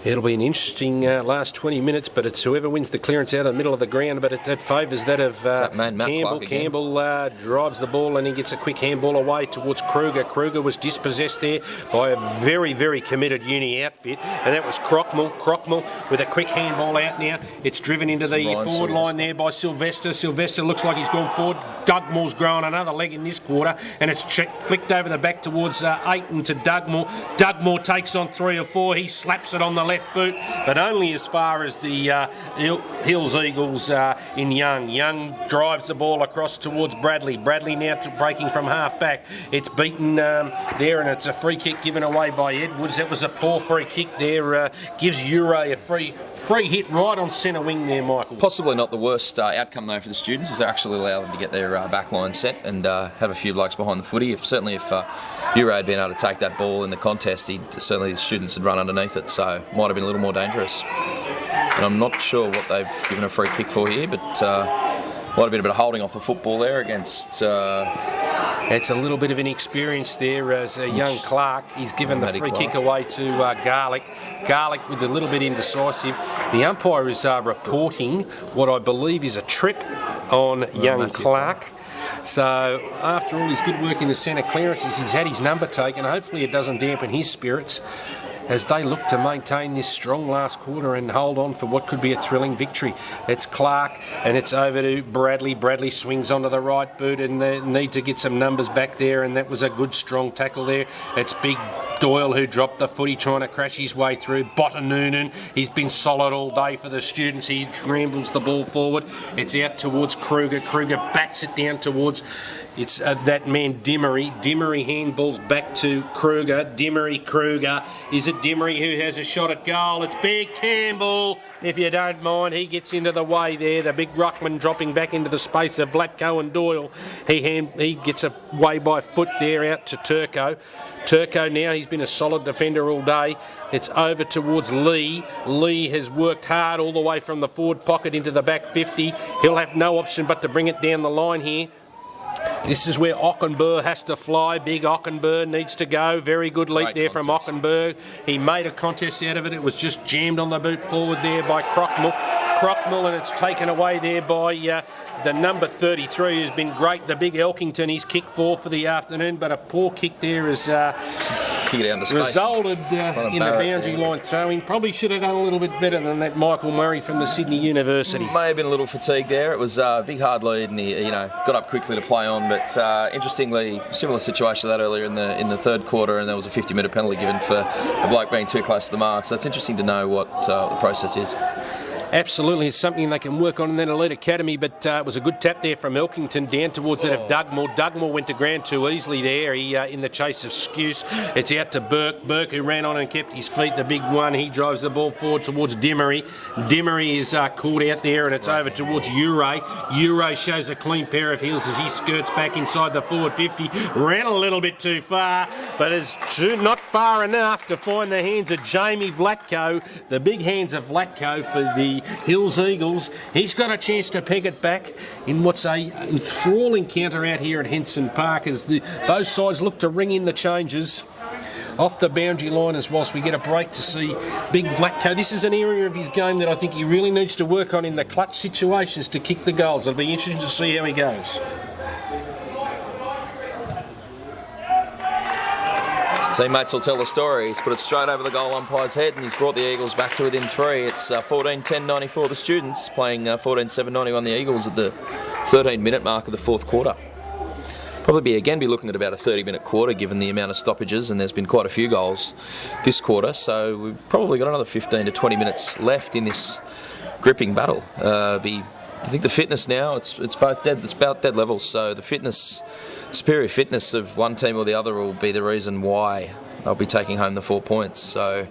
It'll be an interesting last 20 minutes, but it's whoever wins the clearance out of the middle of the ground, but it favours that of Campbell. Campbell drives the ball and he gets a quick handball away towards Kruger. Kruger was dispossessed there by a very, very committed Uni outfit, and that was Crockmell. Crockmell with a quick handball out now. It's driven into the forward line there by Sylvester. Sylvester looks like he's gone forward. Dugmore's growing another leg in this quarter, and it's flicked over the back towards Ayton to Dugmore. Dugmore takes on 3 or 4. He slaps it on the left boot, but only as far as the Hills Eagles in Young. Young drives the ball across towards Bradley. Bradley now breaking from half back. It's beaten there, and it's a free kick given away by Edwards. That was a poor free kick there. Gives Uray a free hit right on centre wing there, Michael. Possibly not the worst outcome though for the students, is they actually allow them to get their back line set and have a few blokes behind the footy. If Ure had been able to take that ball in the contest, certainly the students had run underneath it, so might have been a little more dangerous. And I'm not sure what they've given a free kick for here, but might have been a bit of holding off the football there against... It's a little bit of inexperience there as young Clark. He's given the free kick away to Garlick. Garlick with a little bit indecisive. The umpire is reporting what I believe is a trip on young Clark. So after all his good work in the centre clearances, he's had his number taken. Hopefully it doesn't dampen his spirits as they look to maintain this strong last quarter and hold on for what could be a thrilling victory. It's Clark and it's over to Bradley. Bradley swings onto the right boot and they need to get some numbers back there, and that was a good strong tackle there. It's big Doyle who dropped the footy trying to crash his way through. Bottanoonan, he's been solid all day for the students. He scrambles the ball forward. It's out towards Kruger. Kruger bats it down towards... It's that man Dimmery. Dimmery handballs back to Kruger. Dimmery, Kruger. Is it Dimmery who has a shot at goal? It's Big Campbell, if you don't mind. He gets into the way there. The big ruckman dropping back into the space of Vlatko and Doyle. He gets away by foot there out to Turco. Turco now, he's been a solid defender all day. It's over towards Lee. Lee has worked hard all the way from the forward pocket into the back 50. He'll have no option but to bring it down the line here. This is where Ockenberg has to fly. Big Ockenberg needs to go. Very good leap there from Ockenberg. He made a contest out of it. It was just jammed on the boot forward there by Crockmull, and it's taken away there by the number 33, who's been great. The big Elkington, he's kicked for the afternoon, but a poor kick there has resulted in the boundary line throwing. Probably should have done a little bit better than that Michael Murray from the Sydney University. May have been a little fatigued there. It was a big hard lead, and he got up quickly to play on. But interestingly, similar situation to that earlier in the third quarter, and there was a 50-metre penalty given for a bloke being too close to the mark. So it's interesting to know what the process is. Absolutely, it's something they can work on in that elite academy, but it was a good tap there from Elkington down towards that of Dugmore. Dugmore went to ground too easily there. He in the chase of Skuse. It's out to Burke. Burke, who ran on and kept his feet, the big one. He drives the ball forward towards Dimmery. Dimmery is caught out there, and it's over towards Ure. Ure shows a clean pair of heels as he skirts back inside the forward 50. Ran a little bit too far, but is not far enough to find the hands of Jamie Vlatko. The big hands of Vlatko for the Hills Eagles. He's got a chance to peg it back in what's a enthralling counter out here at Henson Park as both sides look to ring in the changes off the boundary line as whilst we get a break to see big Vlatko. This is an area of his game that I think he really needs to work on in the clutch situations to kick the goals. It'll be interesting to see how he goes. Teammates will tell the story. He's put it straight over the goal umpire's head and he's brought the Eagles back to within 3. It's 14-10-94 the students, playing 14-7-91 the Eagles at the 13-minute mark of the fourth quarter. Probably be looking at about a 30-minute quarter given the amount of stoppages, and there's been quite a few goals this quarter, so we've probably got another 15 to 20 minutes left in this gripping battle. I think the fitness now, it's about dead levels, so the superior fitness of one team or the other will be the reason why they'll be taking home the 4 points. So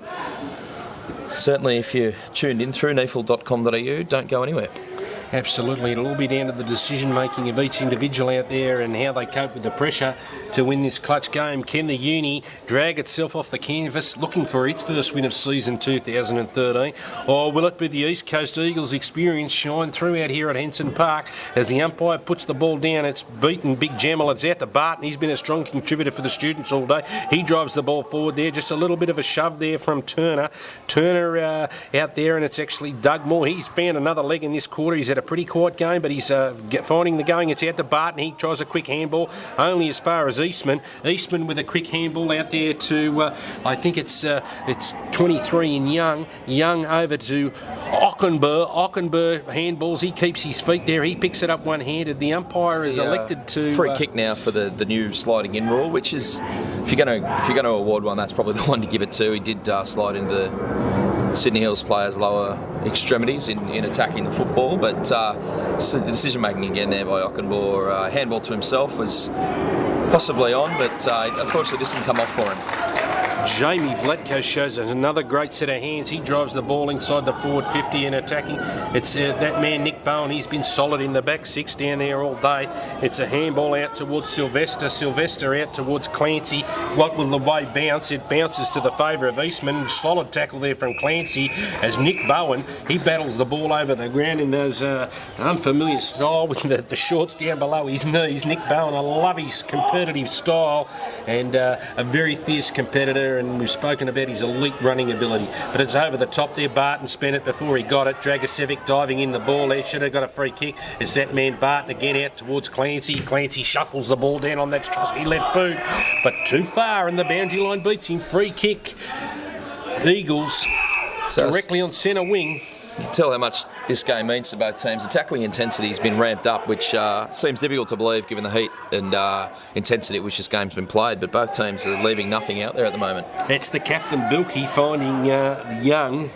certainly if you're tuned in through neafl.com.au, don't go anywhere. Absolutely, it'll all be down to the decision making of each individual out there and how they cope with the pressure to win this clutch game. Can the Uni drag itself off the canvas looking for its first win of season 2013, or will it be the East Coast Eagles experience shine through out here at Henson Park as the umpire puts the ball down? It's beaten Big Jamal. It's out to Barton. He's been a strong contributor for the students all day. He drives the ball forward there, just a little bit of a shove there from Turner out there, and it's actually Dugmore. He's found another leg in this quarter. He's had a pretty quiet game, but he's finding the going. It's out to Barton. He tries a quick handball only as far as Eastman. Eastman with a quick handball out there to I think it's 23 in Young. Young over to Ockenberg. Ockenberg handballs. He keeps his feet there. He picks it up one-handed. The umpire is elected to free kick now for the new sliding in rule, which is if you're going to award one, that's probably the one to give it to. He did slide into the Sydney Hills players' lower extremities in attacking the football, but the decision making again there by Ockenberg. Handball to himself was possibly on, but unfortunately this didn't come off for him. Jamie Vlatko shows us another great set of hands. He drives the ball inside the forward 50 and attacking. It's that man Nick Bowen. He's been solid in the back six down there all day. It's a handball out towards Sylvester. Sylvester out towards Clancy. What will the way bounce? It bounces to the favour of Eastman. Solid tackle there from Clancy as Nick Bowen, he battles the ball over the ground in those unfamiliar style with the shorts down below his knees. Nick Bowen, I love his competitive style and a very fierce competitor, and we've spoken about his elite running ability. But it's over the top there. Barton spent it before he got it. Dragosevic diving in the ball there. Should have got a free kick. It's that man Barton again out towards Clancy. Clancy shuffles the ball down on that trusty left boot, but too far, and the boundary line beats him. Free kick. Eagles directly on centre wing. You can tell how much this game means to both teams. The tackling intensity has been ramped up, which seems difficult to believe given the heat and intensity at which this game's been played, but both teams are leaving nothing out there at the moment. That's the captain, Bilkey, finding Young.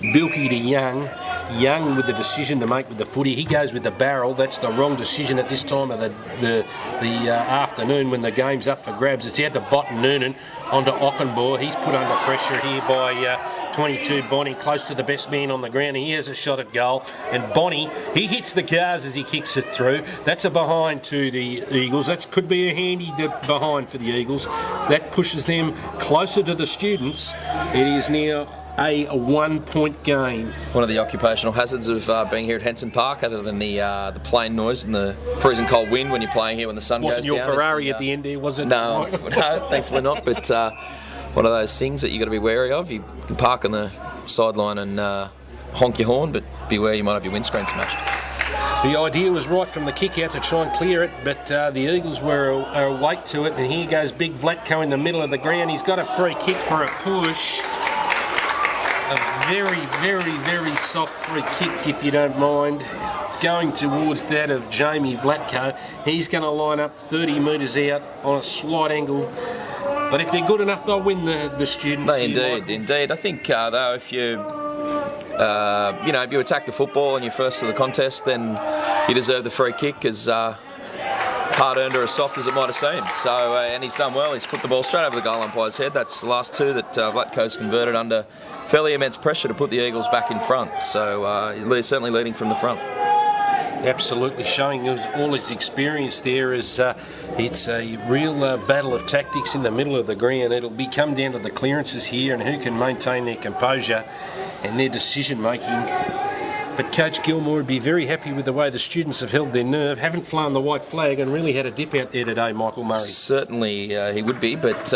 Bilkey to Young. Young with the decision to make with the footy. He goes with the barrel. That's the wrong decision at this time of the afternoon when the game's up for grabs. It's out to Botten Noonan onto Ockenbaugh. He's put under pressure here by 22 Bonnie, close to the best man on the ground. He has a shot at goal, and Bonnie, he hits the cars as he kicks it through. That's a behind to the Eagles. That could be a handy behind for the Eagles. That pushes them closer to the students. It is now a 1 point game. One of the occupational hazards of being here at Henson Park, other than the plane noise and the freezing cold wind when you're playing here when the sun goes down. Wasn't your Ferrari at the end there, was it? No, thankfully not, but one of those things that you've got to be wary of. You can park on the sideline and honk your horn, but beware, you might have your windscreen smashed. The idea was right from the kick out to try and clear it, but the Eagles were awake to it, and here goes big Vlatko in the middle of the ground. He's got a free kick for a push. A very, very, very soft free kick, if you don't mind, going towards that of Jamie Vlatko. He's going to line up 30 metres out on a slight angle. But if they're good enough, they'll win the students. Indeed. I think, though, if you if you attack the football and you're first to the contest, then you deserve the free kick, as hard-earned or as soft as it might have seemed. So, and he's done well. He's put the ball straight over the goal umpire's head. That's the last two that Vlatko's converted under fairly immense pressure to put the Eagles back in front. So, he's certainly leading from the front. Absolutely, showing all his experience there. It's a real battle of tactics in the middle of the ground. It'll come down to the clearances here and who can maintain their composure and their decision making. But Coach Gilmore would be very happy with the way the students have held their nerve, haven't flown the white flag, and really had a dip out there today, Michael Murray. Certainly he would be, but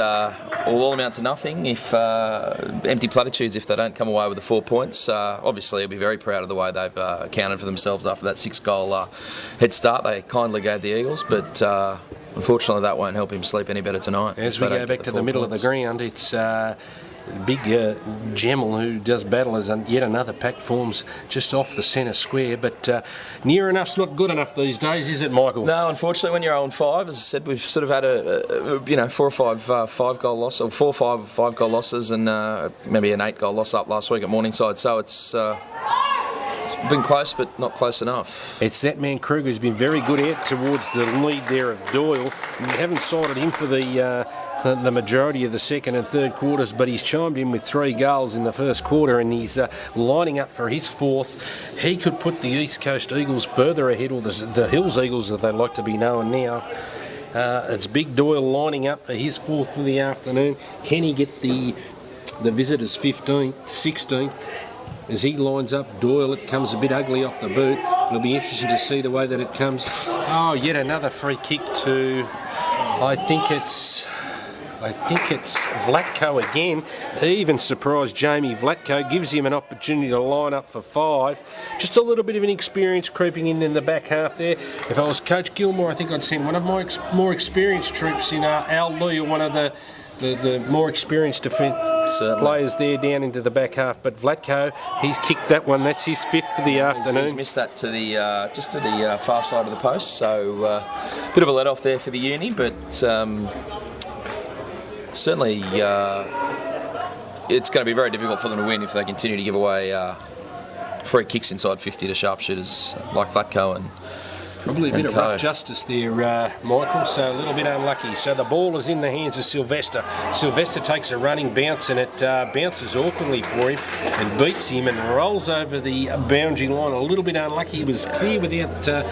all amount to nothing if empty platitudes if they don't come away with the 4 points. Obviously, he'll be very proud of the way they've accounted for themselves after that 6-goal head start they kindly gave the Eagles, but unfortunately that won't help him sleep any better tonight. As we go back to the middle of the ground, it's big Gemmell, who does battle as yet another pack, forms just off the centre square, but near enough's not good enough these days, is it, Michael? No, unfortunately, when you're 0-5, as I said, we've sort of had 4 or 5 5-goal losses, or 4 or 5 5-goal losses, and maybe an 8-goal loss up last week at Morningside. So it's been close, but not close enough. It's that man Kruger who's been very good out towards the lead there of Doyle. We haven't cited him for the majority of the second and third quarters, but he's chimed in with 3 goals in the first quarter, and he's lining up for his 4th. He could put the East Coast Eagles further ahead, or the Hills Eagles that they like to be known now. It's Big Doyle lining up for his 4th for the afternoon. Can he get the visitors 15th, 16th? As he lines up Doyle, it comes a bit ugly off the boot. It'll be interesting to see the way that it comes. Oh, yet another free kick to, I think it's Vlatko again. He even surprised Jamie Vlatko, gives him an opportunity to line up for 5. Just a little bit of an experience creeping in the back half there. If I was Coach Gilmore, I think I'd send one of my more experienced troops in Al Lee, one of the more experienced defence players there down into the back half. But Vlatko, he's kicked that one. That's his 5th for the afternoon. He's missed that to the just to the far side of the post. So bit of a let-off there for the uni, but certainly it's going to be very difficult for them to win if they continue to give away free kicks inside 50 to sharpshooters like Vlatko and Probably a bit of rough justice there, Michael, so a little bit unlucky. So the ball is in the hands of Sylvester. Sylvester takes a running bounce and it bounces awkwardly for him and beats him and rolls over the boundary line. A little bit unlucky. He was clear without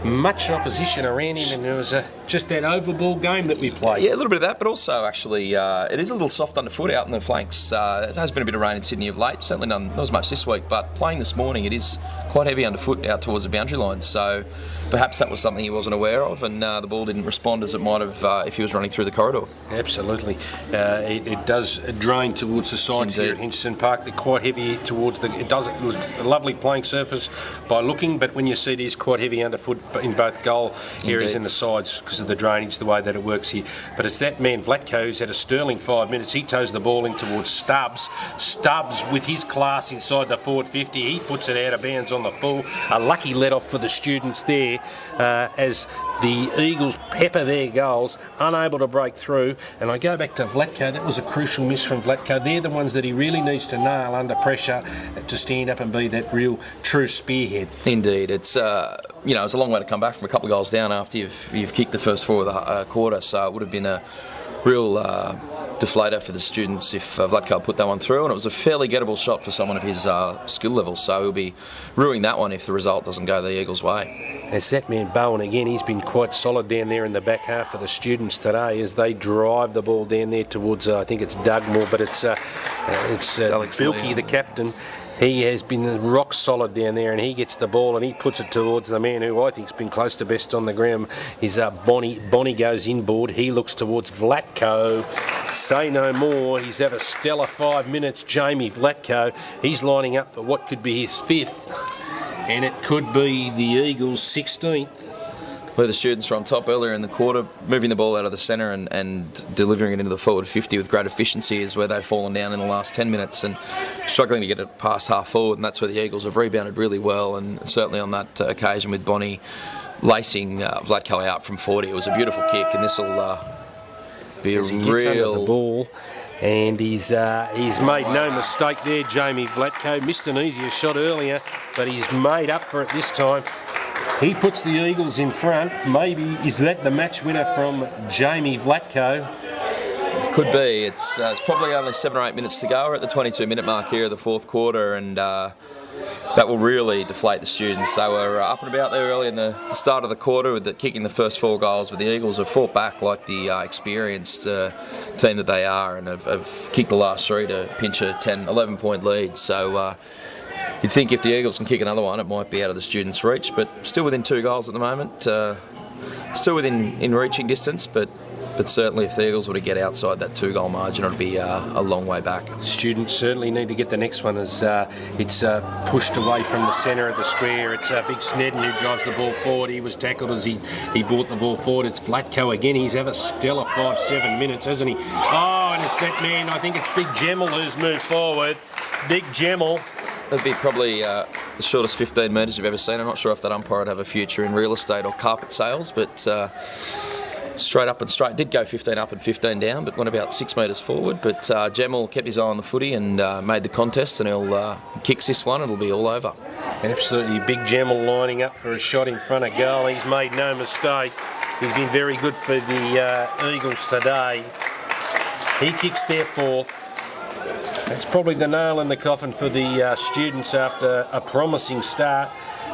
much opposition around him, and it was just that over-ball game that we played. Yeah, a little bit of that, but also actually it is a little soft underfoot out in the flanks. It has been a bit of rain in Sydney of late, certainly not as much this week, but playing this morning it is quite heavy underfoot out towards the boundary line, so perhaps that was something he wasn't aware of, and the ball didn't respond as it might have if he was running through the corridor. Absolutely. It does drain towards the sides here at Henderson Park. They're quite heavy towards the... It was a lovely playing surface by looking, but when you see it is quite heavy underfoot in both goal areas and the sides because of the drainage, the way that it works here. But it's that man, Vlatko, who's had a sterling 5 minutes. He toes the ball in towards Stubbs. Stubbs, with his class inside the forward 50, he puts it out of bounds on the full. A lucky let-off for the students there as the Eagles pepper their goals, unable to break through. And I go back to Vlatko. That was a crucial miss from Vlatko. They're the ones that he really needs to nail under pressure to stand up and be that real true spearhead. Indeed. It's it's a long way to come back from a couple of goals down after you've kicked the first four of the quarter, so it would have been a real deflator for the students if Vlatko put that one through, and it was a fairly gettable shot for someone of his skill level, so he'll be ruining that one if the result doesn't go the Eagles' way. As that man Bowen again, he's been quite solid down there in the back half for the students today as they drive the ball down there towards, I think it's Dugmore, but it's Bilkey, the captain. He has been rock solid down there, and he gets the ball and he puts it towards the man who I think's been close to best on the ground. Is Bonnie. Bonnie goes inboard. He looks towards Vlatko. Say no more. He's had a stellar 5 minutes. Jamie Vlatko. He's lining up for what could be his fifth, and it could be the Eagles' 16th. Where the students were on top earlier in the quarter, moving the ball out of the centre and delivering it into the forward 50 with great efficiency is where they've fallen down in the last 10 minutes and struggling to get it past half forward, and that's where the Eagles have rebounded really well, and certainly on that occasion with Bonnie lacing Vlatko out from 40. It was a beautiful kick, and this will be a he gets under the ball. And he's made no mistake there, Jamie Vlatko. Missed an easier shot earlier, but he's made up for it this time. He puts the Eagles in front. Maybe is that the match winner from Jamie Vlatko? It could be. It's probably only 7 or 8 minutes to go. We're at the 22-minute mark here of the fourth quarter, and that will really deflate the students. They were up and about there early in the start of the quarter with kicking the first 4 goals, but the Eagles have fought back like the experienced team that they are, and have kicked the last 3 to pinch a 10, 11-point lead. So you'd think if the Eagles can kick another one, it might be out of the students' reach, but still within 2 goals at the moment. Still within reaching distance, but certainly if the Eagles were to get outside that 2-goal margin, it would be a long way back. Students certainly need to get the next one as it's pushed away from the centre of the square. It's Big Snedden who drives the ball forward. He was tackled as he brought the ball forward. It's Vlatko again. He's had a stellar 5-7 minutes, hasn't he? Oh, and it's that man, I think it's Big Gemmell who's moved forward. Big Gemmell. It'd be probably the shortest 15 metres you've ever seen. I'm not sure if that umpire would have a future in real estate or carpet sales, but straight up and straight. Did go 15 up and 15 down, but went about 6 metres forward. But Gemmell kept his eye on the footy and made the contest, and he'll kicks this one. It'll be all over. Absolutely. Big Gemmell lining up for a shot in front of goal. He's made no mistake. He's been very good for the Eagles today. He kicks their 4th. That's probably the nail in the coffin for the students after a promising start.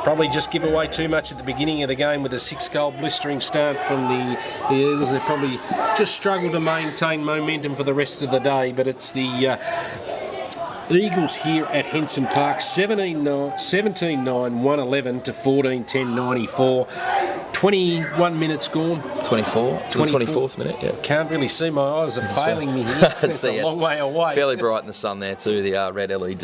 Probably just give away too much at the beginning of the game with a 6-goal blistering start from the Eagles. They probably just struggled to maintain momentum for the rest of the day, but it's the Eagles here at Henson Park, 17-9, 111 to 14-10-94. 21 minutes gone. 24. 24th minute, yeah. Can't really see, my eyes are failing me here. It's a long way away. Fairly bright in the sun there too, the red LED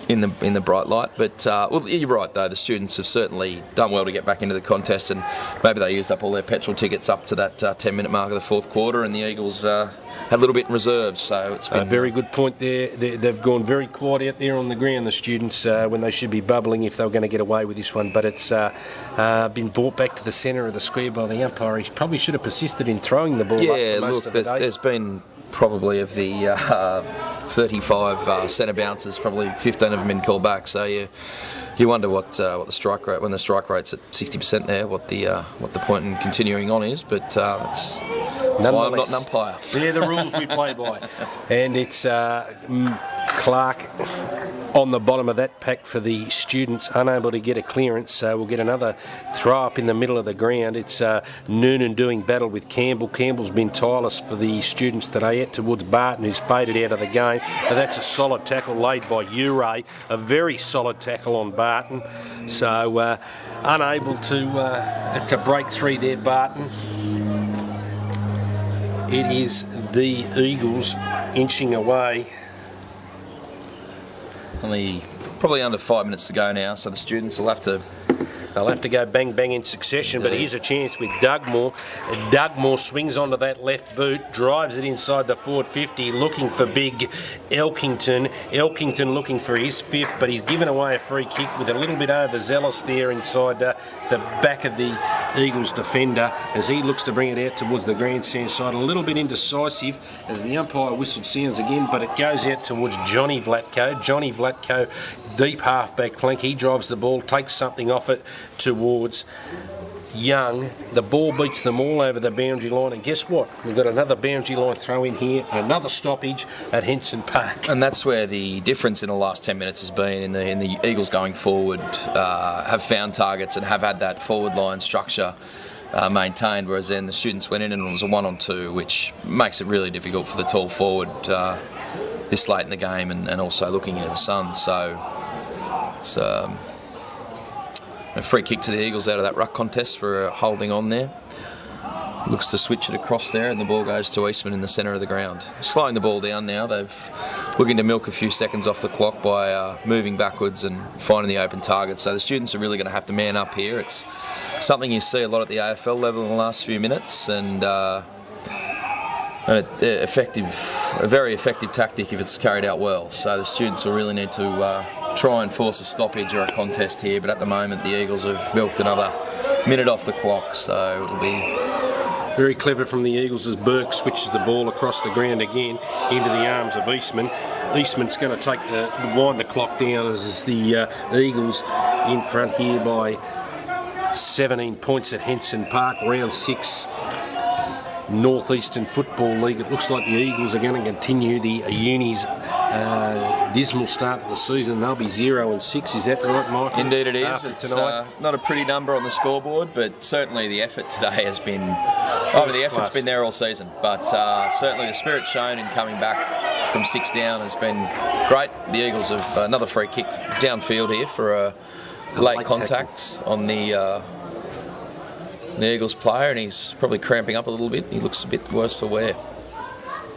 in the bright light. But, well, you're right though, the students have certainly done well to get back into the contest, and maybe they used up all their petrol tickets up to that 10-minute mark of the fourth quarter, and the Eagles had a little bit in reserve, so it's been... A very good point there. They've gone very quiet out there on the ground, the students, when they should be bubbling if they were going to get away with this one, but it's been brought back to the centre of the square by the umpire. He probably should have persisted in throwing the ball up for most of the day. There's been probably of the 35 centre bounces, probably 15 of them been called back, so You wonder what the strike rate, when the strike rate's at 60% there, what the point in continuing on is, but that's why I'm not an umpire. They're the rules we play by. And it's Clark on the bottom of that pack for the students, unable to get a clearance, so we'll get another throw up in the middle of the ground. It's Noonan doing battle with Campbell. Campbell's been tireless for the students today, out towards Barton, who's faded out of the game, but that's a solid tackle laid by Ure, a very solid tackle on Barton, so unable to break through there, Barton. It is the Eagles inching away. Only probably under 5 minutes to go now, so the students will have to... They'll have to go bang bang in succession, but here's a chance with Dugmore. Dugmore swings onto that left boot, drives it inside the forward 50, looking for big Elkington. Elkington looking for his fifth, but he's given away a free kick with a little bit overzealous there inside the back of the Eagles defender as he looks to bring it out towards the grandstand side. A little bit indecisive as the umpire whistle sounds again, but it goes out towards Johnny Vlatko. Johnny Vlatko, deep half-back flank. He drives the ball, takes something off it towards Young. The ball beats them all over the boundary line, and guess what? We've got another boundary line throw in here, another stoppage at Henson Park. And that's where the difference in the last 10 minutes has been in the Eagles going forward, have found targets and have had that forward line structure maintained, whereas then the students went in and it was a 1-on-2, which makes it really difficult for the tall forward this late in the game and also looking into the sun. So it's a free kick to the Eagles out of that ruck contest for holding on there. Looks to switch it across there, and the ball goes to Eastman in the centre of the ground. Slowing the ball down now. They've looking to milk a few seconds off the clock by moving backwards and finding the open target. So the students are really going to have to man up here. It's something you see a lot at the AFL level in the last few minutes, and a very effective tactic if it's carried out well. So the students will really need to try and force a stoppage or a contest here, but at the moment the Eagles have milked another minute off the clock, so it'll be... Very clever from the Eagles as Burke switches the ball across the ground again into the arms of Eastman. Eastman's going to wind the clock down as the Eagles in front here by 17 points at Henson Park, round 6. Northeastern Football League. It looks like the Eagles are going to continue the Uni's dismal start of the season. They'll be 0-6. Is that right, Mike? Indeed it is. It's not a pretty number on the scoreboard, but certainly the effort today has been... the effort's been there all season, but certainly the spirit shown in coming back from 6 down has been great. The Eagles have another free kick downfield here for a late contact tackle on the Eagles player, and he's probably cramping up a little bit. He looks a bit worse for wear.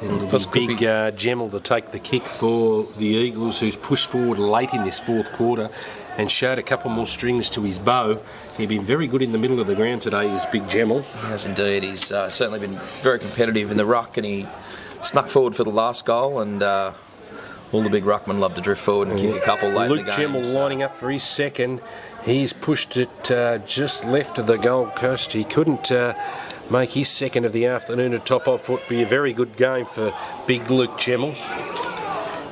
It'll be big Gemmell to take the kick for the Eagles, who's pushed forward late in this fourth quarter and showed a couple more strings to his bow. He's been very good in the middle of the ground today, is Big Gemmell. He has indeed. He's certainly been very competitive in the ruck, and he snuck forward for the last goal, and all the big ruckmen love to drift forward and kick a couple late in the game. Luke Gemmell lining up for his second. He's pushed it just left of the Gold Coast. He couldn't make his second of the afternoon to top off what would be a very good game for big Luke Gemmell.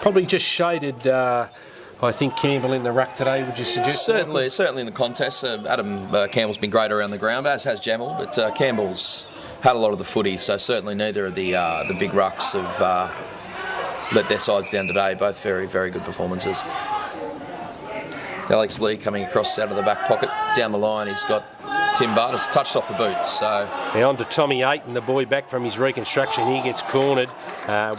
Probably just shaded, I think, Campbell in the ruck today, would you suggest? Certainly in the contest. Adam Campbell's been great around the ground, as has Gemmell, but Campbell's had a lot of the footy, so certainly neither of the big rucks have let their sides down today. Both very, very good performances. Alex Lee coming across out of the back pocket. Down the line, he's got Tim Bartis touched off the boots. So now on to Tommy Aiton, the boy back from his reconstruction. He gets cornered.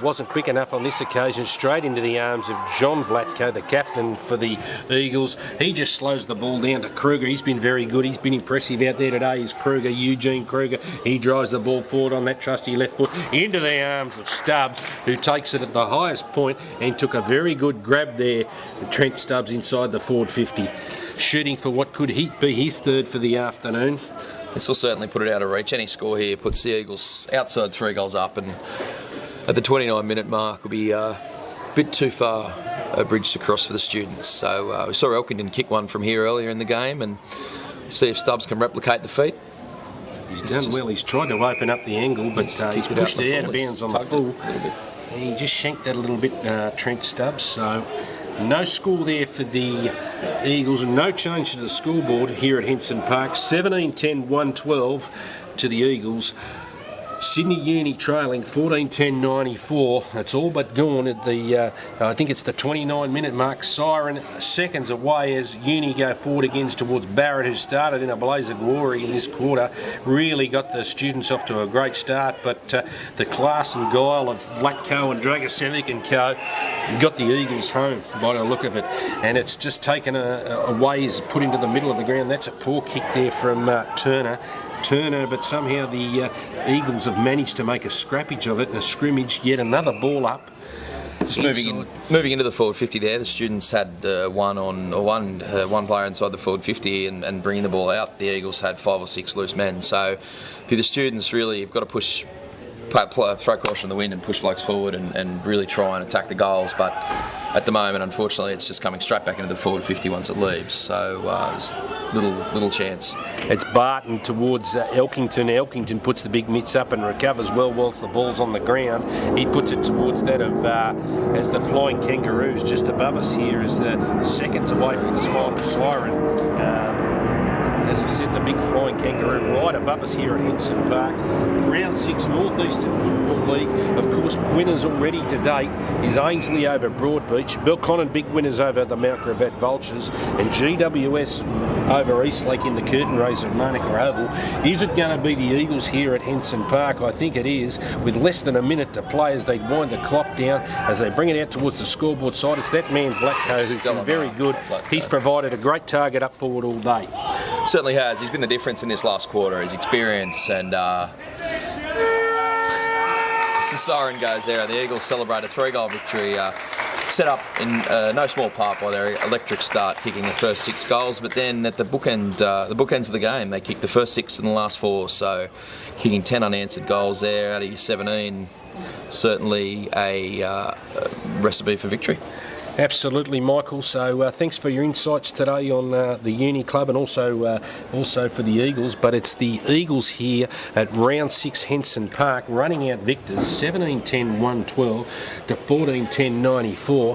Wasn't quick enough on this occasion. Straight into the arms of John Vlatko, the captain for the Eagles. He just slows the ball down to Kruger. He's been very good. He's been impressive out there today. Is Kruger, Eugene Kruger. He drives the ball forward on that trusty left foot into the arms of Stubbs, who takes it at the highest point and took a very good grab there. Trent Stubbs inside the forward 50. Shooting for what could be his third for the afternoon. This will certainly put it out of reach. Any score here puts the Eagles outside 3 goals up, and at the 29-minute mark will be a bit too far a bridge to cross for the students. So we saw Elkington kick one from here earlier in the game, and see if Stubbs can replicate the feat. He's done well. He's tried to open up the angle, but he's pushed it out of bounds on the full. And he just shanked that a little bit, Trent Stubbs. So No score there for the Eagles, and no change to the scoreboard here at Henson Park. 17-10, 1-12 to the Eagles. Sydney Uni trailing 14-10-94. It's all but gone at the, I think it's the 29-minute mark. Siren seconds away as Uni go forward again towards Barrett, who started in a blaze of glory in this quarter. Really got the students off to a great start, but the class and guile of Vlatko and Dragosevic and co got the Eagles home by the look of it. And it's just taken away, is put into the middle of the ground. That's a poor kick there from Turner, but somehow the Eagles have managed to make a scrappage of it in a scrimmage. Yet another ball up. Just moving into the forward 50 there, the students had one player inside the forward 50 and bringing the ball out. The Eagles had 5 or 6 loose men. So for the students, really, you've got to push, throw caution in the wind and push blokes forward and really try and attack the goals. But at the moment, unfortunately, it's just coming straight back into the forward 50 once it leaves. So there's little chance. It's Barton towards Elkington. Elkington puts the big mitts up and recovers well whilst the ball's on the ground. He puts it towards that of as the Flying Kangaroos just above us here, as the seconds away from the final siren. As I said, the big Flying Kangaroo right above us here at Henson Park. Round 6 North Eastern Football League. Of course, winners already to date is Ainsley over Broadbeach, Belconnen big winners over the Mount Gravatt Vultures, and GWS over Eastlake in the curtain race of Monaco Oval. Is it going to be the Eagles here at Henson Park? I think it is, with less than a minute to play as they wind the clock down, as they bring it out towards the scoreboard side. It's that man Vlatko who's been very good. He's provided a great target up forward all day. Certainly has. He's been the difference in this last quarter. His experience and as the siren goes there, the Eagles celebrate a 3-goal victory, set up in no small part by their electric start, kicking the first 6 goals. But then at the bookends of the game, they kicked the first 6 and the last 4. So kicking 10 unanswered goals there out of your 17, certainly a recipe for victory. Absolutely, Michael. So thanks for your insights today on the Uni Club and also for the Eagles. But it's the Eagles here at Round 6 Henson Park running out victors 17-10-1-12 to 14-10-94.